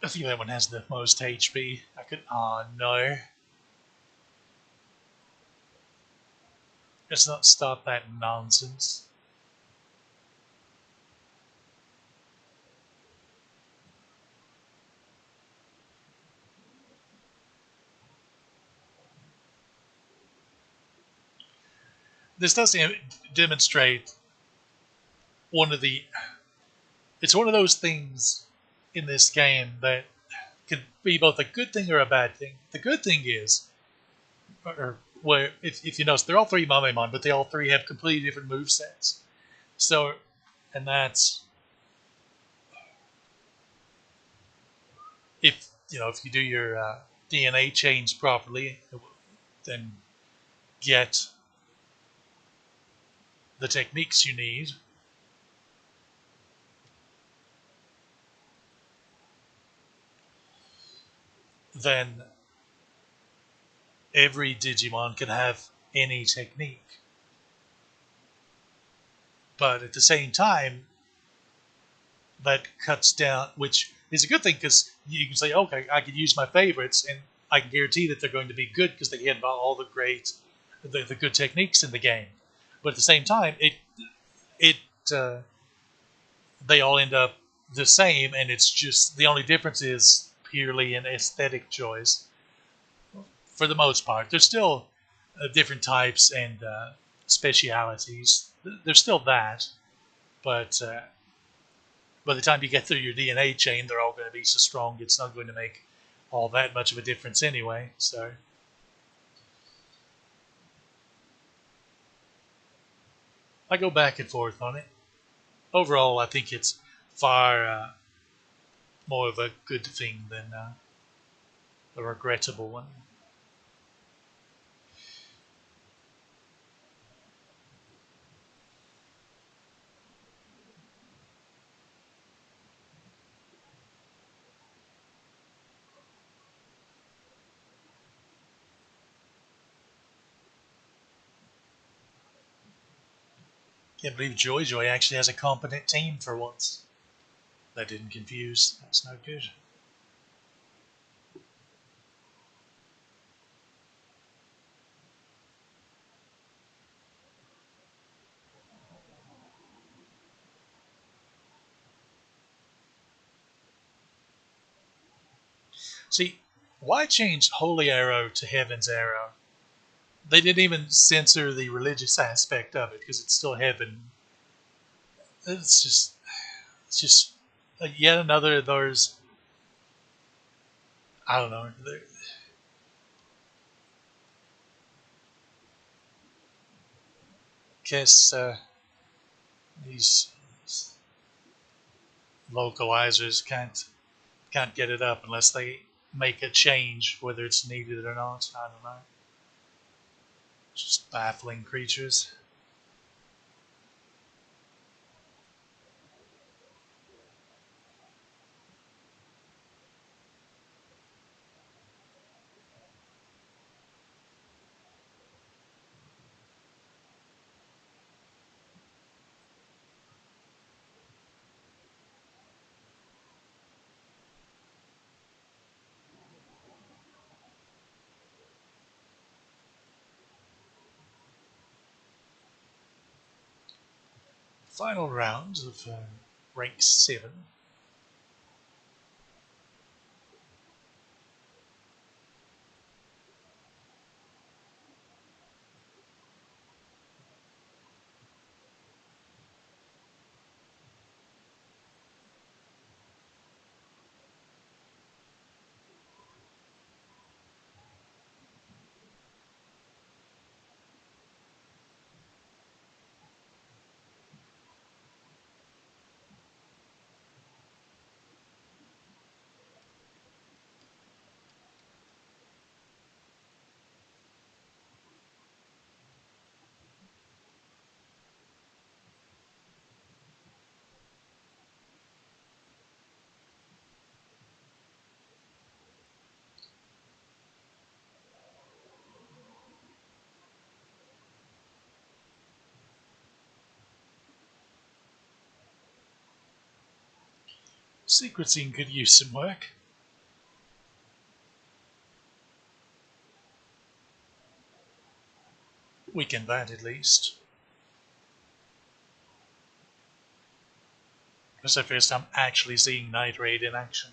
[SPEAKER 1] I think that one has the most HP. I could. Oh no. Let's not start that nonsense. This does demonstrate one of the. It's one of those things in this game that could be both a good thing or a bad thing. The good thing is, or where if you notice, they're all three Mamemon, but they all three have completely different move sets. So, and that's if if you do your DNA change properly, then get the techniques you need, then every Digimon can have any technique. But at the same time, that cuts down, which is a good thing because you can say, okay, I can use my favorites, and I can guarantee that they're going to be good because they have all the good techniques in the game. But at the same time, it uh, they all end up the same, and it's just the only difference is purely an aesthetic choice for the most part. There's still different types and specialities. There's still that, but by the time you get through your DNA chain, they're all going to be so strong it's not going to make all that much of a difference anyway. So I go back and forth on it. Overall, I think it's far more of a good thing than a regrettable one. Can't believe Joy Joy actually has a competent team for once. That didn't confuse. That's no good. See, why change Holy Arrow to Heaven's Arrow? They didn't even censor the religious aspect of it because it's still heaven. It's just, it's just yet another of those. I don't know. Guess these localizers can't get it up unless they make a change, whether it's needed or not. I don't know. Just baffling creatures. Final round of rank 7. Sequencing could use some work. Weaken that at least. It's the first time actually seeing Night Raid in action.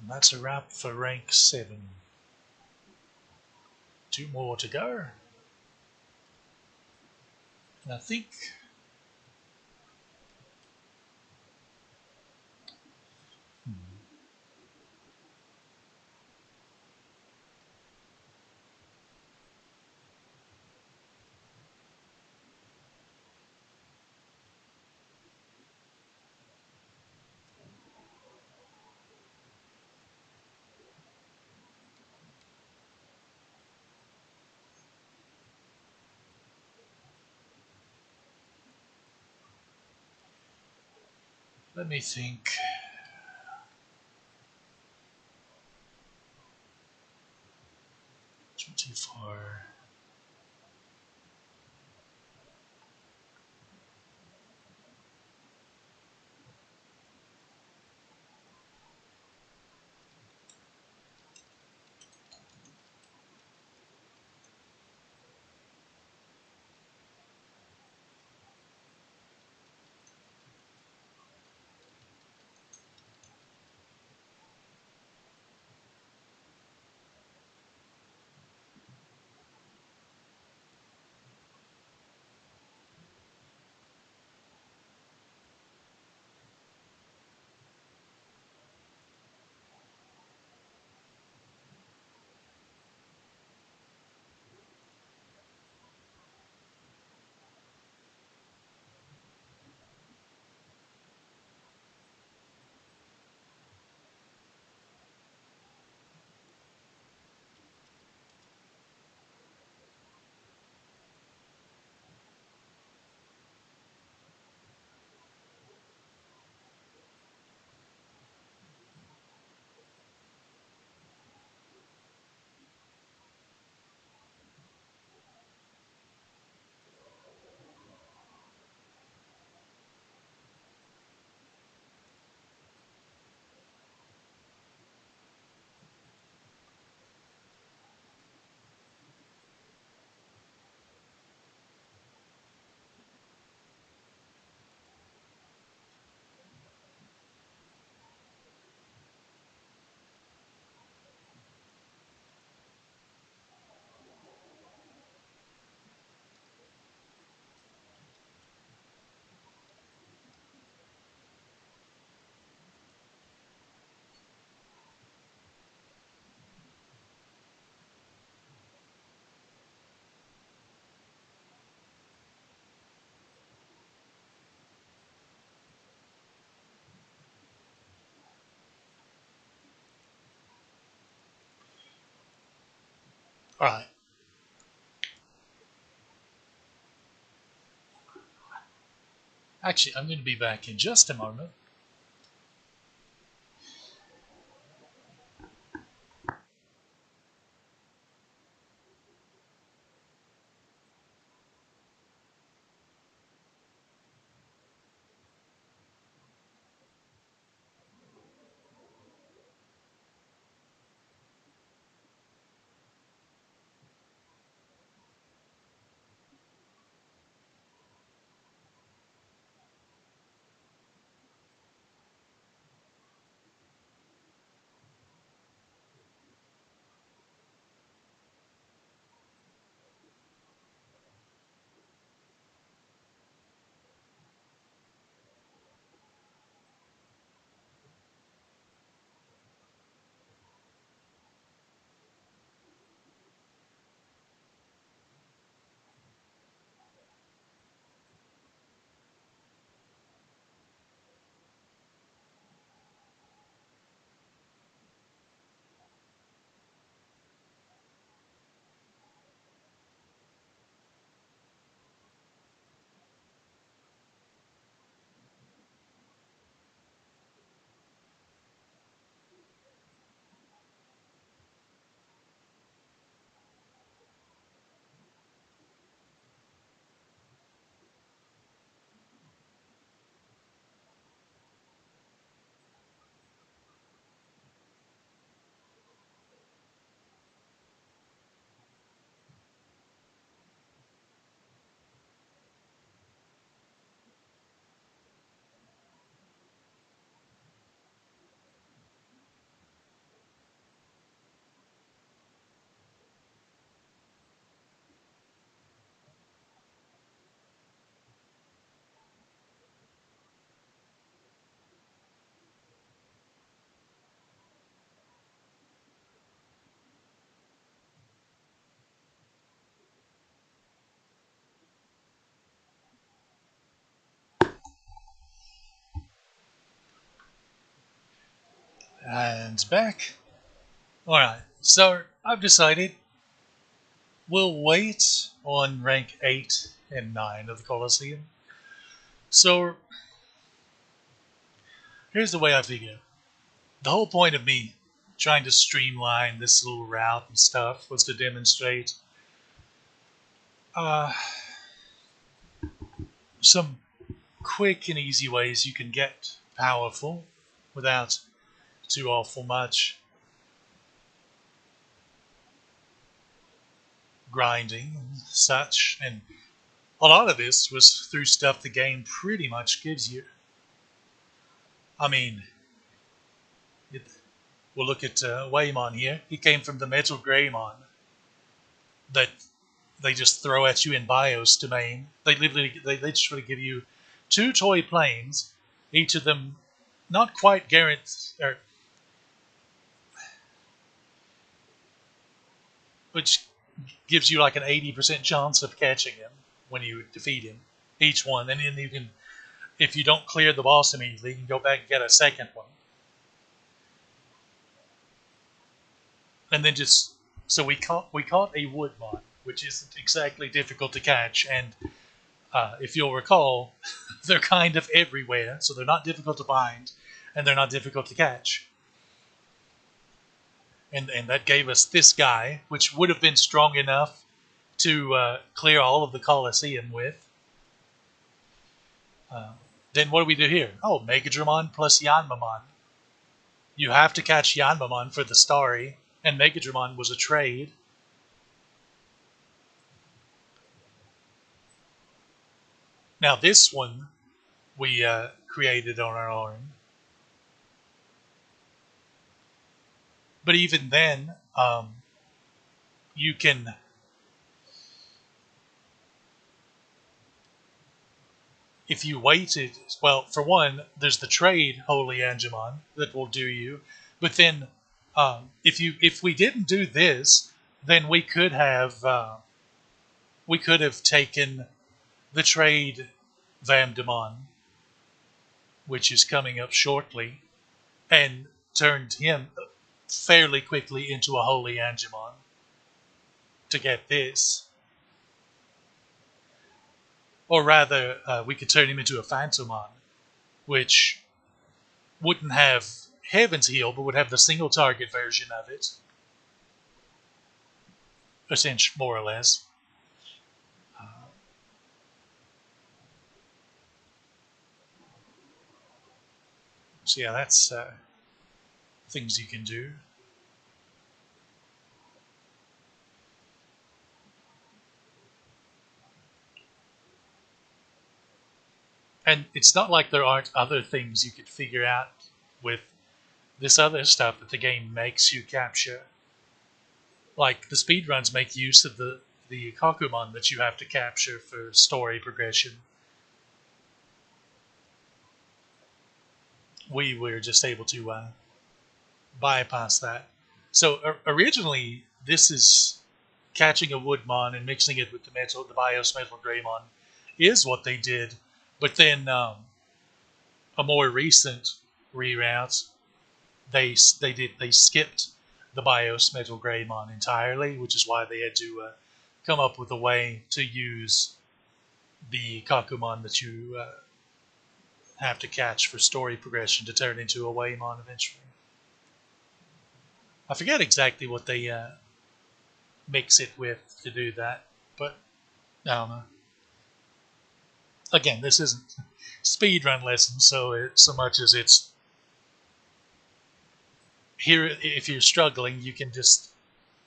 [SPEAKER 1] And that's a wrap for rank 7. 2 more to go. And I think let me think. 24. All right. Actually, I'm going to be back in just a moment. And back. Alright, so I've decided we'll wait on rank 8 and 9 of the Colosseum. So here's the way I figure. The whole point of me trying to streamline this little route and stuff was to demonstrate uh, some quick and easy ways you can get powerful without too awful much grinding and such. And a lot of this was through stuff the game pretty much gives you. I mean, we'll look at Waymon here. He came from the Metal Greymon that they just throw at you in BIOS domain. They literally give you two toy planes, each of them not quite guaranteed, which gives you like an 80% chance of catching him when you defeat him, each one. And then you can, if you don't clear the boss immediately, you can go back and get a second one. And then just, so we caught a Woodmon, which isn't exactly difficult to catch. And if you'll recall, they're kind of everywhere, so they're not difficult to find, and they're not difficult to catch. And that gave us this guy, which would have been strong enough to clear all of the Colosseum with. Then what do we do here? Oh, Megadramon plus Yanmamon. You have to catch Yanmamon for the Starry, and Megadramon was a trade. Now this one we created on our own. But even then, you can... If you waited, well, for one, there's the trade Holy Angemon that will do you. But then, if we didn't do this, then we could have taken the trade Vamdemon, which is coming up shortly, and turned him fairly quickly into a Holy Angemon to get this. Or rather, we could turn him into a Phantomon, which wouldn't have Heaven's Heal, but would have the single target version of it. Essentially, more or less. So yeah, that's things you can do. And it's not like there aren't other things you could figure out with this other stuff that the game makes you capture. Like the speedruns make use of the Kakumon that you have to capture for story progression. We were just able to bypass that. So originally, this is catching a Woodmon and mixing it with the BIOS Metal Greymon is what they did. But then a more recent reroute, they skipped the BIOS Metal Greymon entirely, which is why they had to come up with a way to use the Kakumon that you have to catch for story progression to turn into a Waymon eventually. I forget exactly what they mix it with to do that, but I don't know. Again, this isn't speedrun lessons, so much as it's here. If you're struggling, you can just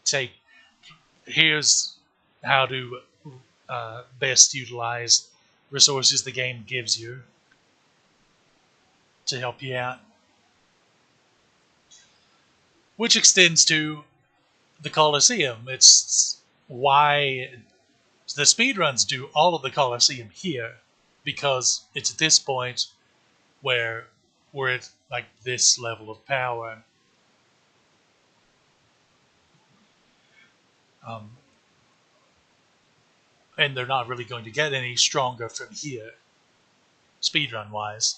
[SPEAKER 1] take. Here's how to best utilize resources the game gives you to help you out, which extends to the Colosseum. It's why the speedruns do all of the Colosseum here, because it's at this point where we're at like this level of power. And they're not really going to get any stronger from here, speedrun wise.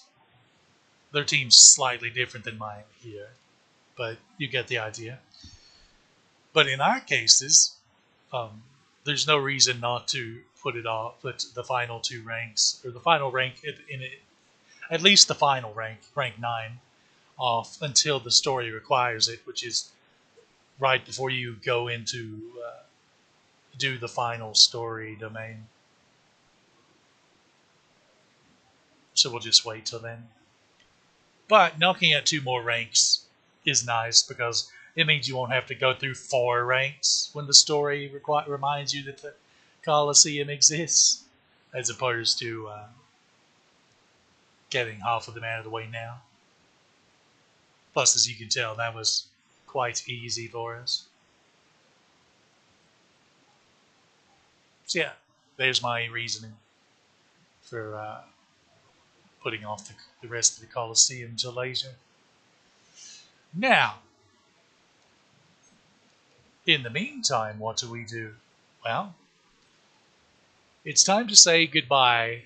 [SPEAKER 1] Their team's slightly different than mine here. but you get the idea. But in our cases, um, there's no reason not to put the final two ranks or the final rank in it, at least the final rank, rank 9, off until the story requires it, which is right before you go into do the final story domain. So we'll just wait till then. But knocking at two more ranks is nice because it means you won't have to go through four ranks when the story reminds you that the Colosseum exists, as opposed to getting half of them out of the way now. Plus, as you can tell, that was quite easy for us. So yeah, there's my reasoning for putting off the rest of the Colosseum until later. Now, in the meantime, what do we do? Well, it's time to say goodbye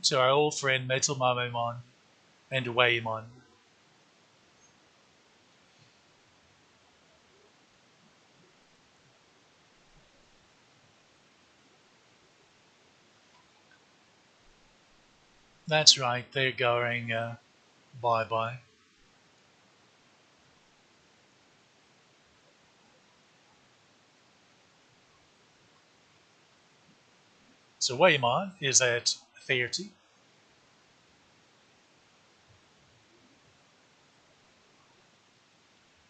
[SPEAKER 1] to our old friend Metal Mamemon and Waymon. That's right, they're going bye bye. So Waymon is at 30,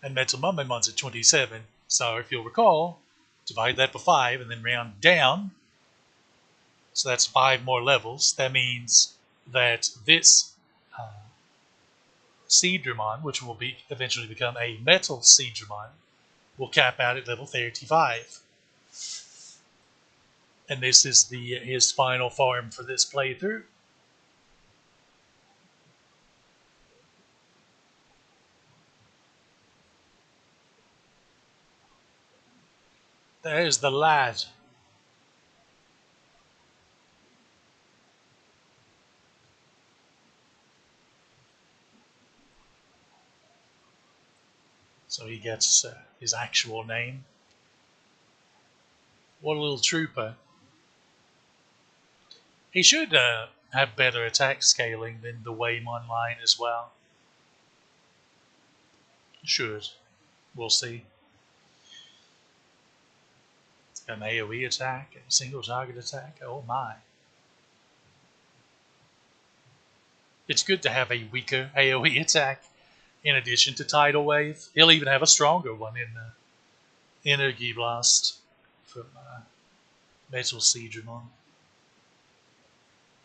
[SPEAKER 1] and Metal Mumemon's at 27. So if you'll recall, divide that by 5 and then round down. So that's 5 more levels. That means that this uh, Seedramon, which will be eventually become a Metal Seedramon, will cap out at level 35. And this is his final form for this playthrough. There's the lad. So he gets his actual name. What a little trooper. He should have better attack scaling than the Waymon line as well. Should. We'll see. An AoE attack, a single target attack. Oh my. It's good to have a weaker AoE attack in addition to Tidal Wave. He'll even have a stronger one in Energy Blast from Metal Seedramon.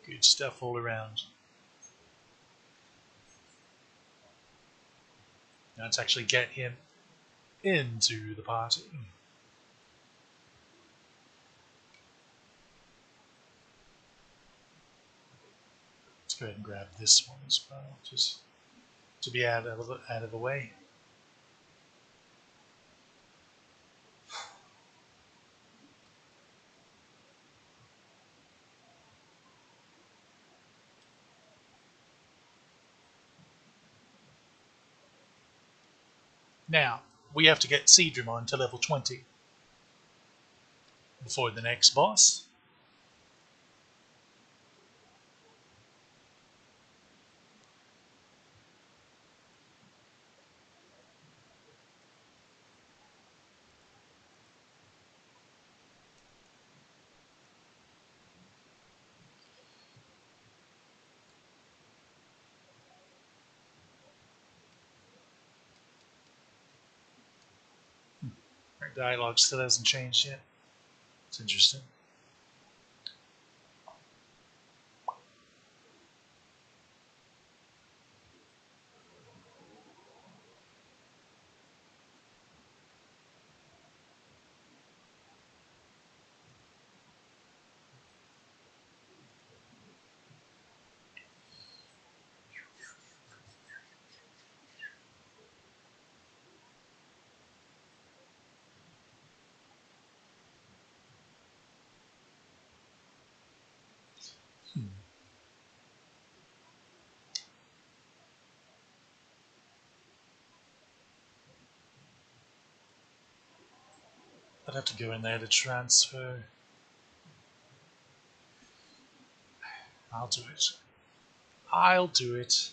[SPEAKER 1] Good stuff all around. Now let's actually get him into the party. Let's go ahead and grab this one as well, just to be out of the way. Now, we have to get Seedramon to level 20 before the next boss. Our dialogue still hasn't changed yet. It's interesting. I'd have to go in there to transfer. I'll do it. I'll do it.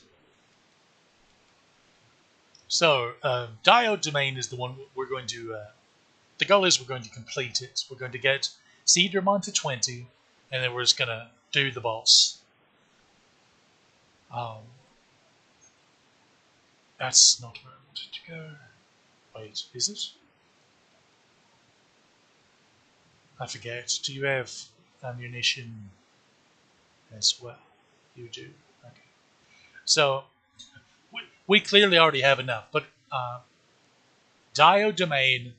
[SPEAKER 1] So, Diode Domain is the one we're going to. The goal is we're going to complete it. We're going to get Cedarmon to 20, and then we're just going to do the boss. That's not where I wanted to go. Wait, is it? I forget. Do you have ammunition as well? You do. Okay. So, we clearly already have enough, but Dio Domain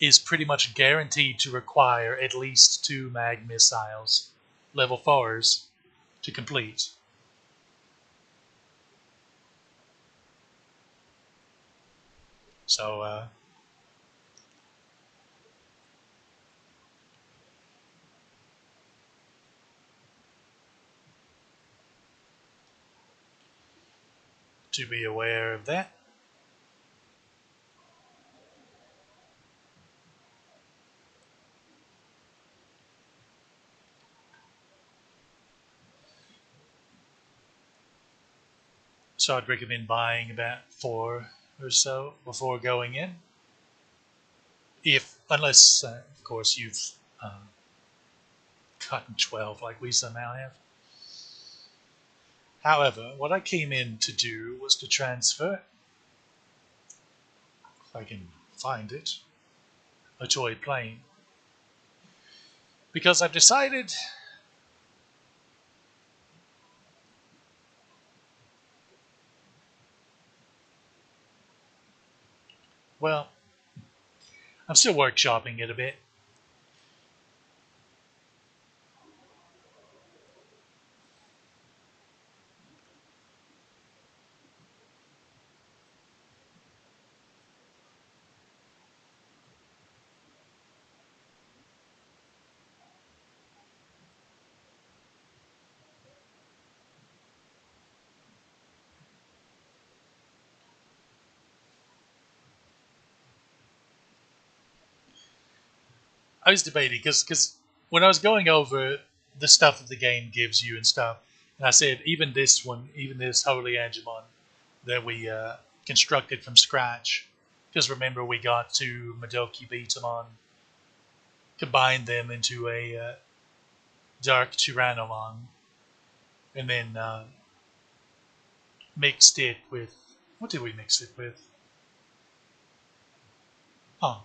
[SPEAKER 1] is pretty much guaranteed to require at least 2 mag missiles, level 4s, to complete. So, to be aware of that. So I'd recommend buying about 4 or so before going in. Unless, of course, you've gotten 12 like we somehow have. However, what I came in to do was to transfer, if I can find it, a toy plane. Because I've decided, well, I'm still workshopping it a bit. I was debating because when I was going over the stuff that the game gives you and stuff, and I said even this one, even this Holy Angemon that we constructed from scratch, because remember we got to Madoki Betamon, combined them into a Dark Tyrannomon, and then mixed it with, what did we mix it with? Oh,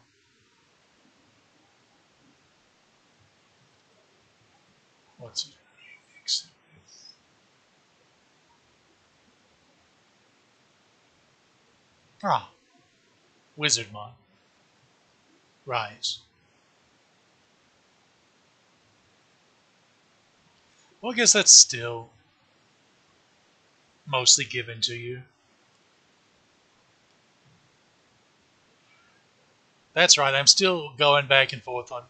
[SPEAKER 1] what's it? Mix it with? Ah, Wizardmon. Right. Well, I guess that's still mostly given to you. That's right. I'm still going back and forth on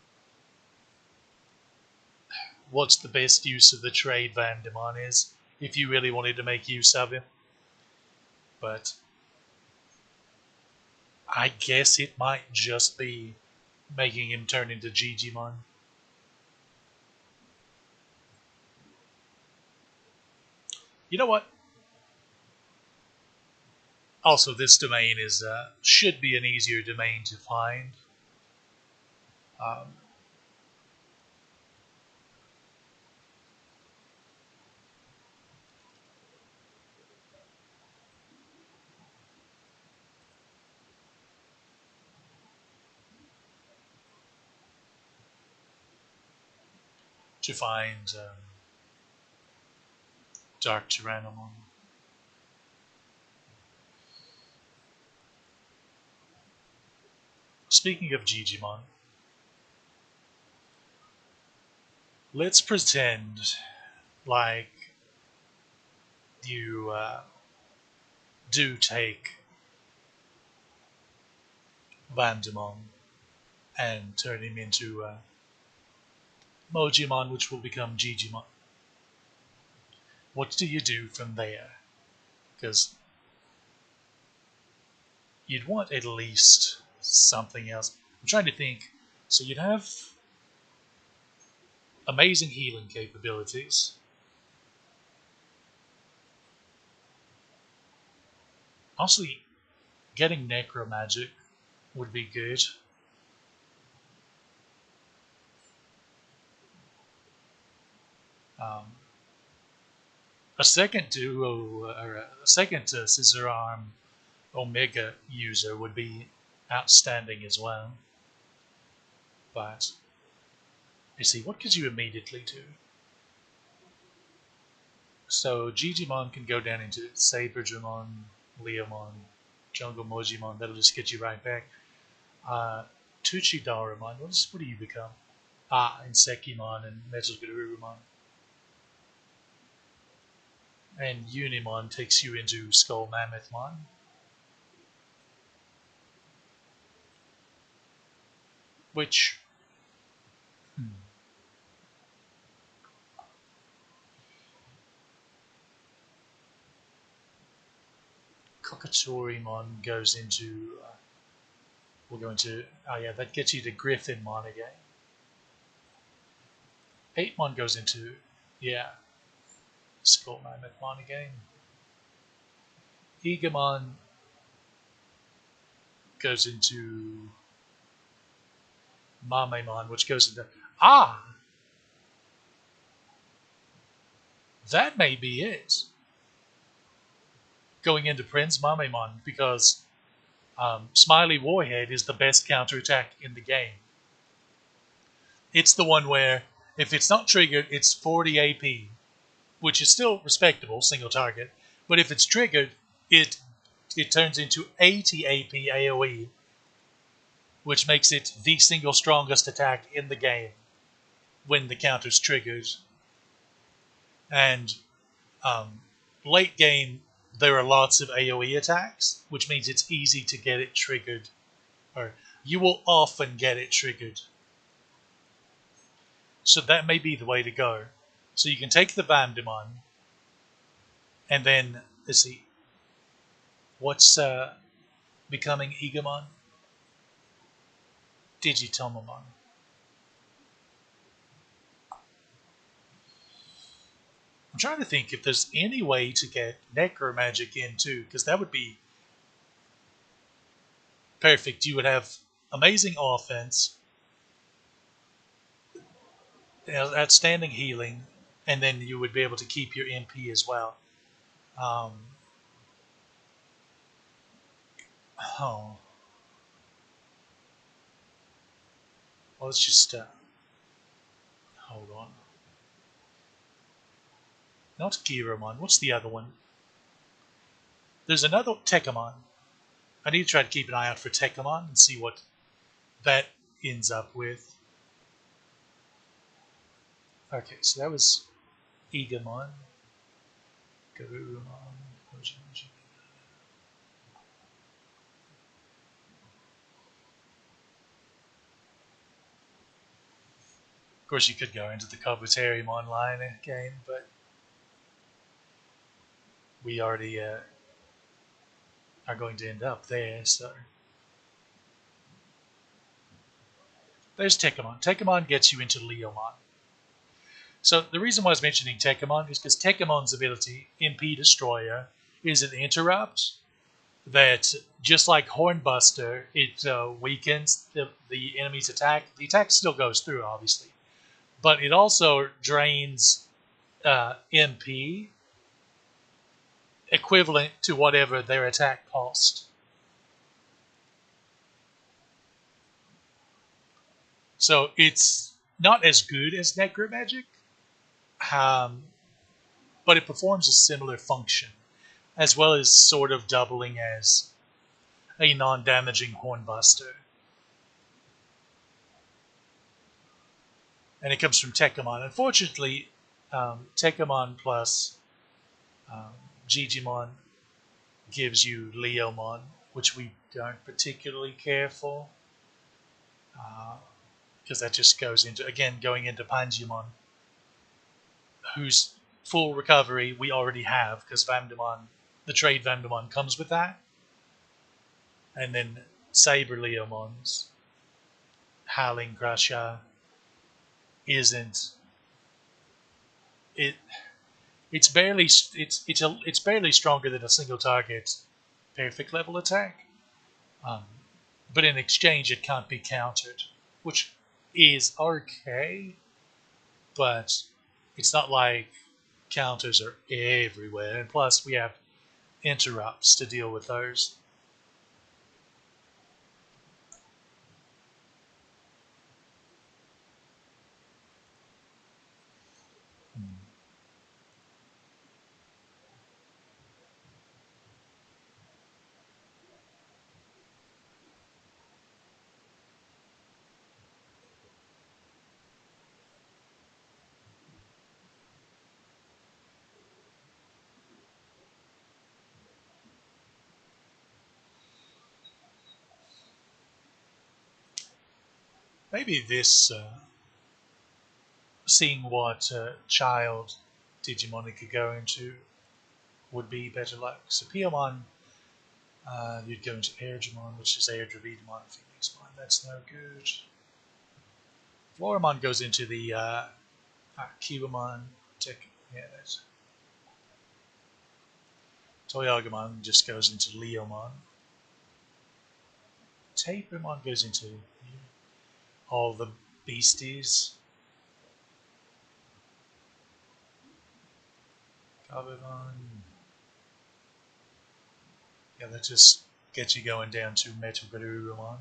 [SPEAKER 1] what's the best use of the trade Vandemon is, if you really wanted to make use of him. But I guess it might just be making him turn into Digimon. You know what? Also, this domain is should be an easier domain to find. Um, to find Dark Tyrannomon. Speaking of Digimon, let's pretend like you do take Vandemon and turn him into Mojimon, which will become Gigimon. What do you do from there? Because you'd want at least something else. I'm trying to think So you'd have amazing healing capabilities. Also, getting necromagic would be good. Um, a second duo or a second scissor arm Omega user would be outstanding as well. But you see, what could you immediately do? So Digimon can go down into Saberdramon, Leomon, Jungle Mojimon. That'll just get you right back. Uh, Tuchidaramon, what do you become? Ah, Insekimon and Metalgarurumon. And Unimon takes you into Skull Mammothmon. Which, hmm, Kokatorimon goes into. We're going to. Oh, yeah, that gets you to Griffinmon again. 8mon goes into. Yeah, Skull Mammothmon again. Egamon goes into Mamemon, which goes into. Ah! That may be it. Going into Prince Mamemon, because Smiley Warhead is the best counterattack in the game. It's the one where, if it's not triggered, it's 40 AP, which is still respectable, single target. But if it's triggered, it turns into 80 AP AoE, which makes it the single strongest attack in the game when the counter's triggered. And um, late game, there are lots of AoE attacks, which means it's easy to get it triggered, or you will often get it triggered. So that may be the way to go. So you can take the Vandemon, and then, let's see, what's becoming Egamon? Digitomamon. I'm trying to think if there's any way to get Necromagic in too, because that would be perfect. You would have amazing offense, outstanding healing, and then you would be able to keep your MP as well. Um, oh, well, let's just hold on. Not Giramon. What's the other one? There's another Tekamon. I need to try to keep an eye out for Tekamon and see what that ends up with. Okay, so that was Egamon, Garurumon, Of course, you could go into the Covertarium online game, but we already are going to end up there, so. There's Tekamon. Tekamon gets you into Leomon. So the reason why I was mentioning Tekamon is because Tekamon's ability, MP Destroyer, is an interrupt that, just like Hornbuster, it weakens the enemy's attack. The attack still goes through, obviously, but it also drains MP equivalent to whatever their attack cost. So it's not as good as Necromagic, um, but it performs a similar function, as well as sort of doubling as a non-damaging Hornbuster. And it comes from Tekamon. Unfortunately, Tekamon plus um, Gigimon gives you Leomon, which we don't particularly care for, because that just goes into, again, going into Panjimon, whose full recovery we already have, because Vandemon, the trade Vandemon comes with that. And then Saber Leomons Howling Grasha isn't it. It's barely stronger than a single target perfect level attack. Um, but in exchange, it can't be countered, which is okay. But it's not like counters are everywhere, and plus we have interrupts to deal with those. Maybe this seeing what child Digimon it could go into would be better luck. So Piomon, you'd go into Airgimon, which is Air Dravidamon, Phoenixmon. That's no good. Floramon goes into the Cubamon. Yeah, that's Toyagamon just goes into Leomon. Tapermon goes into all the beasties. Gabumon. Yeah, that just gets you going down to Metagarurumon.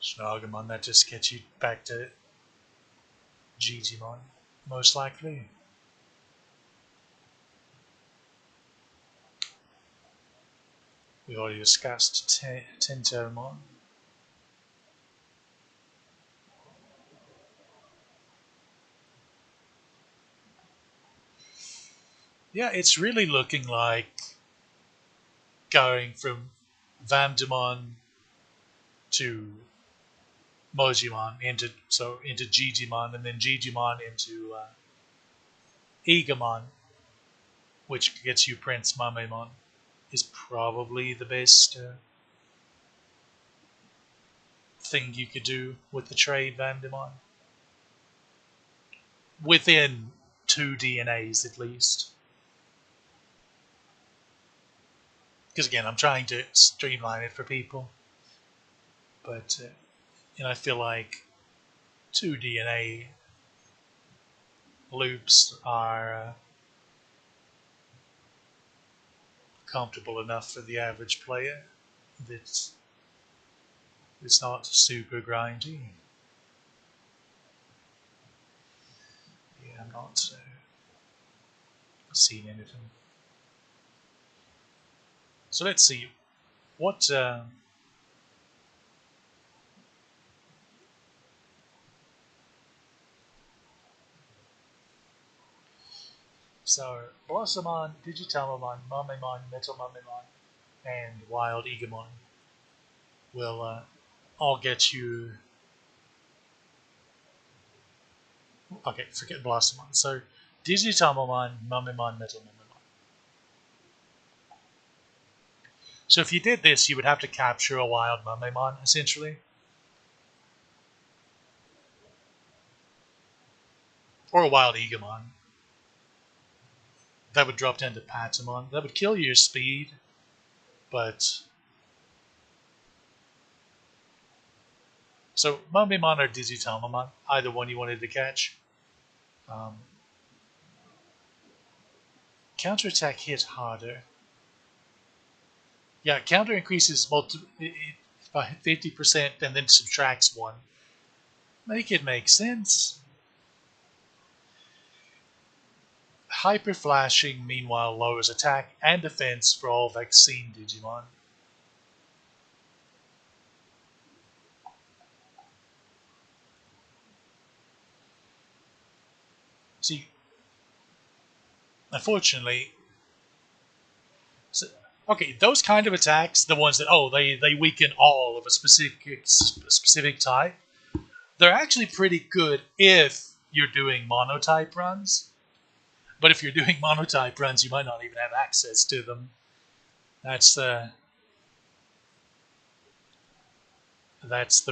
[SPEAKER 1] Snogamon, that just gets you back to Gigimon, most likely. We already discussed Tentomon. Yeah, it's really looking like going from Vamdemon to Mojimon into Gigimon and then Gigimon into Egamon, which gets you Prince Mamemon, is probably the best thing you could do with the trade Vamdemon. Within two DNAs at least. Because again, I'm trying to streamline it for people, but I feel like two DNA loops are comfortable enough for the average player. That it's not super grindy. Yeah, I'm not seeing anything. So let's see what. So Blossomon, Digitamamon, Mamemon, Metal Mamemon, and Wild Egamon will all get you. Okay, forget Blossomon. So Digitamamon, Mamemon, Metal Mamemon. So if you did this, you would have to capture a wild Mamemon, essentially. Or a wild Egamon. That would drop down to Patamon. That would kill your speed, but... So Mamemon or Digitamamon, either one you wanted to catch. Um, Counterattack hit harder. Yeah, counter increases by 50% and then subtracts 1. Make it make sense. Hyper Flashing, meanwhile, lowers attack and defense for all vaccine Digimon. See, unfortunately, so, okay, those kind of attacks, the ones that, they weaken all of a specific type, they're actually pretty good if you're doing monotype runs. But if you're doing monotype runs, you might not even have access to them. That's the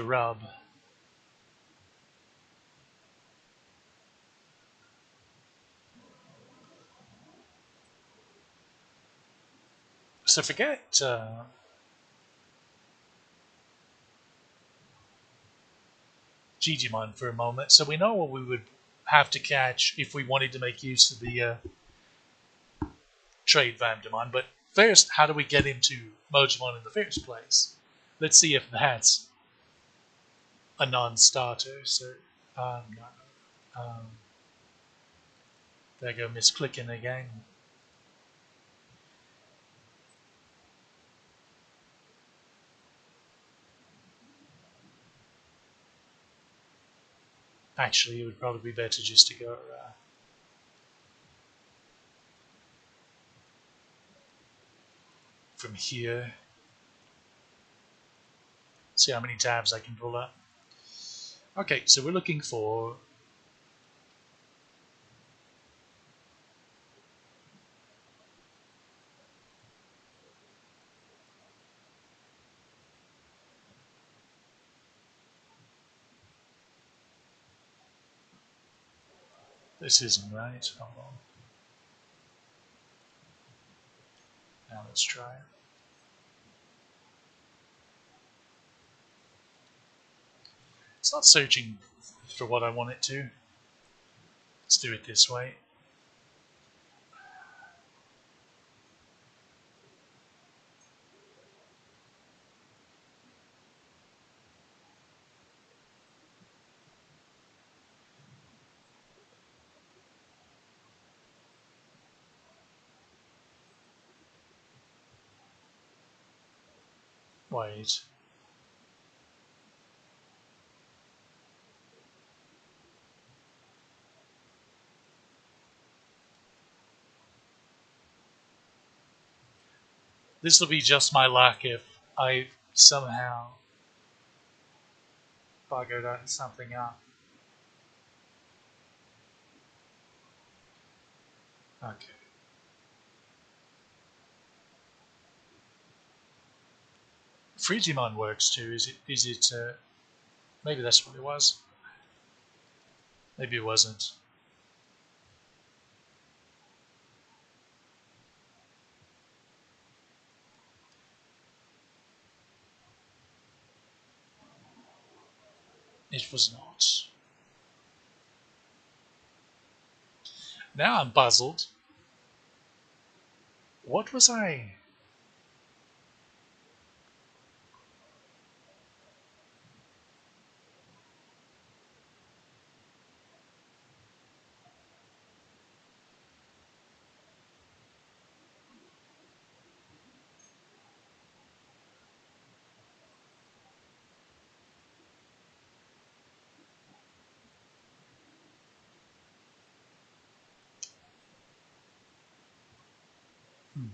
[SPEAKER 1] rub. So forget Digimon for a moment. So we know what we would have to catch if we wanted to make use of the trade Vamdemon. But first, how do we get into Mojimon in the first place? Let's see if that's a non-starter. So, no. um, there I go, misclicking again. Actually, it would probably be better just to go from here. See how many tabs I can pull up. Okay, so we're looking for this isn't right. Hold on. Now let's try it. It's not searching for what I want it to. Let's do it this way. Wait. This will be just my luck if I somehow buggered something up. Okay. Frigimon works too. Is it maybe that's what it was. Maybe it wasn't. It was not. Now I'm puzzled. What was I? Hmm.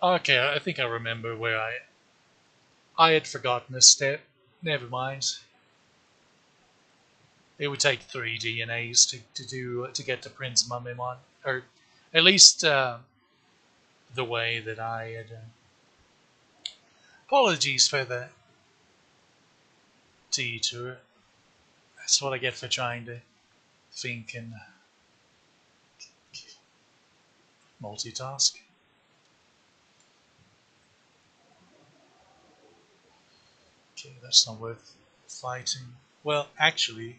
[SPEAKER 1] Okay, I think I remember where I had forgotten a step. Never mind. It would take 3 DNAs to get to Prince Mumimon, or at least the way that I had. Apologies for the detour. That's what I get for trying to think and multitask. Okay, that's not worth fighting. Well, actually,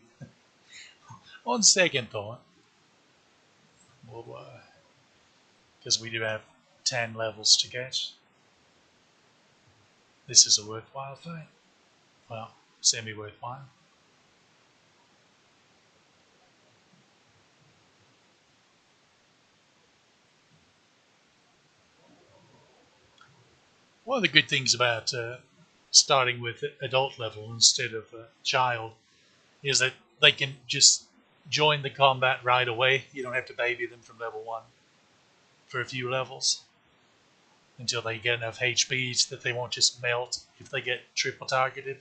[SPEAKER 1] on second thought, because we do have 10 levels to get, this is a worthwhile fight. Well, semi worthwhile. One of the good things about starting with adult level instead of child is that they can just join the combat right away. You don't have to baby them from level 1 for a few levels until they get enough HPs that they won't just melt if they get triple targeted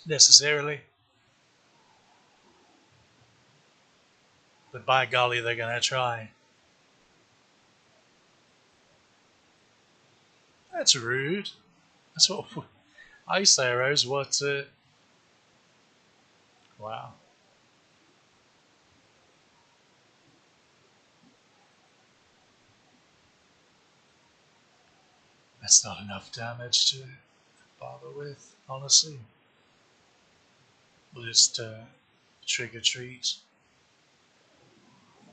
[SPEAKER 1] necessarily. But by golly, they're going to try. That's rude. That's what ice arrows. What? Wow, that's not enough damage to bother with. Honestly, we'll just trick or treat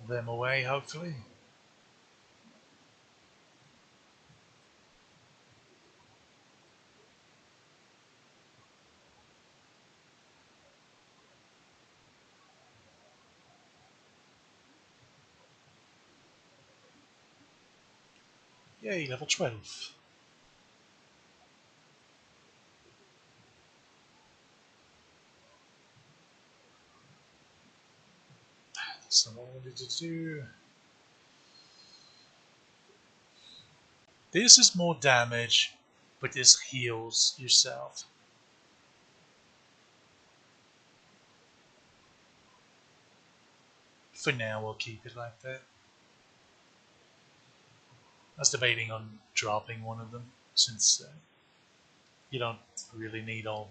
[SPEAKER 1] them away. Hopefully, yay, level 12. That's not what I wanted to do. This is more damage, but this heals yourself. For now, we'll keep it like that. I was debating on dropping one of them since you don't really need all.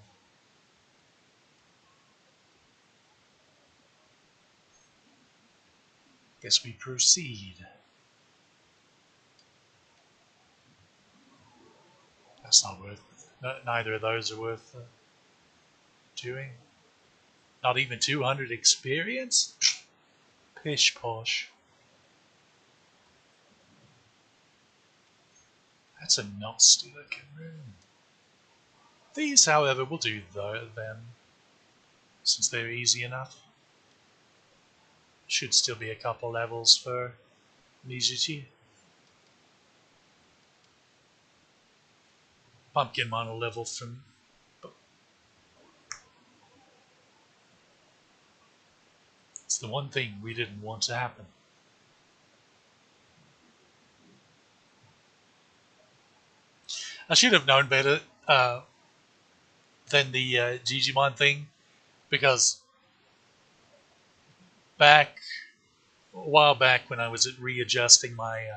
[SPEAKER 1] Guess we proceed. That's not worth. Neither of those are worth doing. Not even 200 experience. Pish posh. That's a nasty looking room. These, however, will do them since they're easy enough. Should still be a couple levels for Mizuchi. Pumpkin mono level from. It's the one thing we didn't want to happen. I should have known better than the Digimon thing because back a while back when I was readjusting my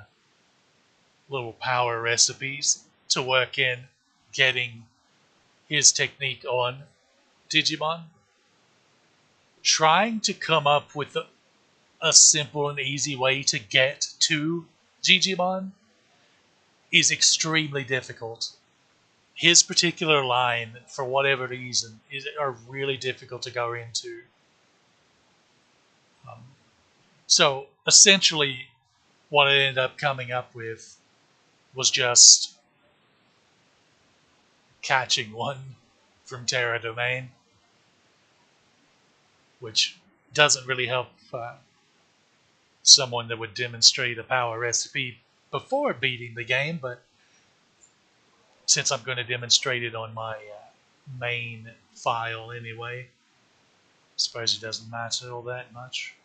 [SPEAKER 1] little power recipes to work in getting his technique on Digimon, trying to come up with a simple and easy way to get to Digimon is extremely difficult. His particular line, for whatever reason, are really difficult to go into. Um, so essentially, what I ended up coming up with was just catching one from Terra Domain, which doesn't really help someone that would demonstrate a power recipe before beating the game, but since I'm going to demonstrate it on my main file anyway, I suppose it doesn't matter all that much.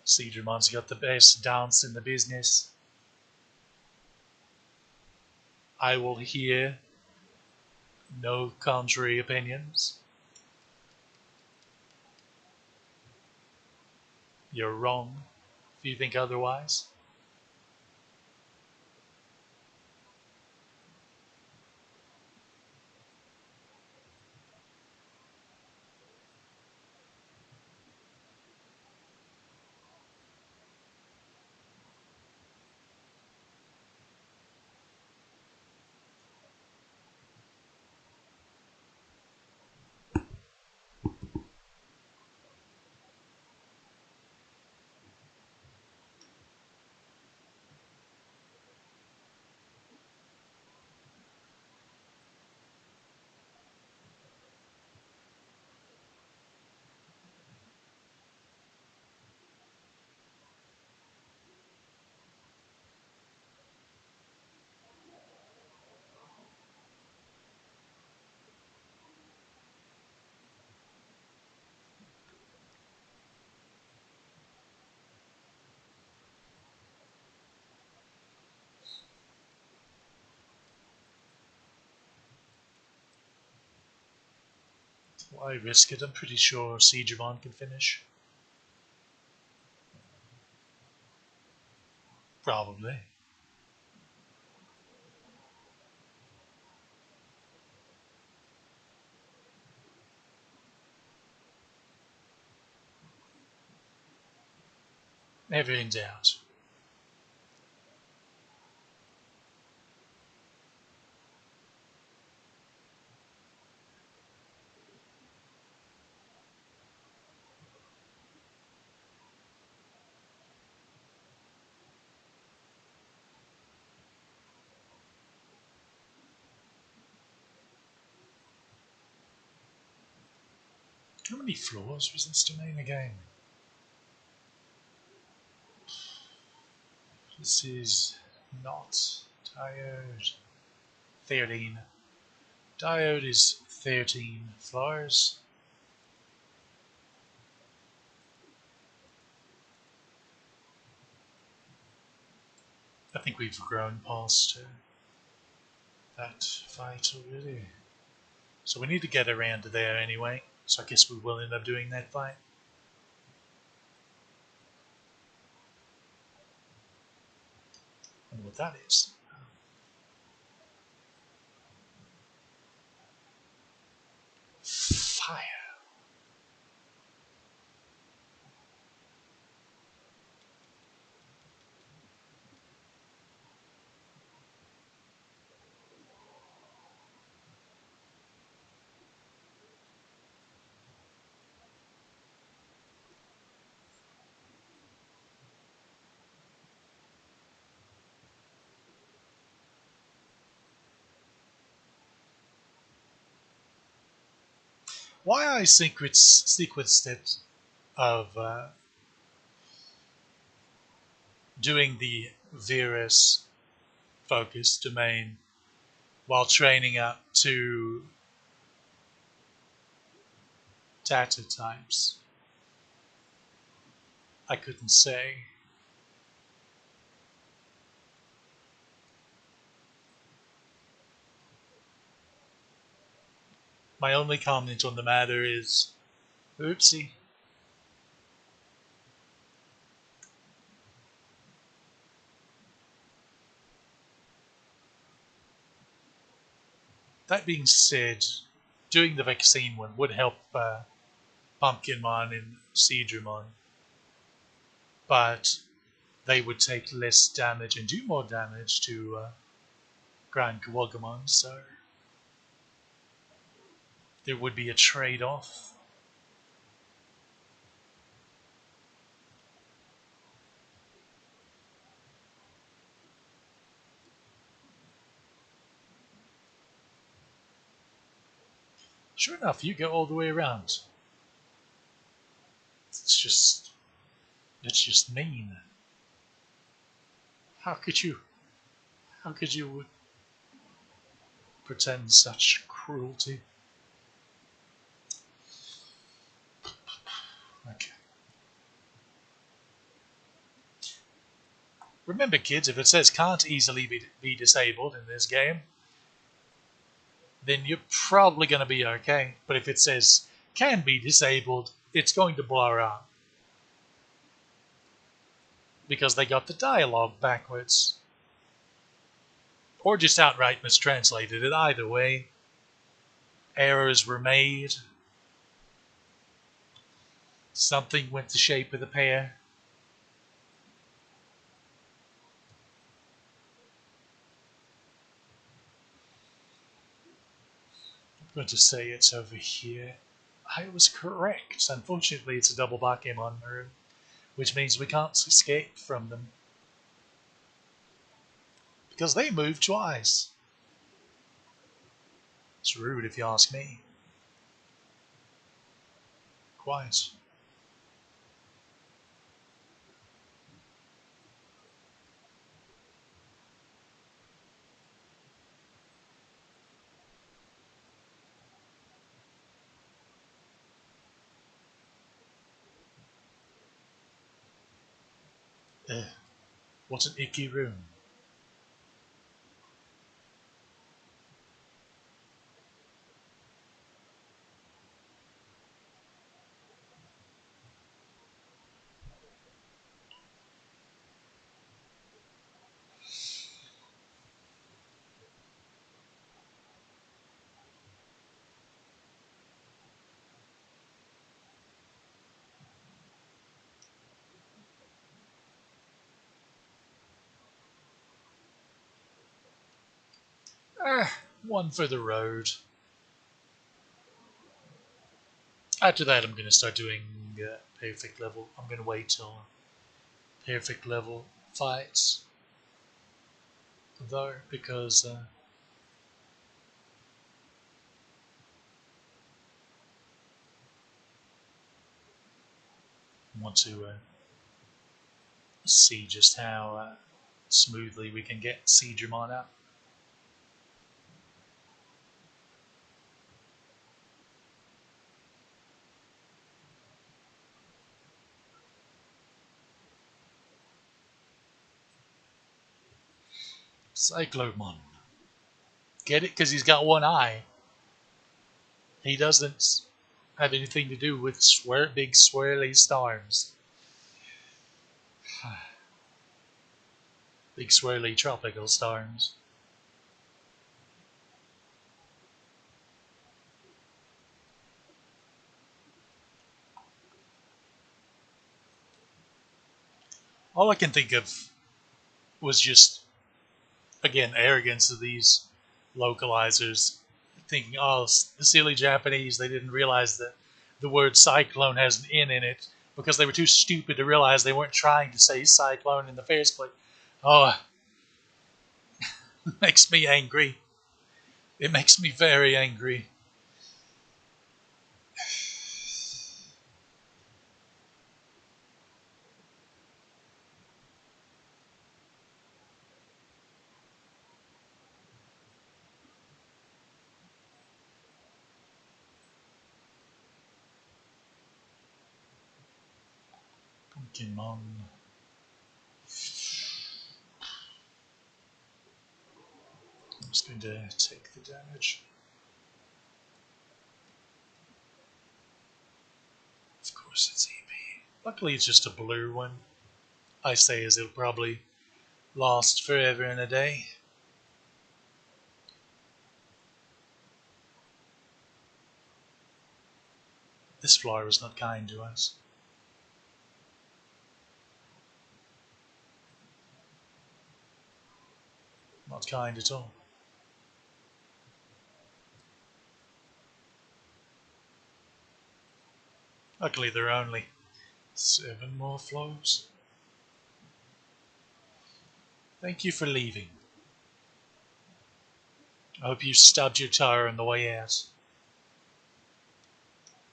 [SPEAKER 1] Seedremon's got the best dance in the business. I will hear no contrary opinions. You're wrong if you think otherwise. Why risk it? I'm pretty sure Digimon can finish. Probably. Never in doubt. How many floors was this domain again? This is not diode. 13. Diode is 13 floors. I think we've grown past that fight already. So we need to get around to there anyway. So I guess we will end up doing that fight. I wonder what that is. Fire. Why I sequenced it of doing the Virus focus domain while training up to data types, I couldn't say. My only comment on the matter is, oopsie. That being said, doing the vaccine one would help Pumpkinmon and Seedramon, but they would take less damage and do more damage to Grand Kawagamon, so there would be a trade-off. Sure enough, you go all the way around. It's just mean. How could you, how could you pretend such cruelty? Okay. Remember, kids, if it says can't easily be disabled in this game, then you're probably going to be okay. But if it says can be disabled, it's going to blur up. Because they got the dialogue backwards. Or just outright mistranslated it. Either way, errors were made. Something went the shape of the pear. I'm going to say it's over here. I was correct. Unfortunately, it's a double Pokemon room, which means we can't escape from them. Because they move twice. It's rude if you ask me. Quite. Ugh, what an icky room. One for the road. After that, I'm going to start doing perfect level. I'm going to wait till perfect level fights, though, because I want to see just how smoothly we can get Digimon out. Cyclomon. Get it? Because he's got one eye. He doesn't have anything to do with big swirly storms. Big swirly tropical storms. All I can think of was just, again, arrogance of these localizers, thinking, oh, the silly Japanese, they didn't realize that the word cyclone has an N in it because they were too stupid to realize they weren't trying to say cyclone in the first place. Oh, it makes me angry. It makes me very angry. Digimon. I'm just going to take the damage. Of course it's EP. Luckily it's just a blue one. I say as it'll probably last forever and a day. This floor was not kind to us. Not kind at all. Luckily there are only 7 more floors. Thank you for leaving. I hope you stubbed your toe on the way out.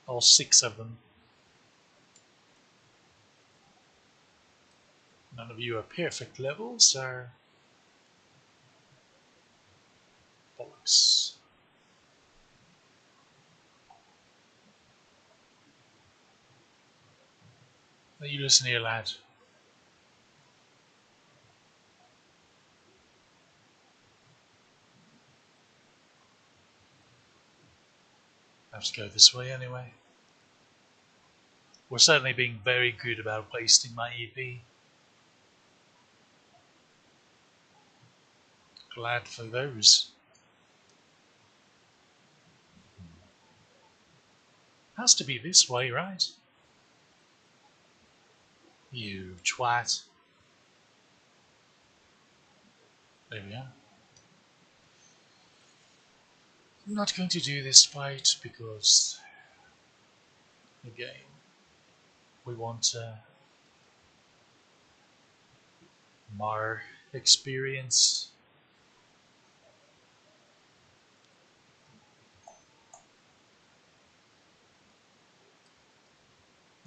[SPEAKER 1] All 6 of them. None of you are perfect levels, so bollocks. Now you listen here, lad. I have to go this way anyway. We're certainly being very good about wasting my EP. Glad for those. Has to be this way, right? You twat. There we are. I'm not going to do this fight because, again, we want more experience.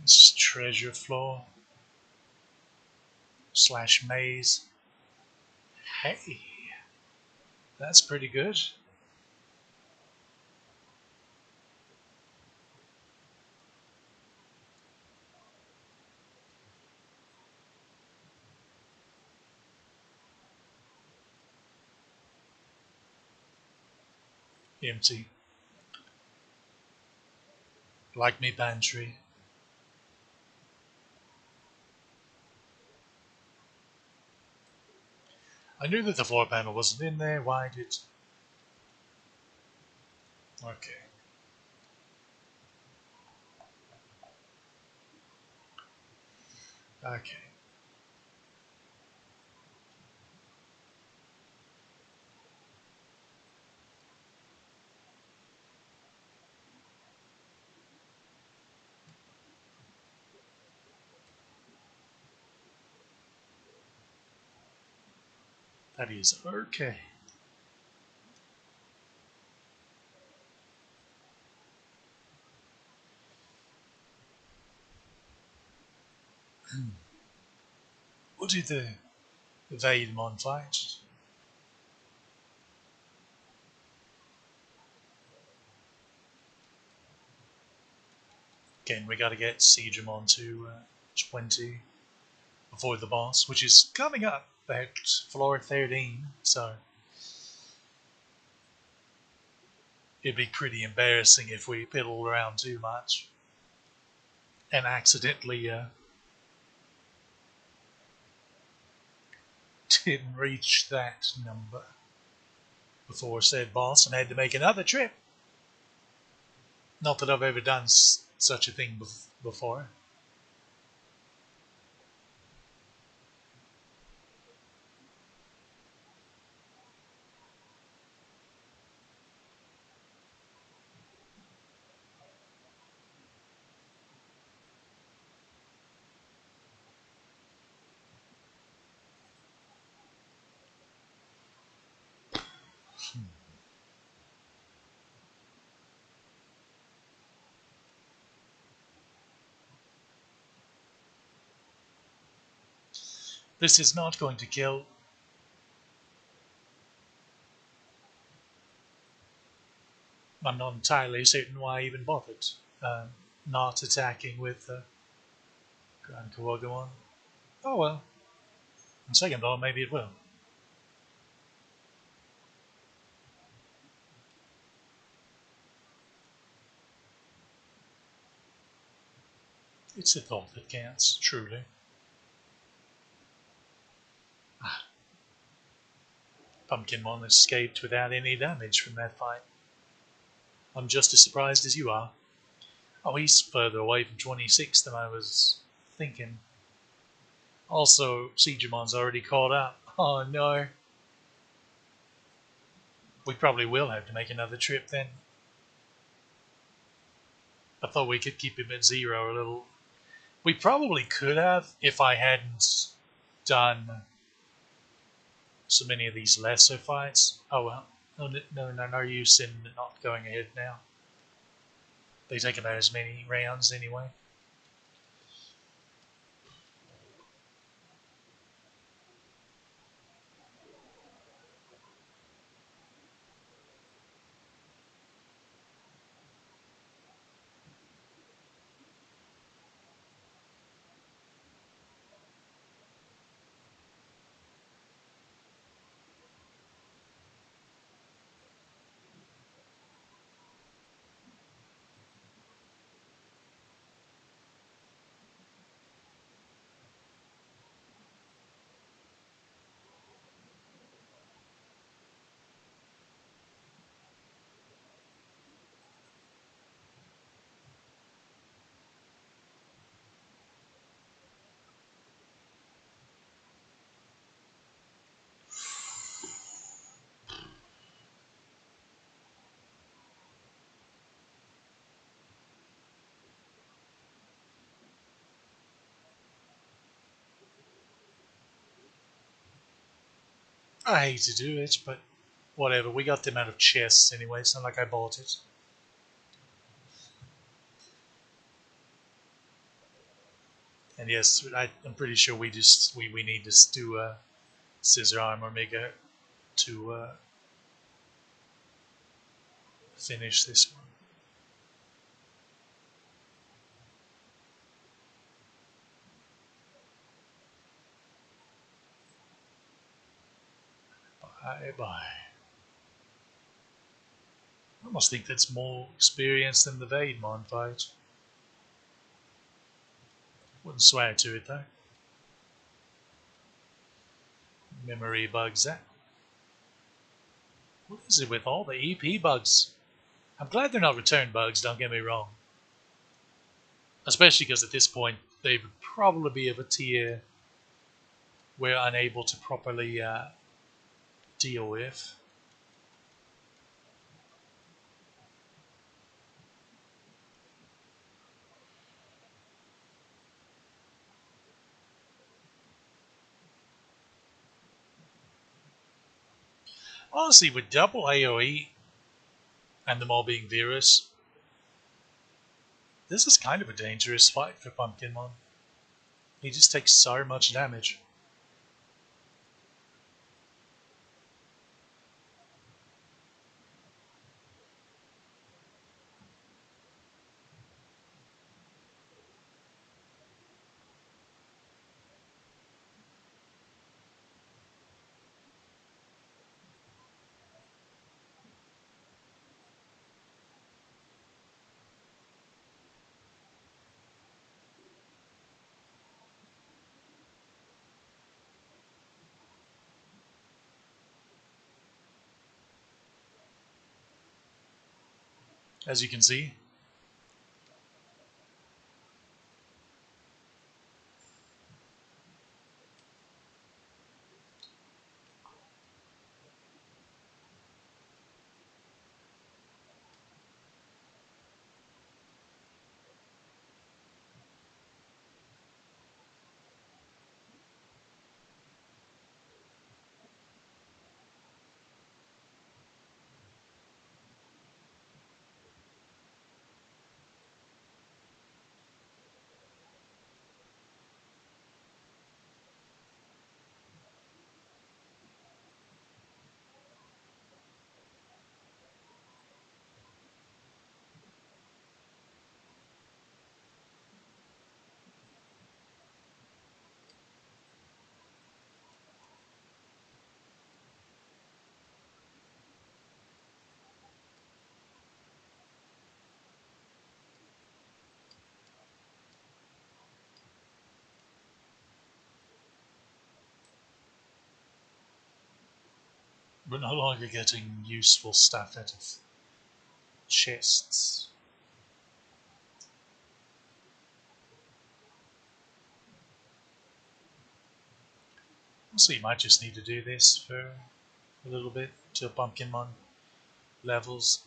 [SPEAKER 1] This is treasure floor / maze. Hey, that's pretty good. Empty. Like me pantry. I knew that the floor panel wasn't in there. Why did... Okay. Okay. That is okay. What did the Vaidmon fight? Again, we got to get Digimon to 20 before the boss, which is coming up at floor 13, so it'd be pretty embarrassing if we piddled around too much and accidentally didn't reach that number before said boss and had to make another trip. Not that I've ever done such a thing before. This is not going to kill. I'm not entirely certain why I even bothered not attacking with Grand Kawagamon. Oh well. On second thought, maybe it will. It's a thought that counts, truly. Ah, Pumpkinmon escaped without any damage from that fight. I'm just as surprised as you are. Oh, he's further away from 26 than I was thinking. Also, Siegemon's already caught up. Oh no. We probably will have to make another trip then. I thought we could keep him at 0 a little. We probably could have if I hadn't done so many of these lesser fights. Oh well. No use in not going ahead now. They take about as many rounds anyway. I hate to do it, but whatever. We got them out of chests anyway. It's not like I bought it. And yes, I'm pretty sure we need to do a scissor arm or mega to finish this one. Bye bye. I almost think that's more experience than the Vaidmon fight. Wouldn't swear to it though. Memory bugs. That. What is it with all the EP bugs? I'm glad they're not return bugs. Don't get me wrong. Especially because at this point they would probably be of a tier we're unable to properly deal with. Honestly, with double AoE and them all being virus, this is kind of a dangerous fight for Pumpkinmon. He just takes so much damage. As you can see, we're no longer getting useful stuff out of chests. So you might just need to do this for a little bit till Pumpkinmon levels.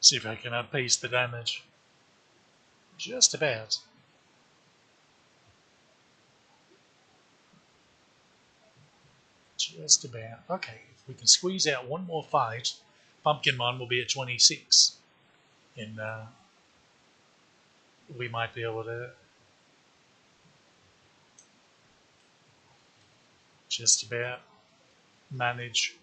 [SPEAKER 1] See if I can outpace the damage. Just about. Just about. Okay, if we can squeeze out one more fight, Pumpkinmon will be at 26. And we might be able to just about manage.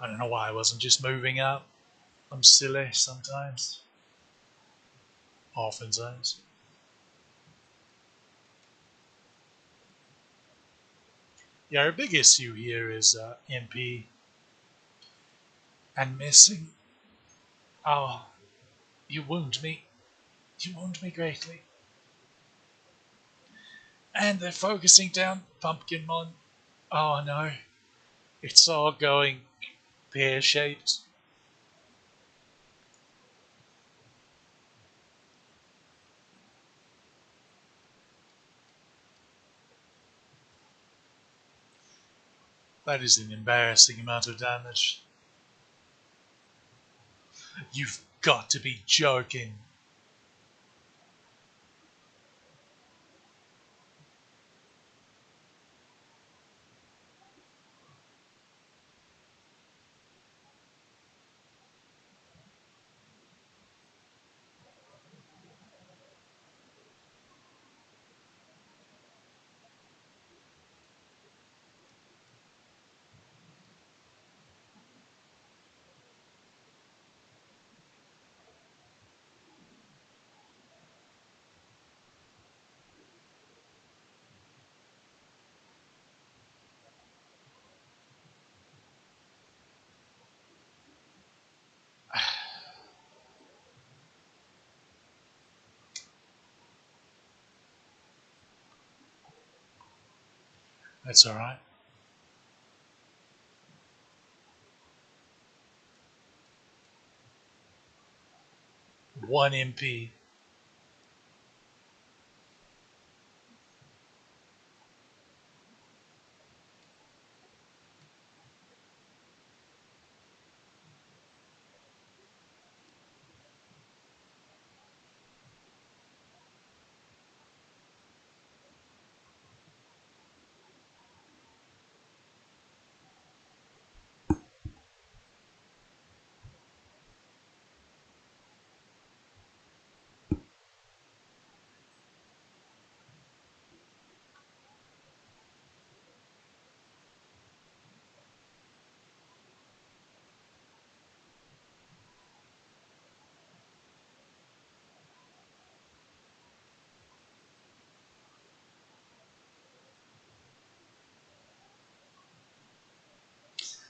[SPEAKER 1] I don't know why I wasn't just moving up. I'm silly sometimes. Oftentimes. Yeah, our big issue here is MP and missing. Oh, you wound me. You wound me greatly. And they're focusing down Pumpkinmon. Oh no. It's all going pear shaped. That is an embarrassing amount of damage. You've got to be joking. That's all right. 1 MP.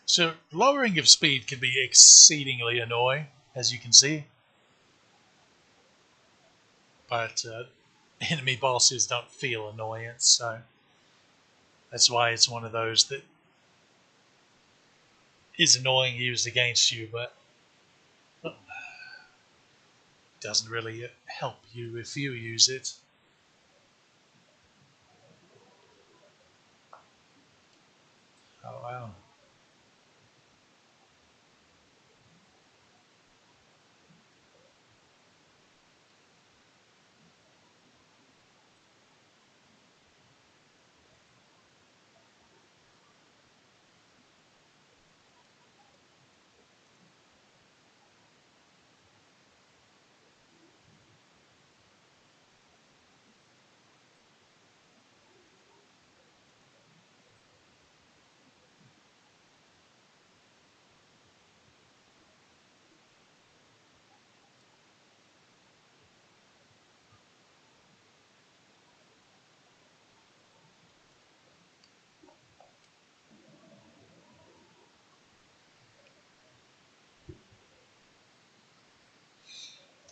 [SPEAKER 1] So lowering of speed can be exceedingly annoying, as you can see, but enemy bosses don't feel annoyance, so that's why it's one of those that is annoying used against you, but doesn't really help you if you use it. Oh wow.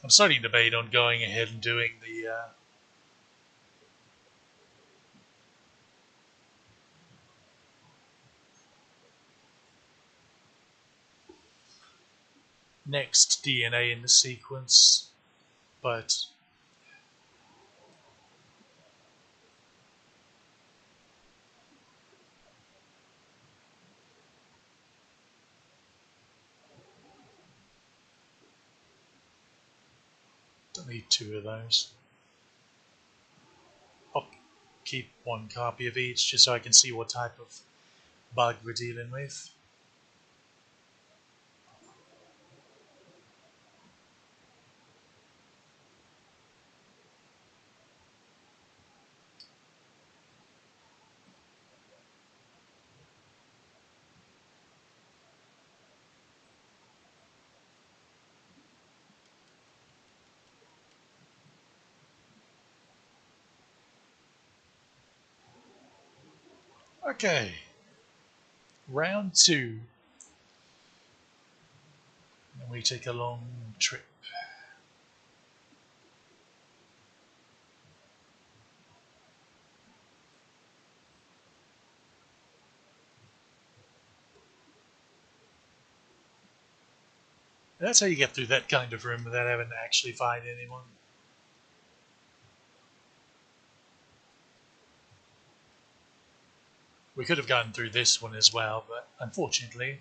[SPEAKER 1] I'm starting to debate on going ahead and doing the next DNA in the sequence, but don't need two of those. I'll keep one copy of each just so I can see what type of bug we're dealing with. Okay, round two. And we take a long trip. That's how you get through that kind of room without having to actually fight anyone. We could have gotten through this one as well, but unfortunately,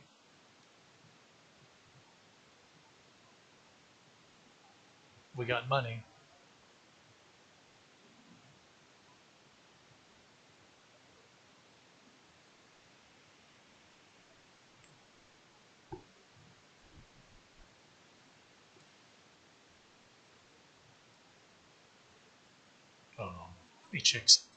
[SPEAKER 1] we got money. Oh, let me check something.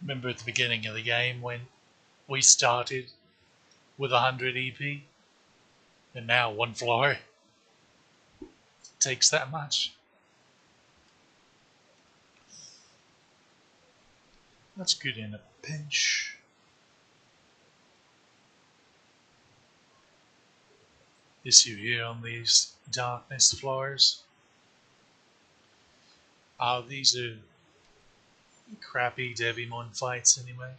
[SPEAKER 1] Remember at the beginning of the game when we started with 100 EP, and now one floor takes that much. That's good in a pinch. Issue here on these darkness floors. Oh, these are crappy Digimon fights anyway.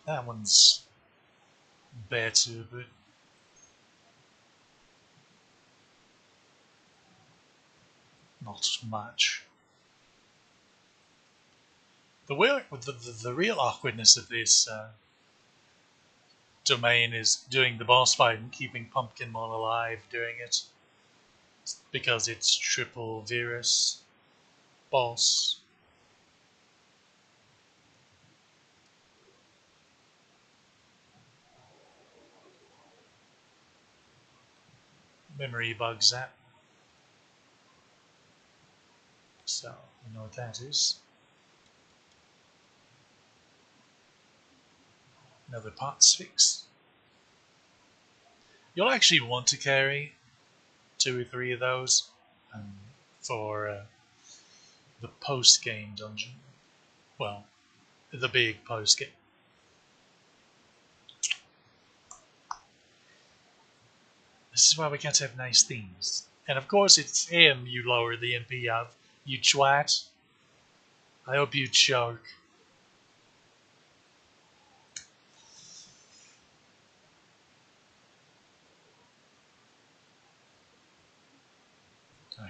[SPEAKER 1] That one's better, but not much. The real awkwardness of this domain is doing the boss fight and keeping Pumpkinmon alive during it, because it's triple virus boss. Memory bugs that. So, you know what that is. Another parts fix. You'll actually want to carry 2 or 3 of those um, for the post-game dungeon. Well, the big post-game. This is why we got to have nice themes. And of course, it's him you lower the MP of. You twat. I hope you choke.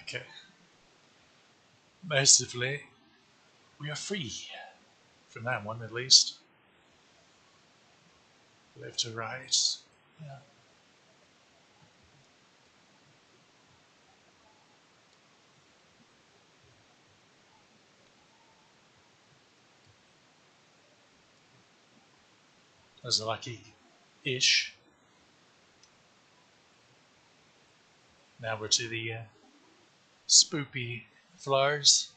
[SPEAKER 1] Okay. Mercifully, we are free. From that one, at least. Left to right. Yeah. That's lucky-ish. Now we're to the spoopy floors.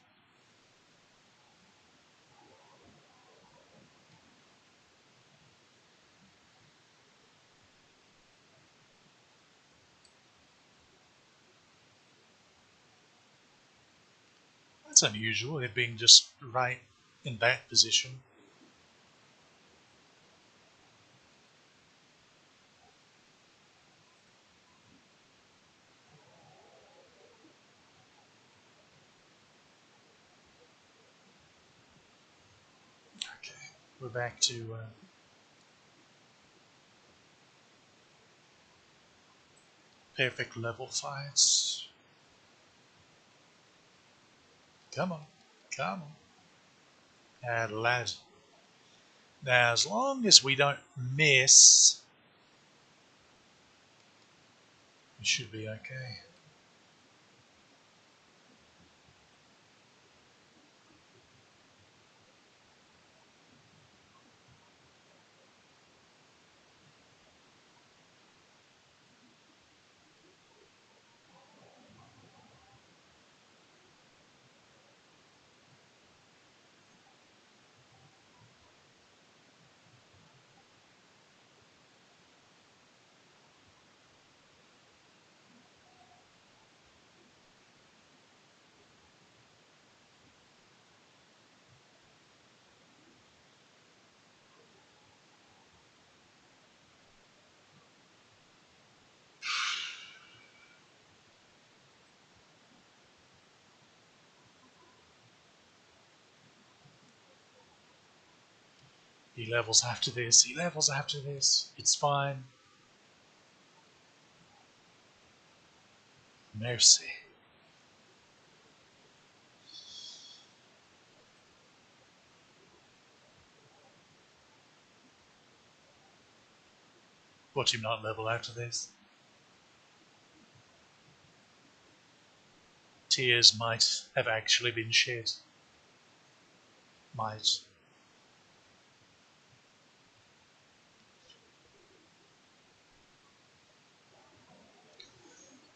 [SPEAKER 1] That's unusual, it being just right in that position. Okay, we're back to perfect level fights. Come on, come on. And lad. Now, as long as we don't miss, we should be okay. He levels after this, he levels after this. It's fine. Mercy. Watch him not level after this. Tears might have actually been shed. Might.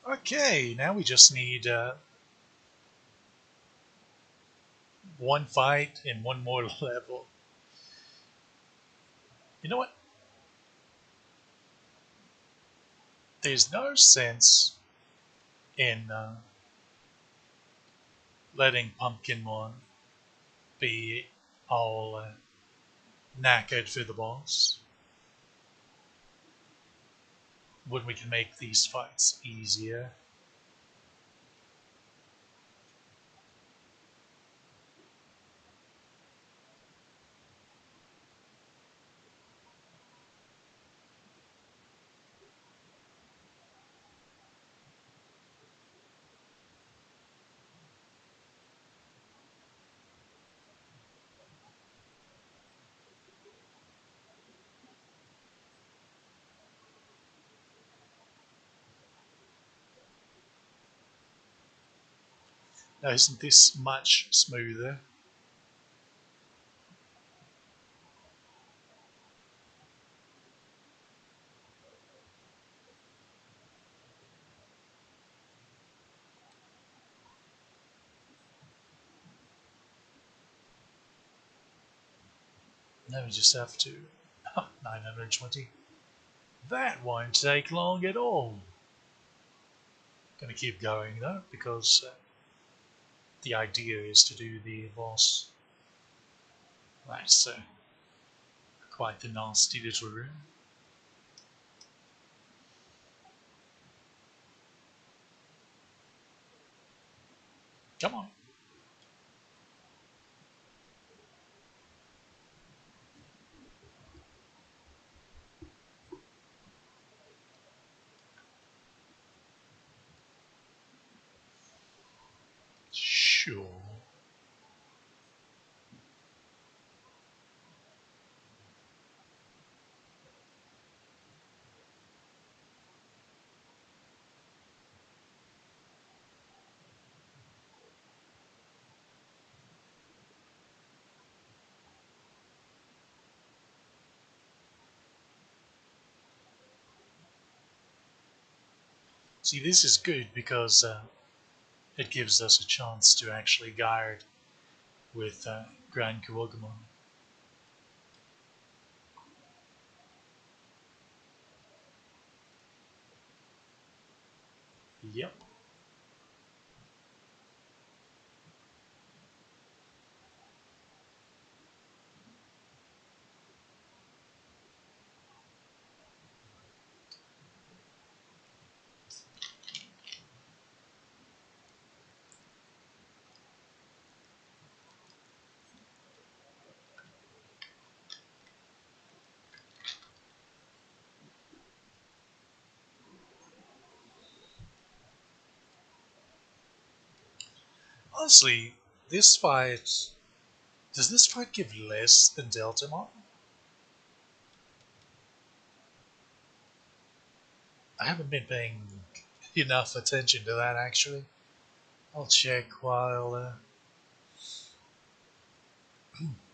[SPEAKER 1] Okay, now we just need one fight and one more level. You know what? There's no sense in letting Pumpkinmon be all knackered for the boss when we can make these fights easier. Now, isn't this much smoother? Now we just have to 920. That won't take long at all. Gonna keep going though, because the idea is to do the boss. That's quite the nasty little room. Come on. Sure. See, this is good because it gives us a chance to actually guard with Grand Kuogamon. Yep. Honestly, this fight does this fight give less than Deltamon? I haven't been paying enough attention to that actually. I'll check while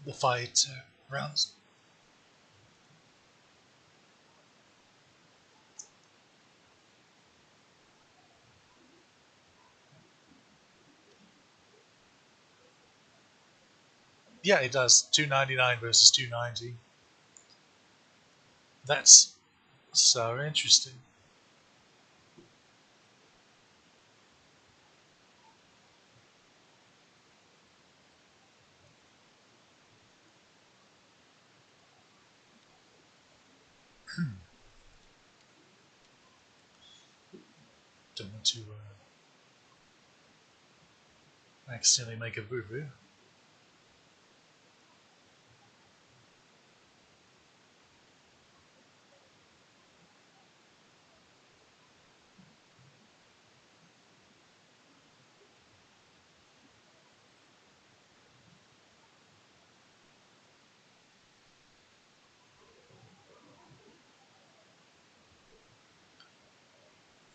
[SPEAKER 1] the fight runs. Yeah, it does. 299 versus 290. That's so interesting. Don't want to accidentally make a boo boo.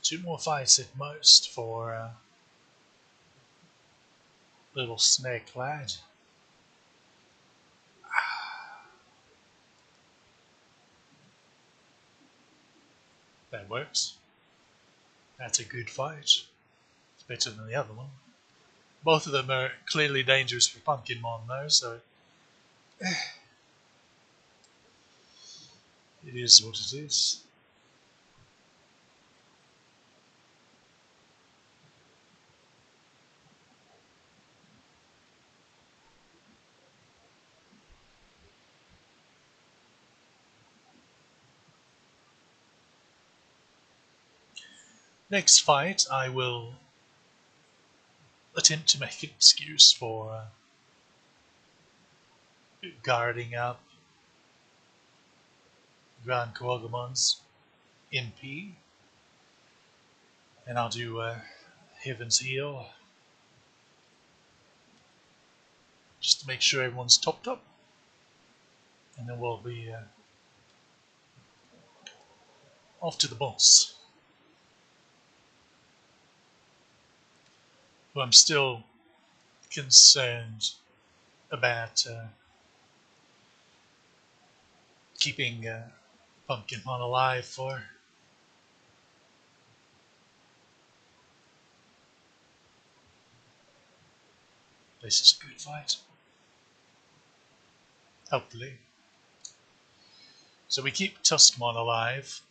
[SPEAKER 1] Two more fights at most for little snake lad. That works. That's a good fight. It's better than the other one. Both of them are clearly dangerous for Pumpkinmon, though, so it is what it is. Next fight, I will attempt to make an excuse for guarding up Grand Kogamon's MP, and I'll do Heaven's Heal just to make sure everyone's topped up, and then we'll be off to the boss. But I'm still concerned about keeping Pumpkinmon alive for. This is a good fight. Hopefully. So we keep Tuskmon alive.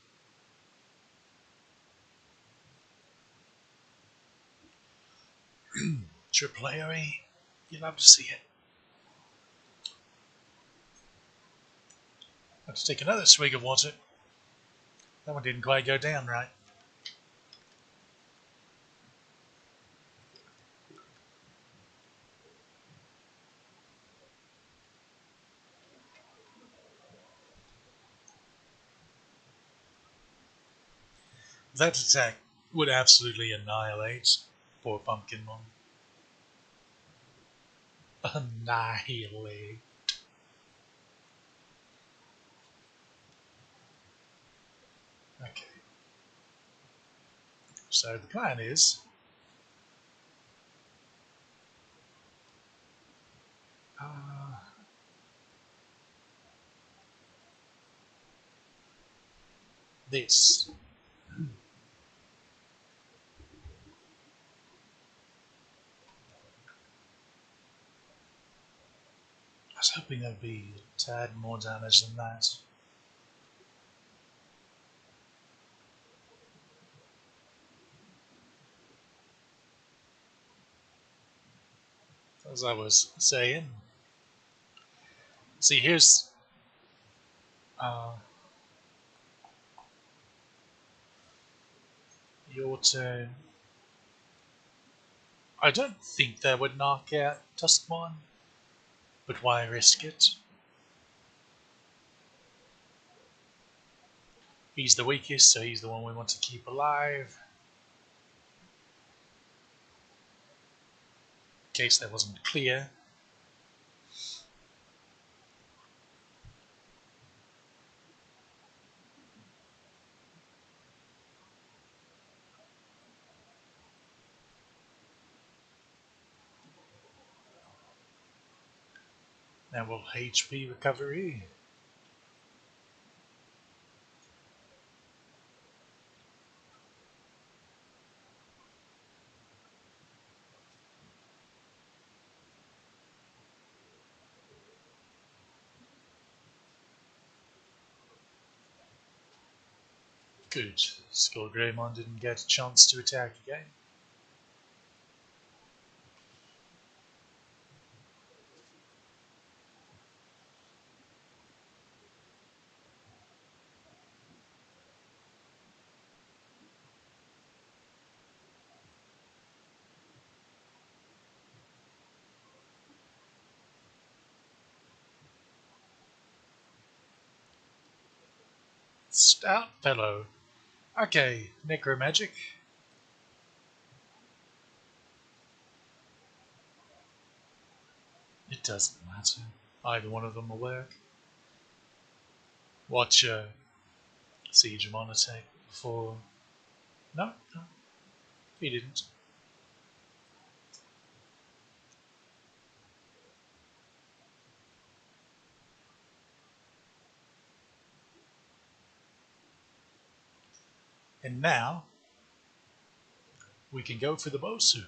[SPEAKER 1] Triple AoE. You love to see it. Have to take another swig of water. That one didn't quite go down right. That attack would absolutely annihilate poor Pumpkinmon. Annihilate. Okay. So the plan is uh, this. I was hoping there'd be a tad more damage than that. As I was saying, see, here's uh, your turn. I don't think that would knock out Tuskmon, but why risk it? He's the weakest, so he's the one we want to keep alive. In case that wasn't clear. Now we'll HP recovery. Good. Skullgreymon didn't get a chance to attack again. Stout fellow. Okay, Necromagic. It doesn't matter. Either one of them will work. Watch Siegemon attack before. No, no, he didn't. And now We can go for the Bosu.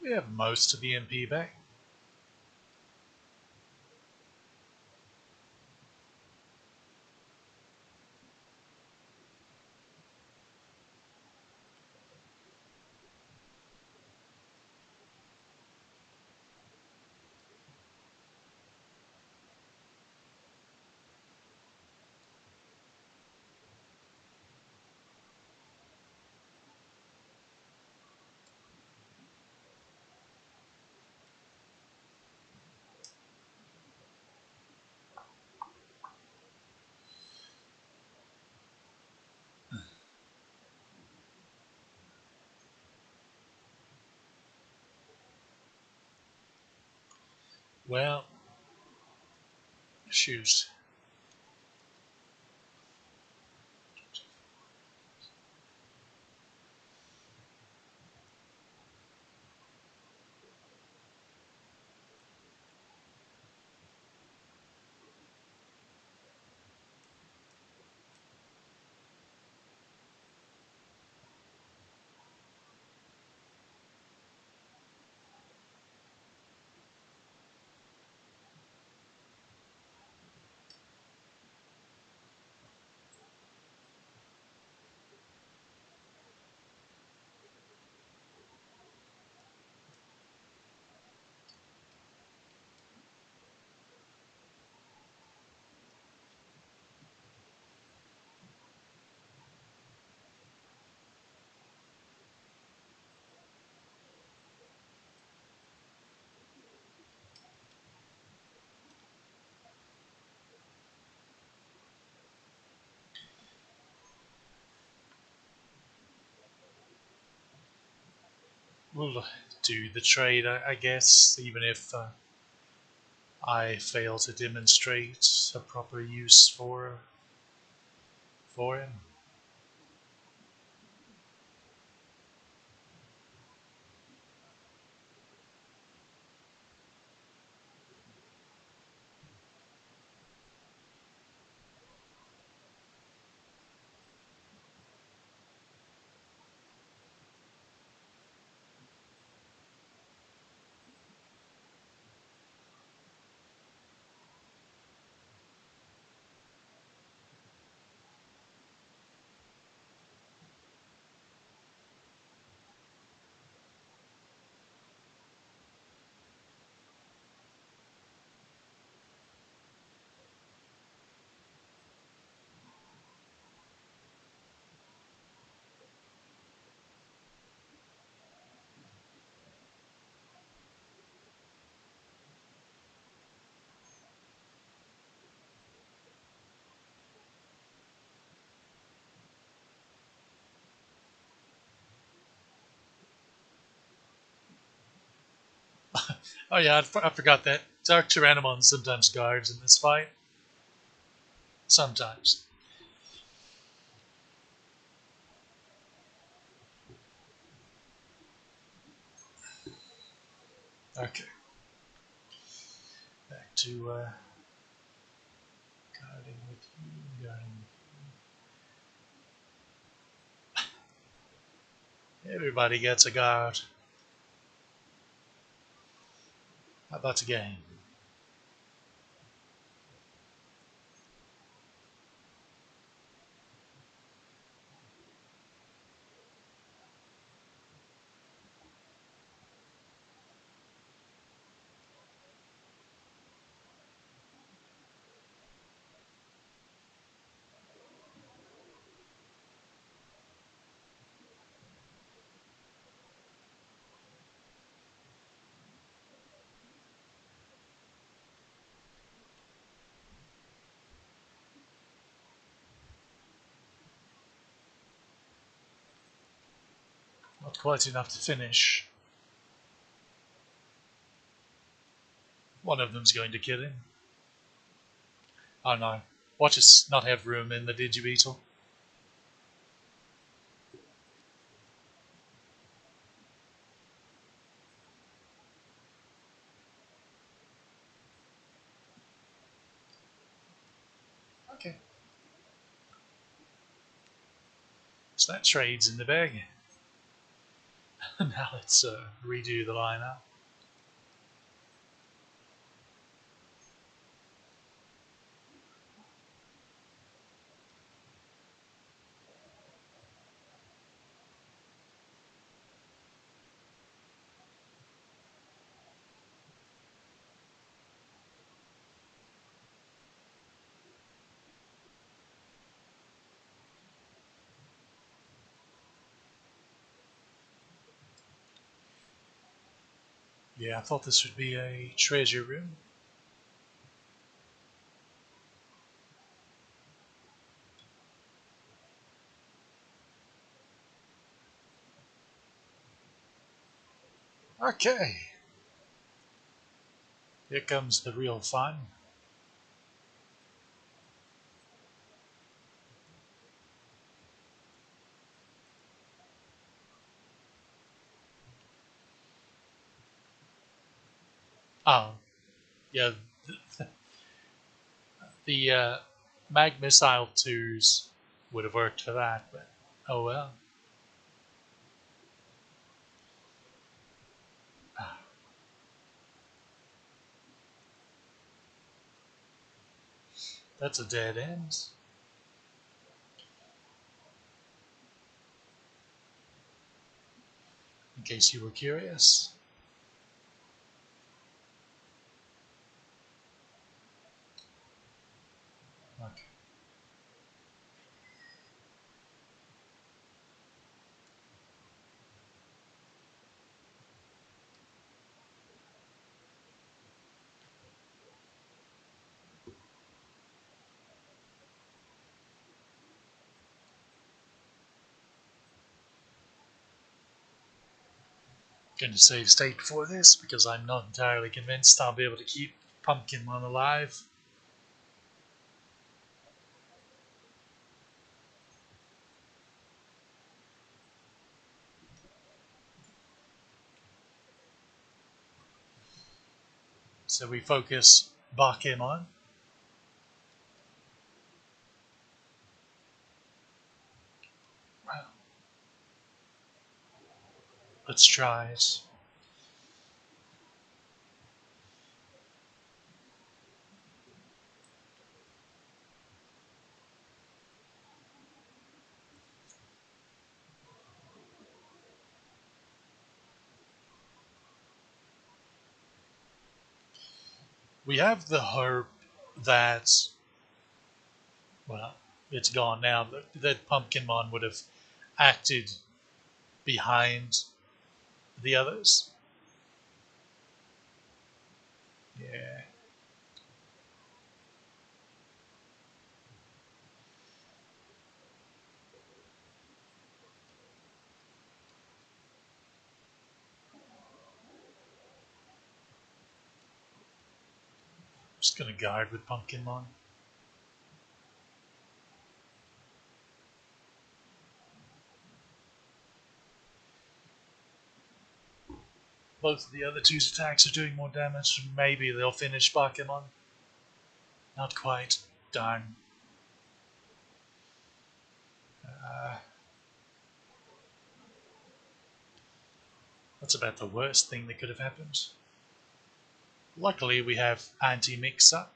[SPEAKER 1] We have most of the MP back. Well, shoot. We'll do the trade, I guess, even if I fail to demonstrate a proper use for him. Oh yeah, I forgot that. Dark Tyrannomon sometimes guards in this fight. Sometimes. Okay, back to guarding with you, guarding with you. Everybody gets a guard. How about the game? Not quite enough to finish. One of them's going to kill him. Oh no. Watch us not have room in the Digibeetle. Okay. So that trade's in the bag. Now let's redo the lineup. Yeah, I thought this would be a treasure room. Okay. Here comes the real fun. Oh, yeah, the mag missile twos would have worked for that, but oh well. That's a dead end, in case you were curious. Okay. Going to save state before this because I'm not entirely convinced I'll be able to keep Pumpkinmon alive. So we focus Bakemon. Well, let's try it. We have the hope that, well, it's gone now, that Pumpkinmon would have acted behind the others. Yeah, just gonna guard with Pumpkinmon. Both of the other two's attacks are doing more damage. Maybe they'll finish Bakemon. Not quite. Darn. Uh, that's about the worst thing that could have happened. Luckily, we have anti-mixer,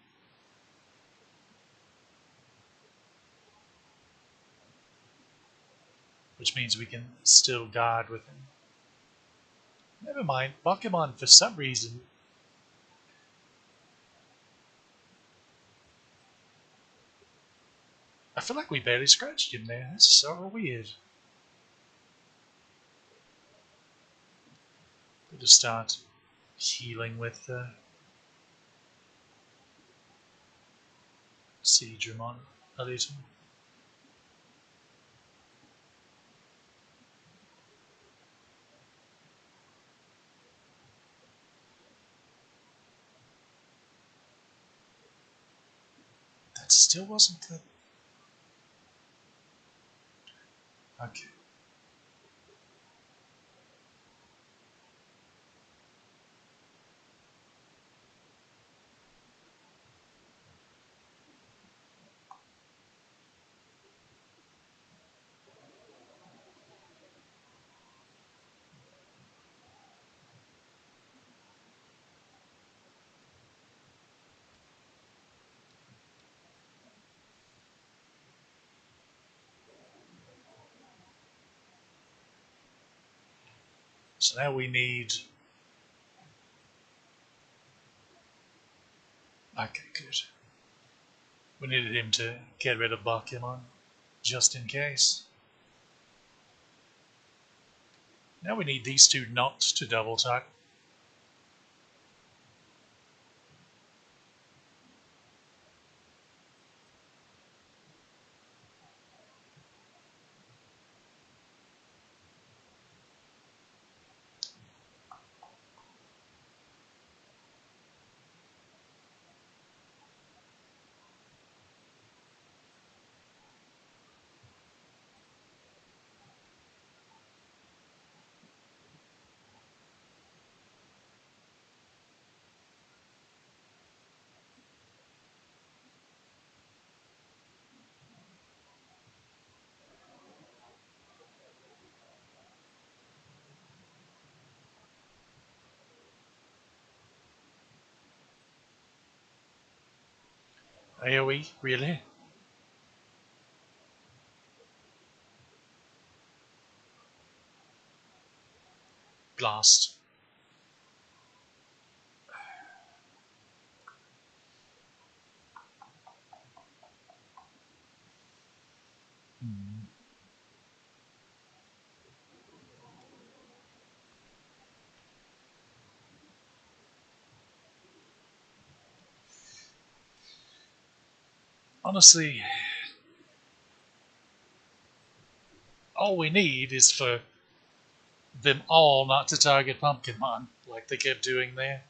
[SPEAKER 1] which means we can still guard with him. Never mind, Pokemon, for some reason, I feel like we barely scratched him there. That's so weird. We'll just start healing with Seedramon a little. That still wasn't the. Okay. So now we need... Okay, good. We needed him to get rid of Bakemon, just in case. Now we need these two not to double tap. AoE, really? Blast. Hmm. Honestly, all we need is for them all not to target Pumpkinmon, like they kept doing there.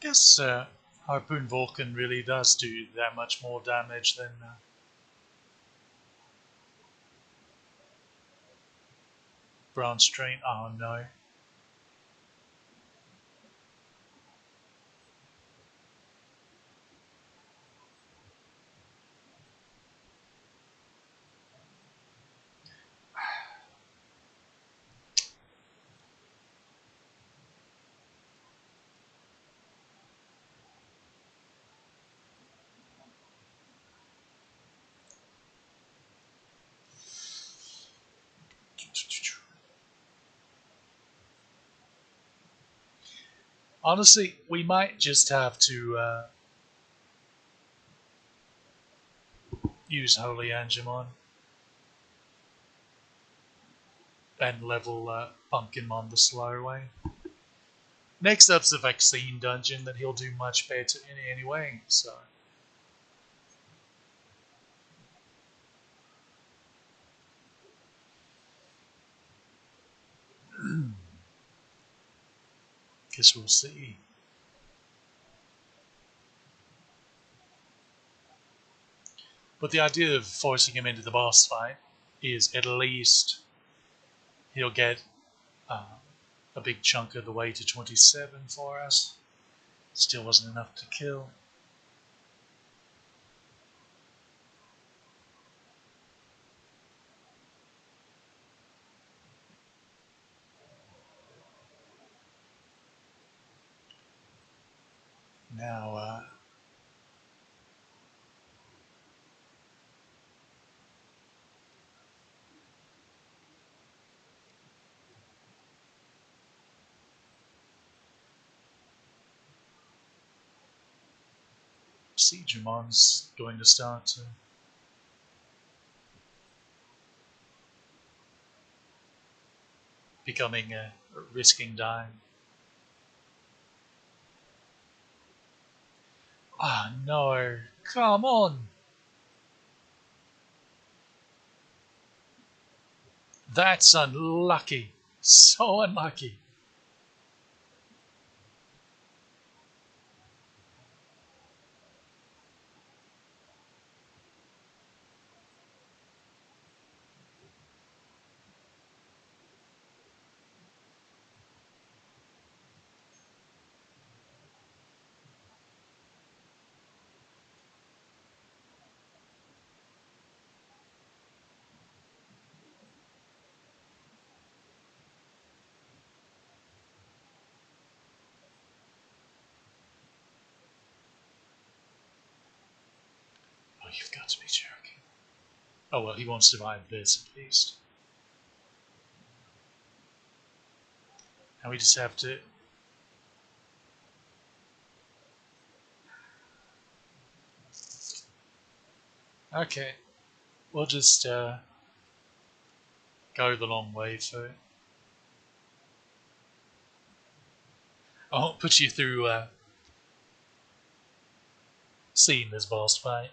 [SPEAKER 1] Guess Harpoon Vulcan really does do that much more damage than Bronze Train. Oh no. Honestly, we might just have to use Holy Angemon and level Pumpkinmon the slow way. Next up's the vaccine dungeon that he'll do much better in anyway, so guess we'll see. But the idea of forcing him into the boss fight is at least he'll get uh, a big chunk of the way to 27 for us. Still wasn't enough to kill. Now, Siegemon's going to start becoming risking dying. Ah, oh, no. Come on. That's unlucky. So unlucky. Oh, you've got to be joking. Oh well, he won't survive this at least. And we just have to. Okay, we'll just go the long way for. I won't put you through seeing this boss fight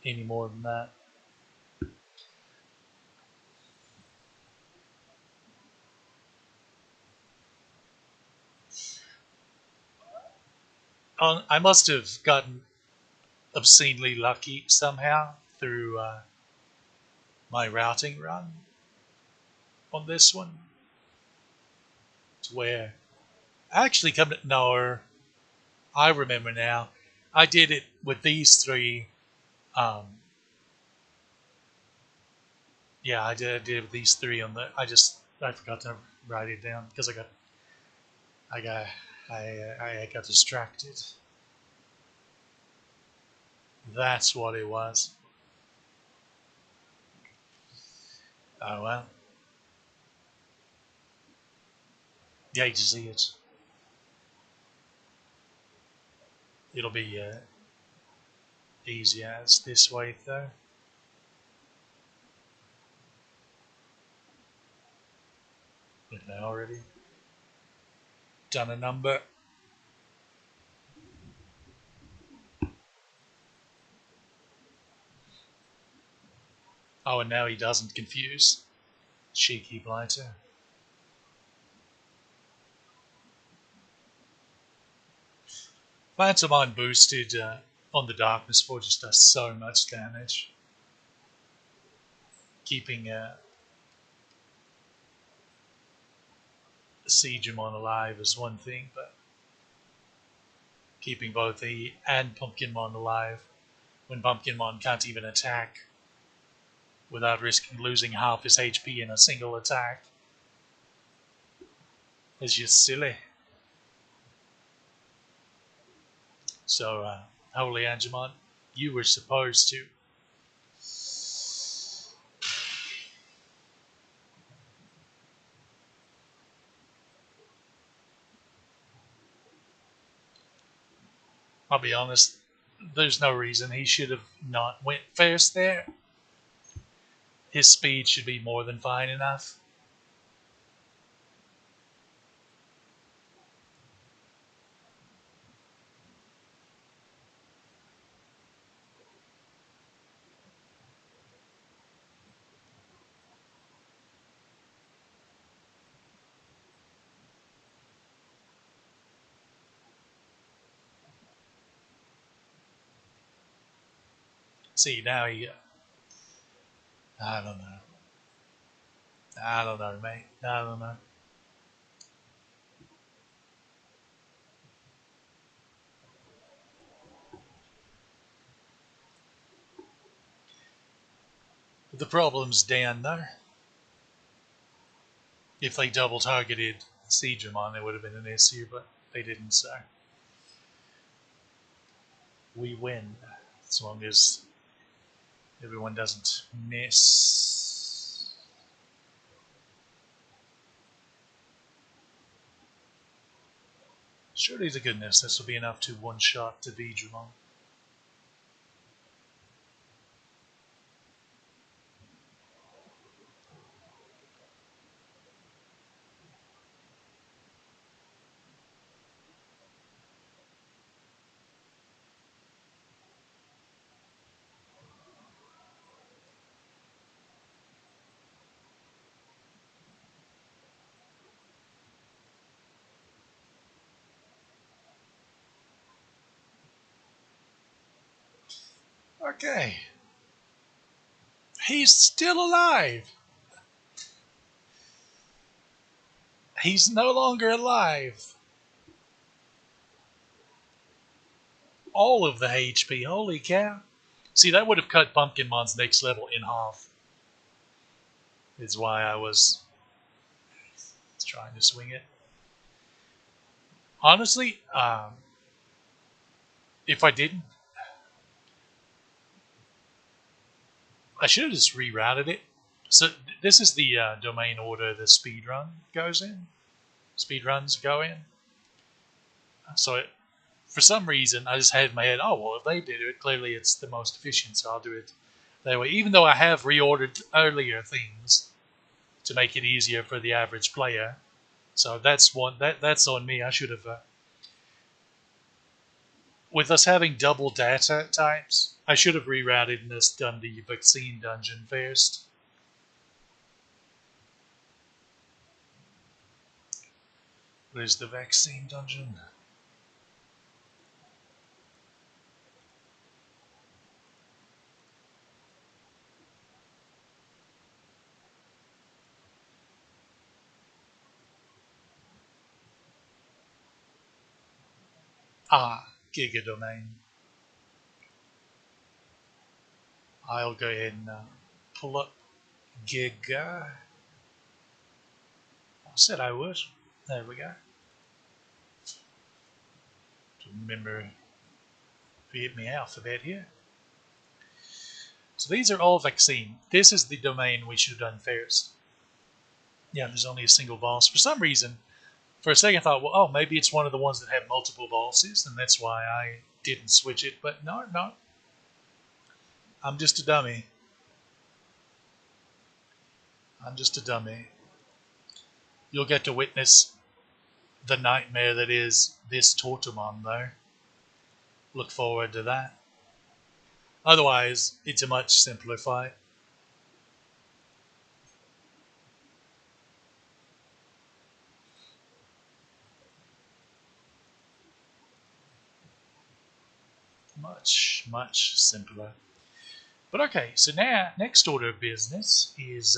[SPEAKER 1] any more than that. I must have gotten obscenely lucky somehow through my routing run on this one, to where I actually come to no, I remember now. I did it with these three. Um, yeah, I did it with these three on the. I forgot to write it down because I got I got distracted. That's what it was. Oh well, yeah, you see it. It'll be easy as this way though. But I already done a number. Oh, and now he doesn't confuse. Cheeky blighter. Phantomine boosted on the Darkness Forge does so much damage. Keeping Siegemon alive is one thing, but keeping both he and Pumpkinmon alive when Pumpkinmon can't even attack without risking losing half his HP in a single attack is just silly. So, Holy Angemon, you were supposed to. I'll be honest, there's no reason he should have not went first there. His speed should be more than fine enough. See, now he. I don't know. I don't know, mate. I don't know. But the problem's Dan, though. If they double targeted Siegemon, it would have been an issue, but they didn't, so we win. As long as everyone doesn't miss. Surely to goodness, this will be enough to one shot to Digimon. Okay. He's still alive. He's no longer alive. All of the HP. Holy cow. See, that would have cut Pumpkinmon's next level in half. Is why I was trying to swing it. Honestly, if I didn't, I should have just rerouted it. So this is the domain order the speed run goes in. Speed runs go in. So for some reason, I just had in my head, oh, well, if they did it, clearly it's the most efficient, so I'll do it that way. Even though I have reordered earlier things to make it easier for the average player. So that's that's on me. I should have, with us having double data types, I should have rerouted and just done the vaccine dungeon first. Where's the vaccine dungeon? Ah, Giga Domain. I'll go ahead and pull up Giga. I said I would. There we go. Remember, if you hit me alphabet here. So these are all vaccine. This is the domain we should have done first. Yeah, there's only a single boss. For some reason, for a second I thought, well, oh, maybe it's one of the ones that have multiple bosses, and that's why I didn't switch it. But no, no. I'm just a dummy. I'm just a dummy. You'll get to witness the nightmare that is this Tortumon, though. Look forward to that. Otherwise, it's a much simpler fight. Much, much simpler. But okay, so now, next order of business is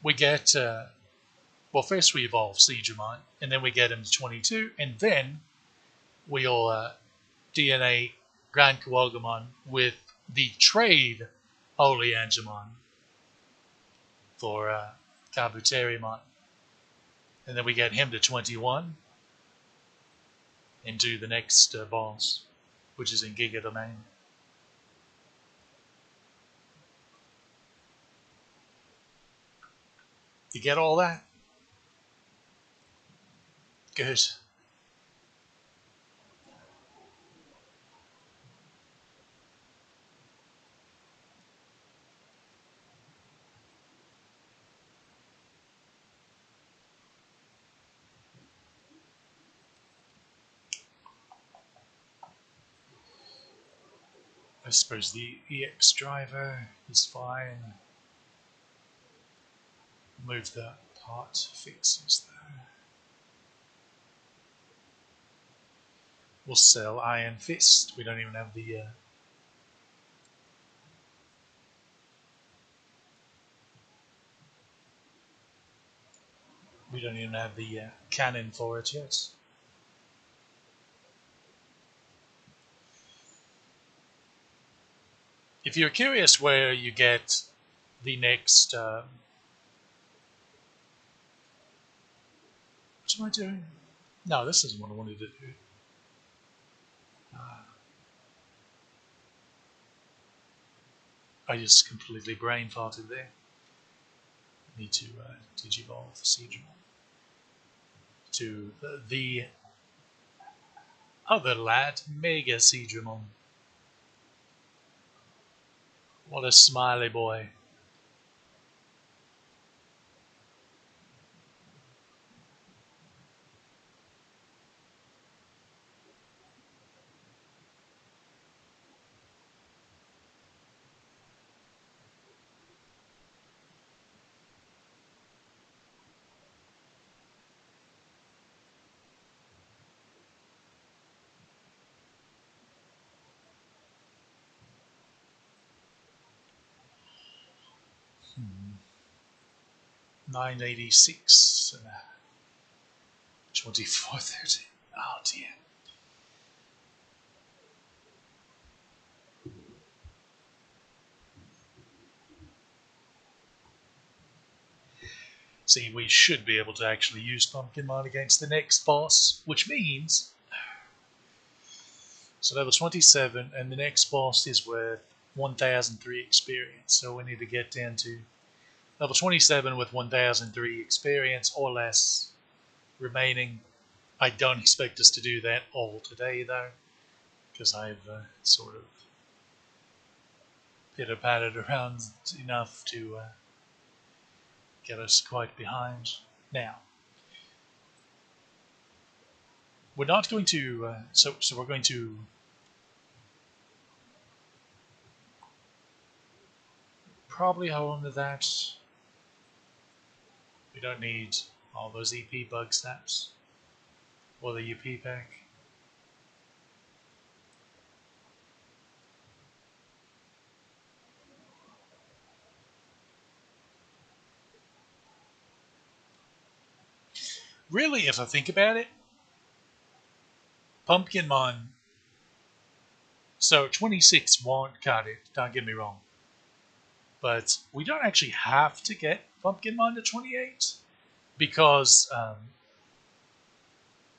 [SPEAKER 1] we get, well, first we evolve Digimon, and then we get him to 22, and then we'll DNA Grand Kawagamon with the trade Holy Angemon for Kabuterimon. And then we get him to 21 and do the next boss, which is in Giga Domain. You get all that? Good. I suppose the EX driver is fine. Move the part fixes there. We'll sell Iron Fist. We don't even have the cannon for it yet. If you're curious where you get the next, what am I doing? No, this isn't what I wanted to do. Uh, I just completely brain farted there. Need to digivolve Seedramon to the other lad, Mega Seedramon. What a smiley boy. 986 and 2430. Oh dear. See, we should be able to actually use Pumpkinmon against the next boss, which means. So level 27, and the next boss is worth 1003 experience. So we need to get down to level 27 with 1003 experience or less remaining. I don't expect us to do that all today, though, because I've sort of pitter-pattered around enough to get us quite behind. Now, we're not going to. So we're going to probably hold on to that. We don't need all those EP bug snaps or the UP pack. Really, if I think about it, Pumpkinmon. So 26 won't cut it. Don't get me wrong, but we don't actually have to get Pumpkinmon to 28 because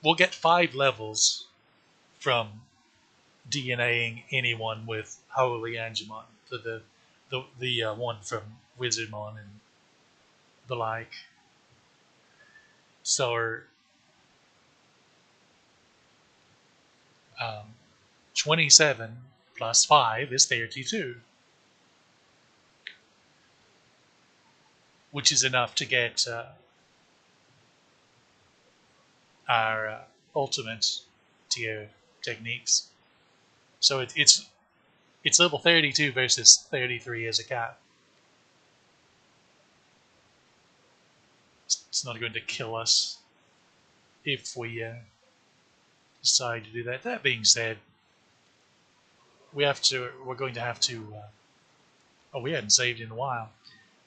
[SPEAKER 1] we'll get 5 levels from DNAing anyone with Holy Angemon, the one from Wizardmon and the like. So um, 27 plus 5 is 32, which is enough to get our ultimate tier techniques. So it's level 32 versus 33 as a cap. It's not going to kill us if we decide to do that. That being said, we're going to have to. Oh, we hadn't saved in a while.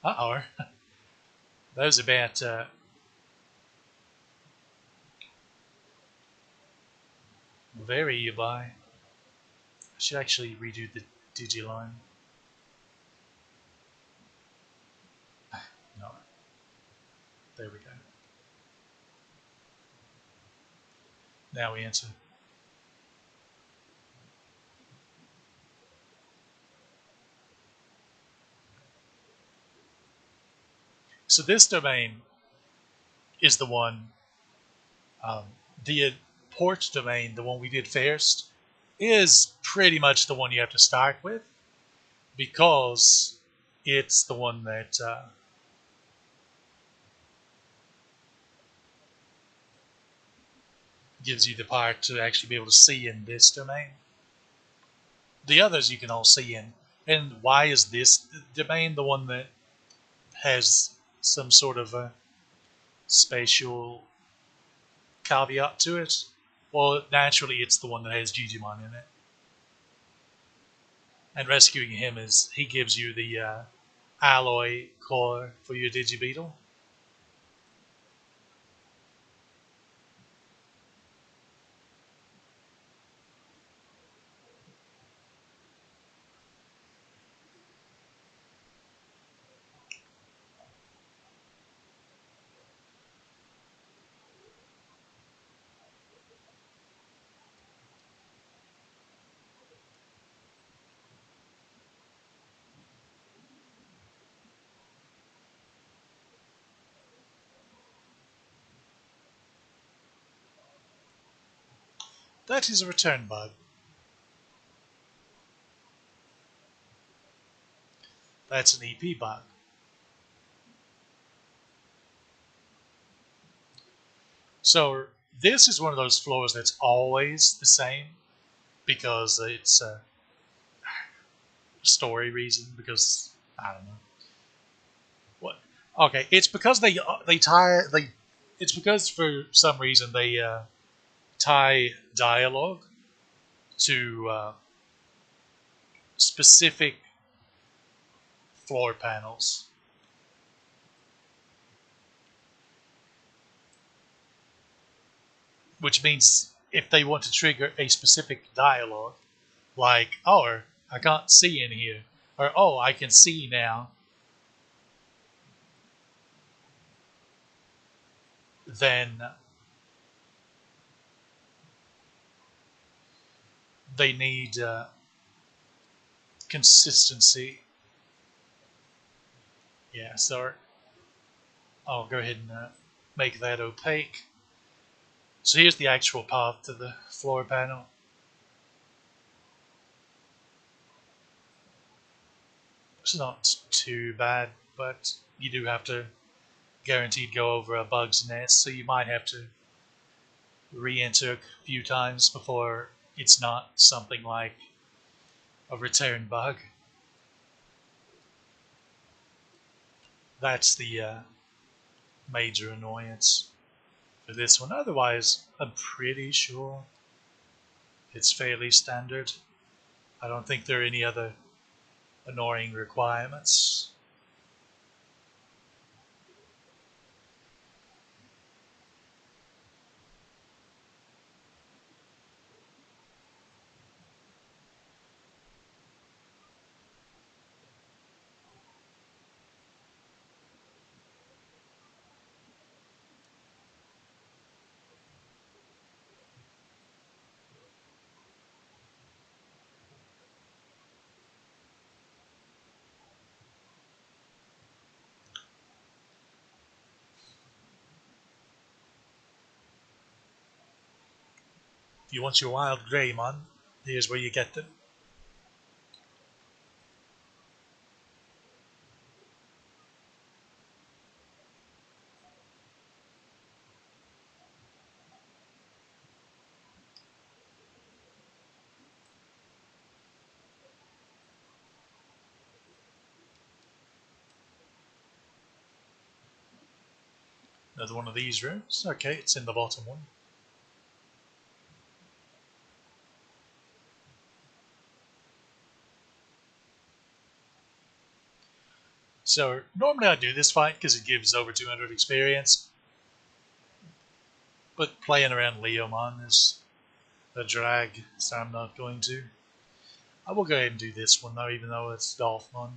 [SPEAKER 1] Uh-oh. That was about very you by. I should actually redo the Digiline. No. There we go. Now we enter. So this domain is the one, um, the port domain, the one we did first, is pretty much the one you have to start with because it's the one that gives you the power to actually be able to see in this domain. The others you can all see in. And why is this domain the one that has some sort of a spatial caveat to it? Well, naturally, it's the one that has Digimon in it. And rescuing him is he gives you the alloy core for your Digibeetle. That is a return bug. That's an EP bug. So this is one of those floors that's always the same because it's a story reason. Because I don't know what. Okay, it's because they tie they. It's because for some reason they tie dialogue to specific floor panels. which means if they want to trigger a specific dialogue, like, oh, I can't see in here, or oh, I can see now, then they need consistency. Yeah, so I'll go ahead and make that opaque. So here's the actual path to the floor panel. It's not too bad, but you do have to guaranteed go over a bug's nest, so you might have to re-enter a few times before it's not something like a return bug. That's the major annoyance for this one. Otherwise, I'm pretty sure it's fairly standard. I don't think there are any other annoying requirements. If you want your wild Greymon, here's where you get them. Another one of these rooms. Okay, it's in the bottom one. So normally I do this fight because it gives over 200 experience, but playing around Leomon is a drag, so I'm not going to. I will go ahead and do this one though, even though it's Dolphmon.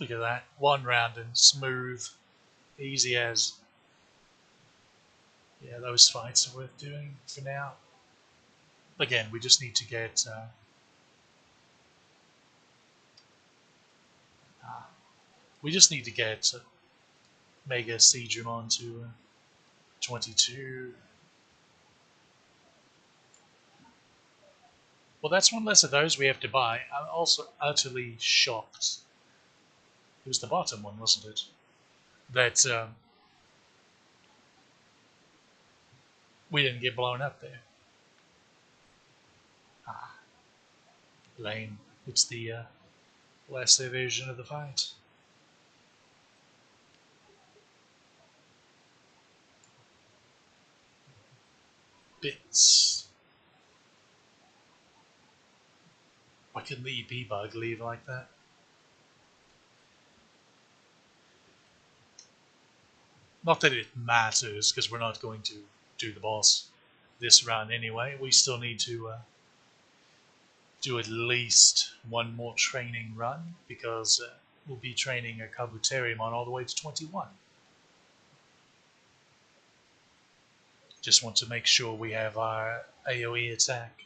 [SPEAKER 1] Look at that, one round and smooth, easy as. Yeah, those fights are worth doing for now. Again, we just need to get uh, we just need to get Mega Seedramon to 22. Well, that's one less of those we have to buy. I'm also utterly shocked. It was the bottom one, wasn't it? That we didn't get blown up there. Ah, lame. It's the lesser version of the fight. Bits. Why couldn't the EP bug leave like that? Not that it matters, because we're not going to do the boss this round anyway. We still need to do at least one more training run, because we'll be training a Kabuterimon all the way to 21. Just want to make sure we have our AoE attack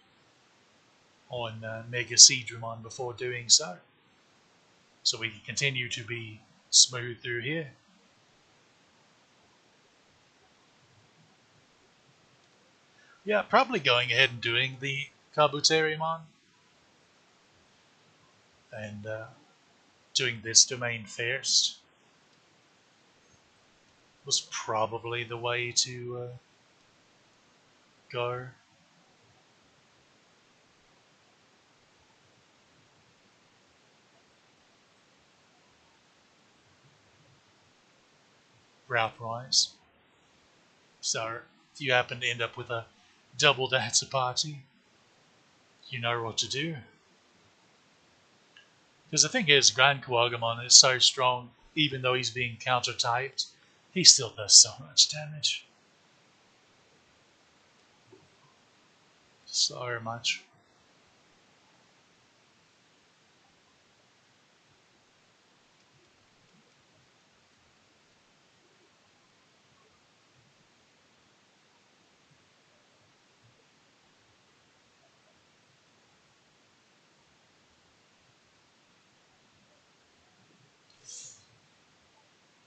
[SPEAKER 1] on Mega Seedramon before doing so. So we can continue to be smooth through here. Yeah, probably going ahead and doing the Kabuterimon and doing this domain first. was probably the way to go. Route wise. So if you happen to end up with a double dancer party, you know what to do. Because the thing is, Grand Kuwagamon is so strong, even though he's being counter typed, he still does so much damage. So much.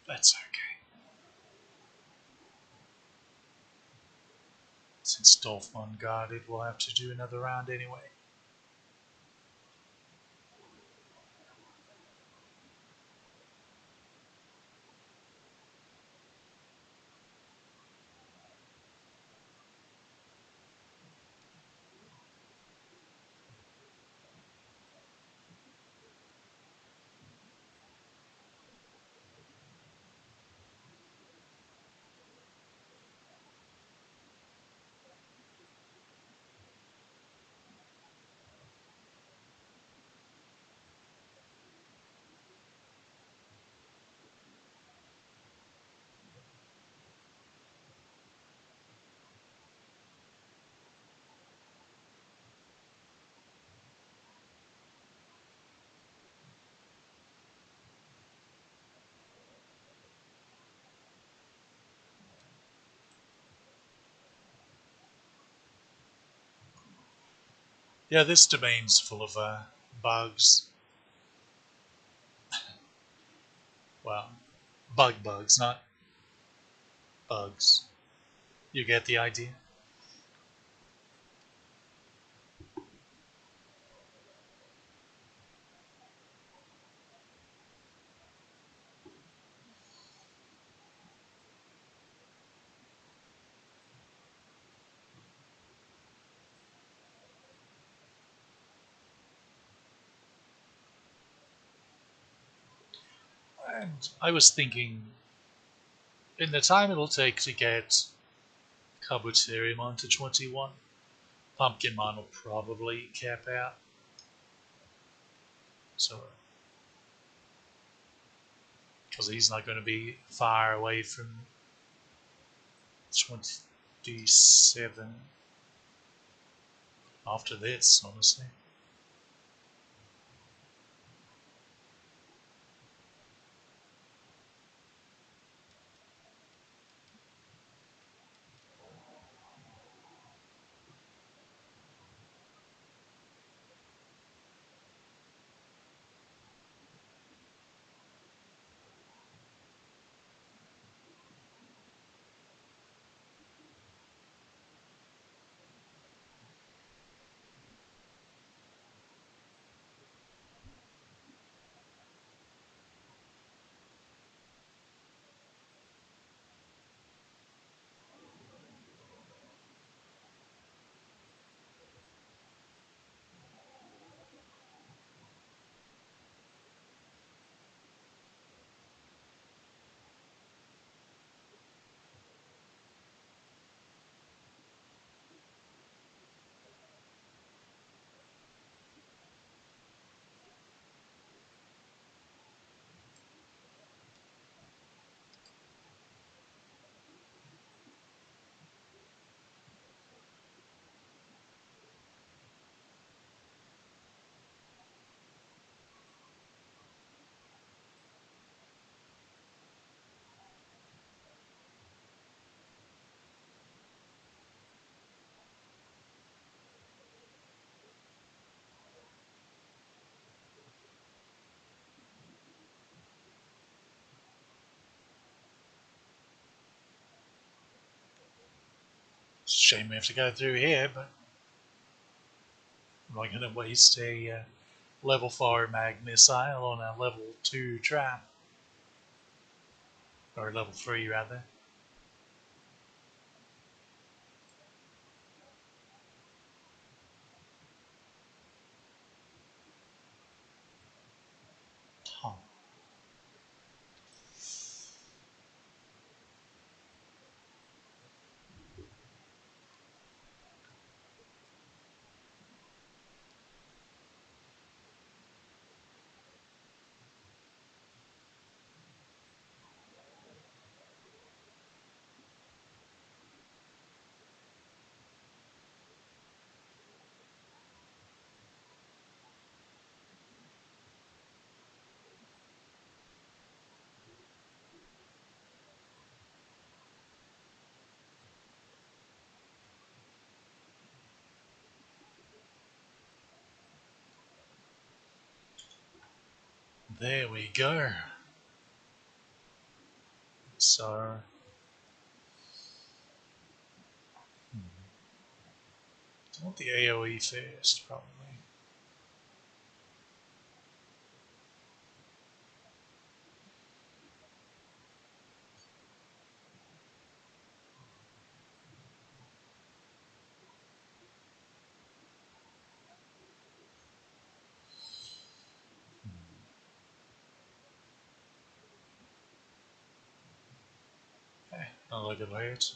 [SPEAKER 1] That's okay. Since Dolphmon guarded, we'll have to do another round anyway. Yeah, this domain's full of bugs. Well, bugs, not bugs. You get the idea? And I was thinking, in the time it'll take to get Kabuterimon to 21, Pumpkinmon will probably cap out. So, because he's not going to be far away from 27 after this, honestly. It's a shame we have to go through here, but I'm not going to waste a level 4 mag missile on a level 2 trap. or level 3 rather. Huh. There we go. So, I want the AoE first, probably. Not like it hurts.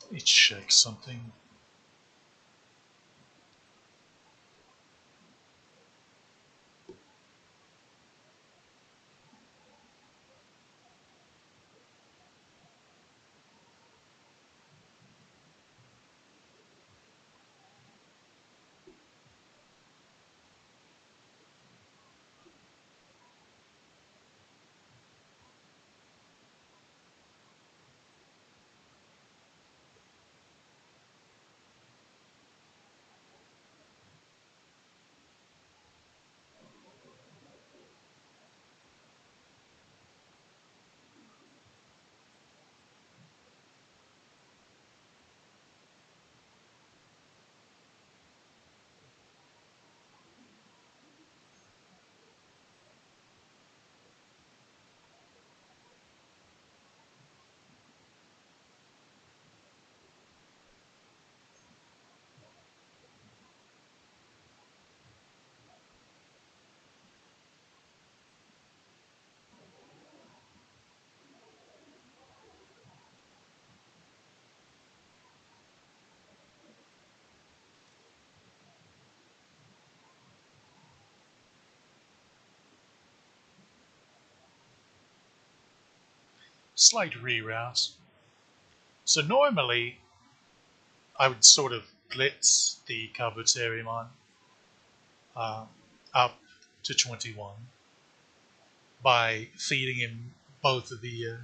[SPEAKER 1] Let me check something. Slight reroute. So normally, I would sort of blitz the Kabuterimon uh, up to 21 by feeding him both of the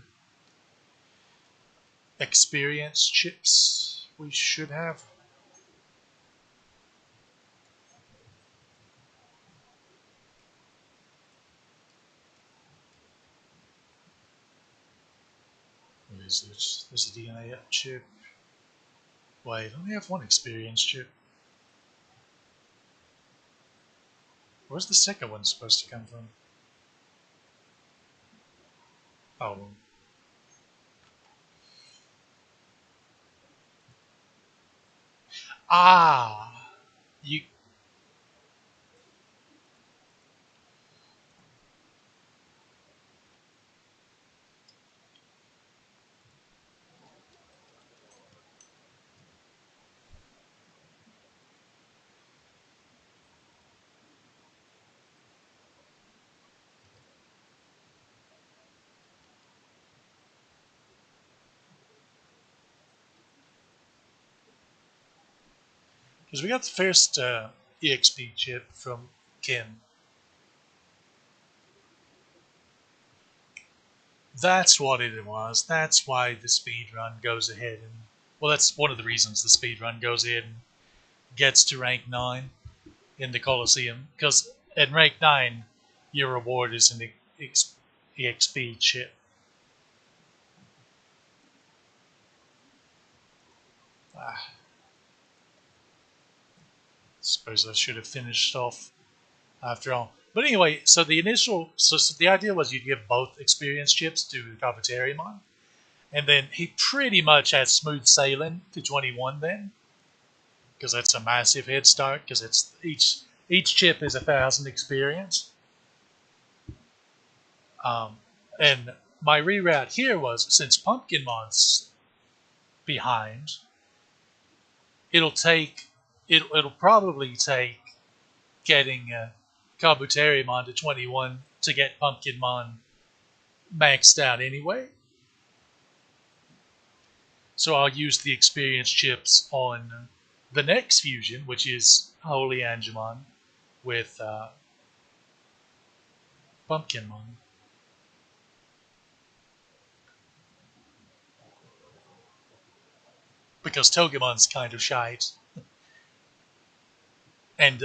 [SPEAKER 1] experience chips we should have. What is it? There's a DNA chip. Wait, I only have one experience chip. Where's the second one supposed to come from? Oh. Ah! You. Because we got the first EXP chip from Kim. That's what it was. That's why the speed run goes ahead and well, that's one of the reasons the speed run goes ahead and gets to rank 9 in the Coliseum because at rank 9 your reward is an EXP chip. Ah, suppose I should have finished off after all. But anyway, so the idea was you'd give both experience chips to Cafeteriamon, and then he pretty much had smooth sailing to 21 then, because that's a massive head start. Because it's each chip is 1,000 experience, and my reroute here was since Pumpkinmon's behind, it'll take it'll probably take getting Kabuterimon to 21 to get Pumpkinmon maxed out anyway. So I'll use the experience chips on the next fusion, which is Holy Angemon with Pumpkinmon. Because Togemon's kind of shite. And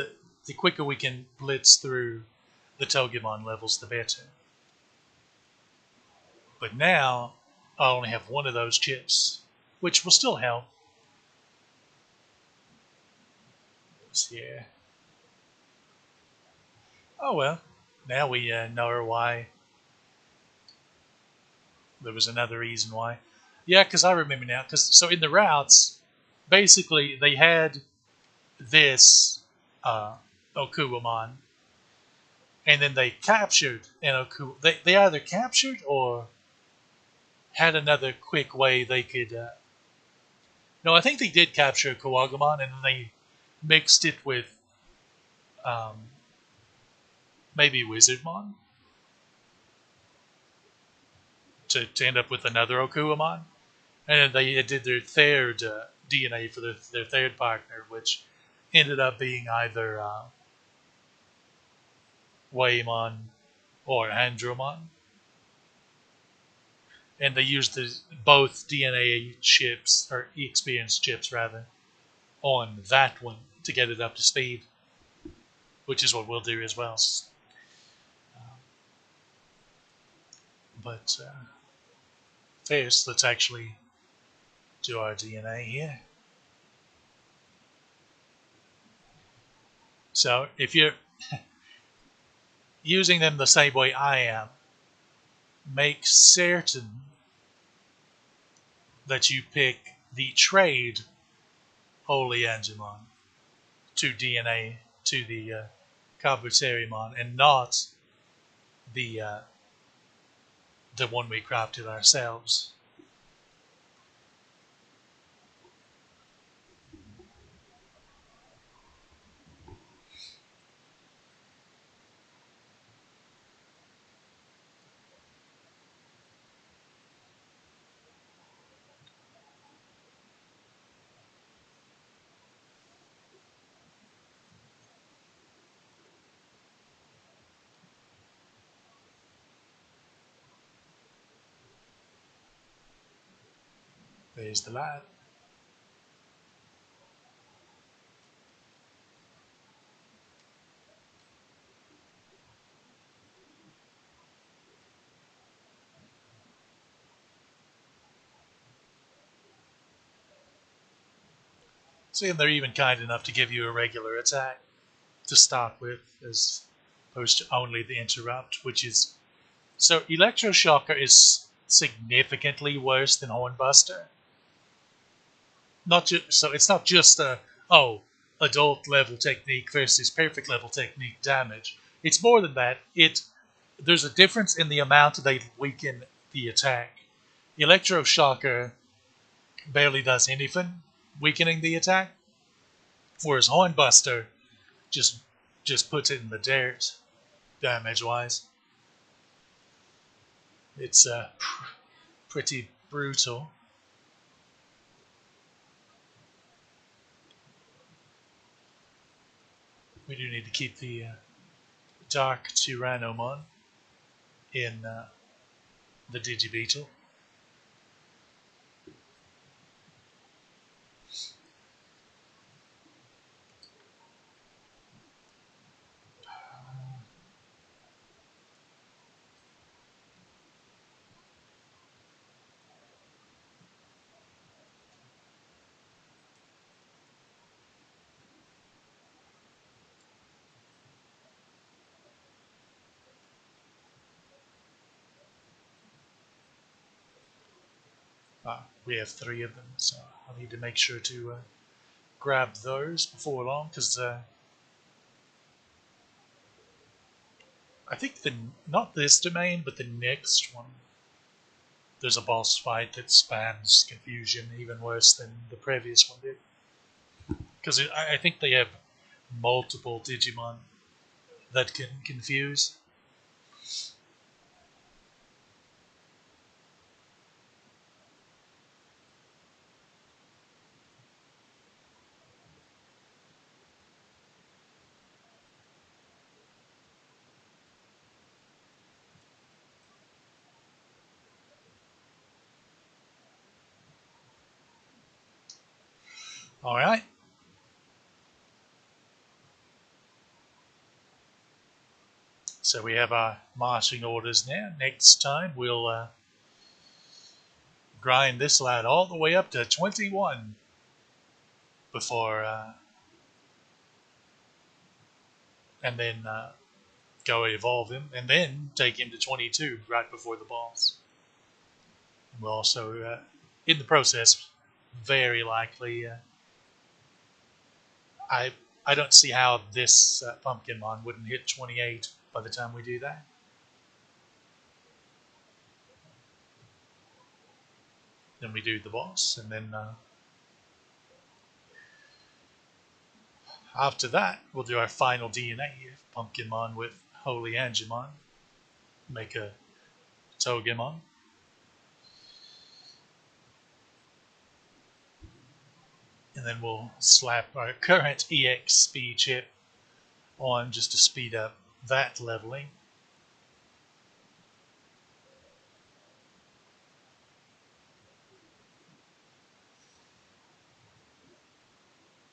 [SPEAKER 1] the quicker we can blitz through the Togemon levels, the better. But now I only have one of those chips, which will still help. Yeah. Oh well. Now we know why. There was another reason why. Yeah, because I remember now. Because so in the routes, basically they had this Okuwamon, and then they captured an Oku. They either captured or had another quick way they could. No, I think they did capture Kawagamon, and then they mixed it with um, maybe Wizardmon to end up with another Okuwamon. And then they did their third DNA for their third partner, which ended up being either Waymon or Andromon. And they used both DNA chips, or experience chips rather, on that one to get it up to speed, which is what we'll do as well. But first, let's actually do our DNA here. So if you're using them the same way I am, make certain that you pick the trade Holy Angemon to DNA to the Kabuterimon and not the uh, the one we crafted ourselves. There's the lad. See, and they're even kind enough to give you a regular attack to start with, as opposed to only the interrupt, which is so. Electroshocker is significantly worse than Hornbuster. Not just so it's not just a oh adult level technique versus perfect level technique damage. It's more than that. There's a difference in the amount they weaken the attack. Electroshocker barely does anything, weakening the attack, whereas Hornbuster just just puts it in the dirt damage wise. It's pretty brutal. We do need to keep the Dark Tyrannomon in the Digibeetle. We have three of them, so I need to make sure to grab those before long, because I think not this domain, but the next one, there's a boss fight that spans confusion even worse than the previous one did. Because I think they have multiple Digimon that can confuse. All right. So we have our marching orders now. Next time we'll grind this lad all the way up to 21 before, and then go evolve him, and then take him to 22 right before the boss. And we'll also, in the process, very likely, I I don't see how this Pumpkinmon wouldn't hit 28 by the time we do that. Then we do the boss, and then after that, we'll do our final DNA Pumpkinmon with Holy Angemon, make a Togemon, and then we'll slap our current EXP chip on just to speed up that leveling.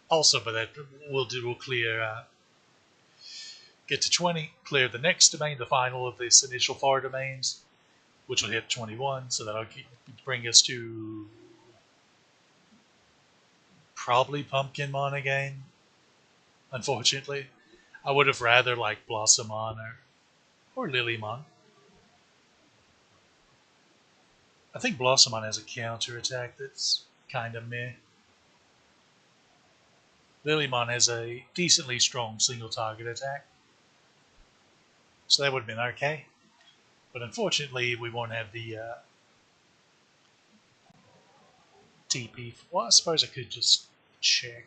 [SPEAKER 1] Also, by that we'll clear, get to 20, clear the next domain, the final of this initial 4 domains, which will hit 21. So that'll bring us to probably Pumpkinmon again. Unfortunately, I would have rather liked Blossomon or Lilymon. I think Blossomon has a counter attack that's kind of meh. Lilymon has a decently strong single target attack, so that would have been okay. But unfortunately, we won't have the TP. Well, I suppose I could just check.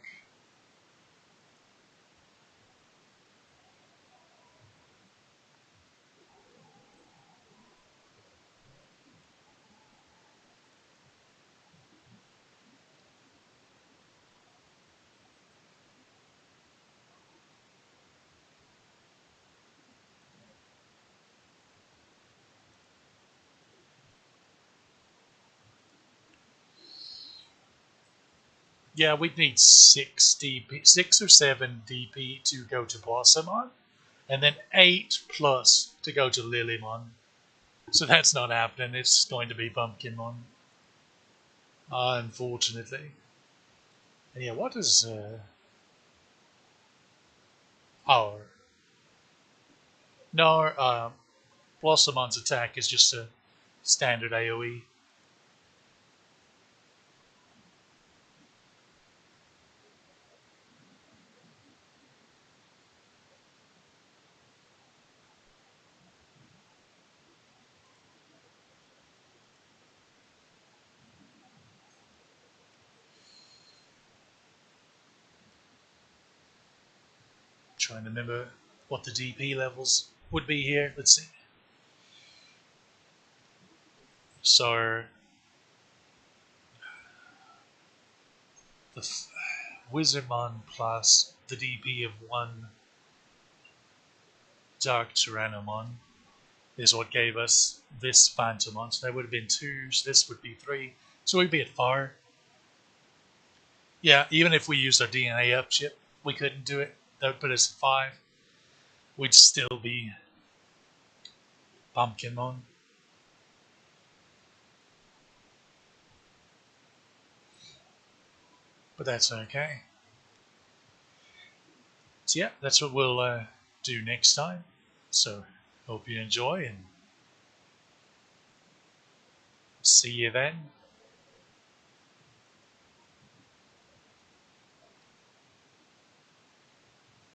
[SPEAKER 1] Yeah, we'd need 6 or 7 DP to go to Blossomon, and then 8 plus to go to Lilymon. So that's not happening. It's going to be Pumpkinmon, unfortunately. And yeah, what is our no? Blossomon's attack is just a standard AOE. Trying to remember what the DP levels would be here. Let's see. So the Wizardmon plus the DP of one Dark Tyrannomon is what gave us this Phantomon. So that would have been 2, so this would be 3. So we'd be at 4. Yeah, even if we used our DNA up chip, we couldn't do it. That would put us at 5. We'd still be Pumpkinmon. But that's okay. So yeah, that's what we'll do next time. So hope you enjoy and see you then.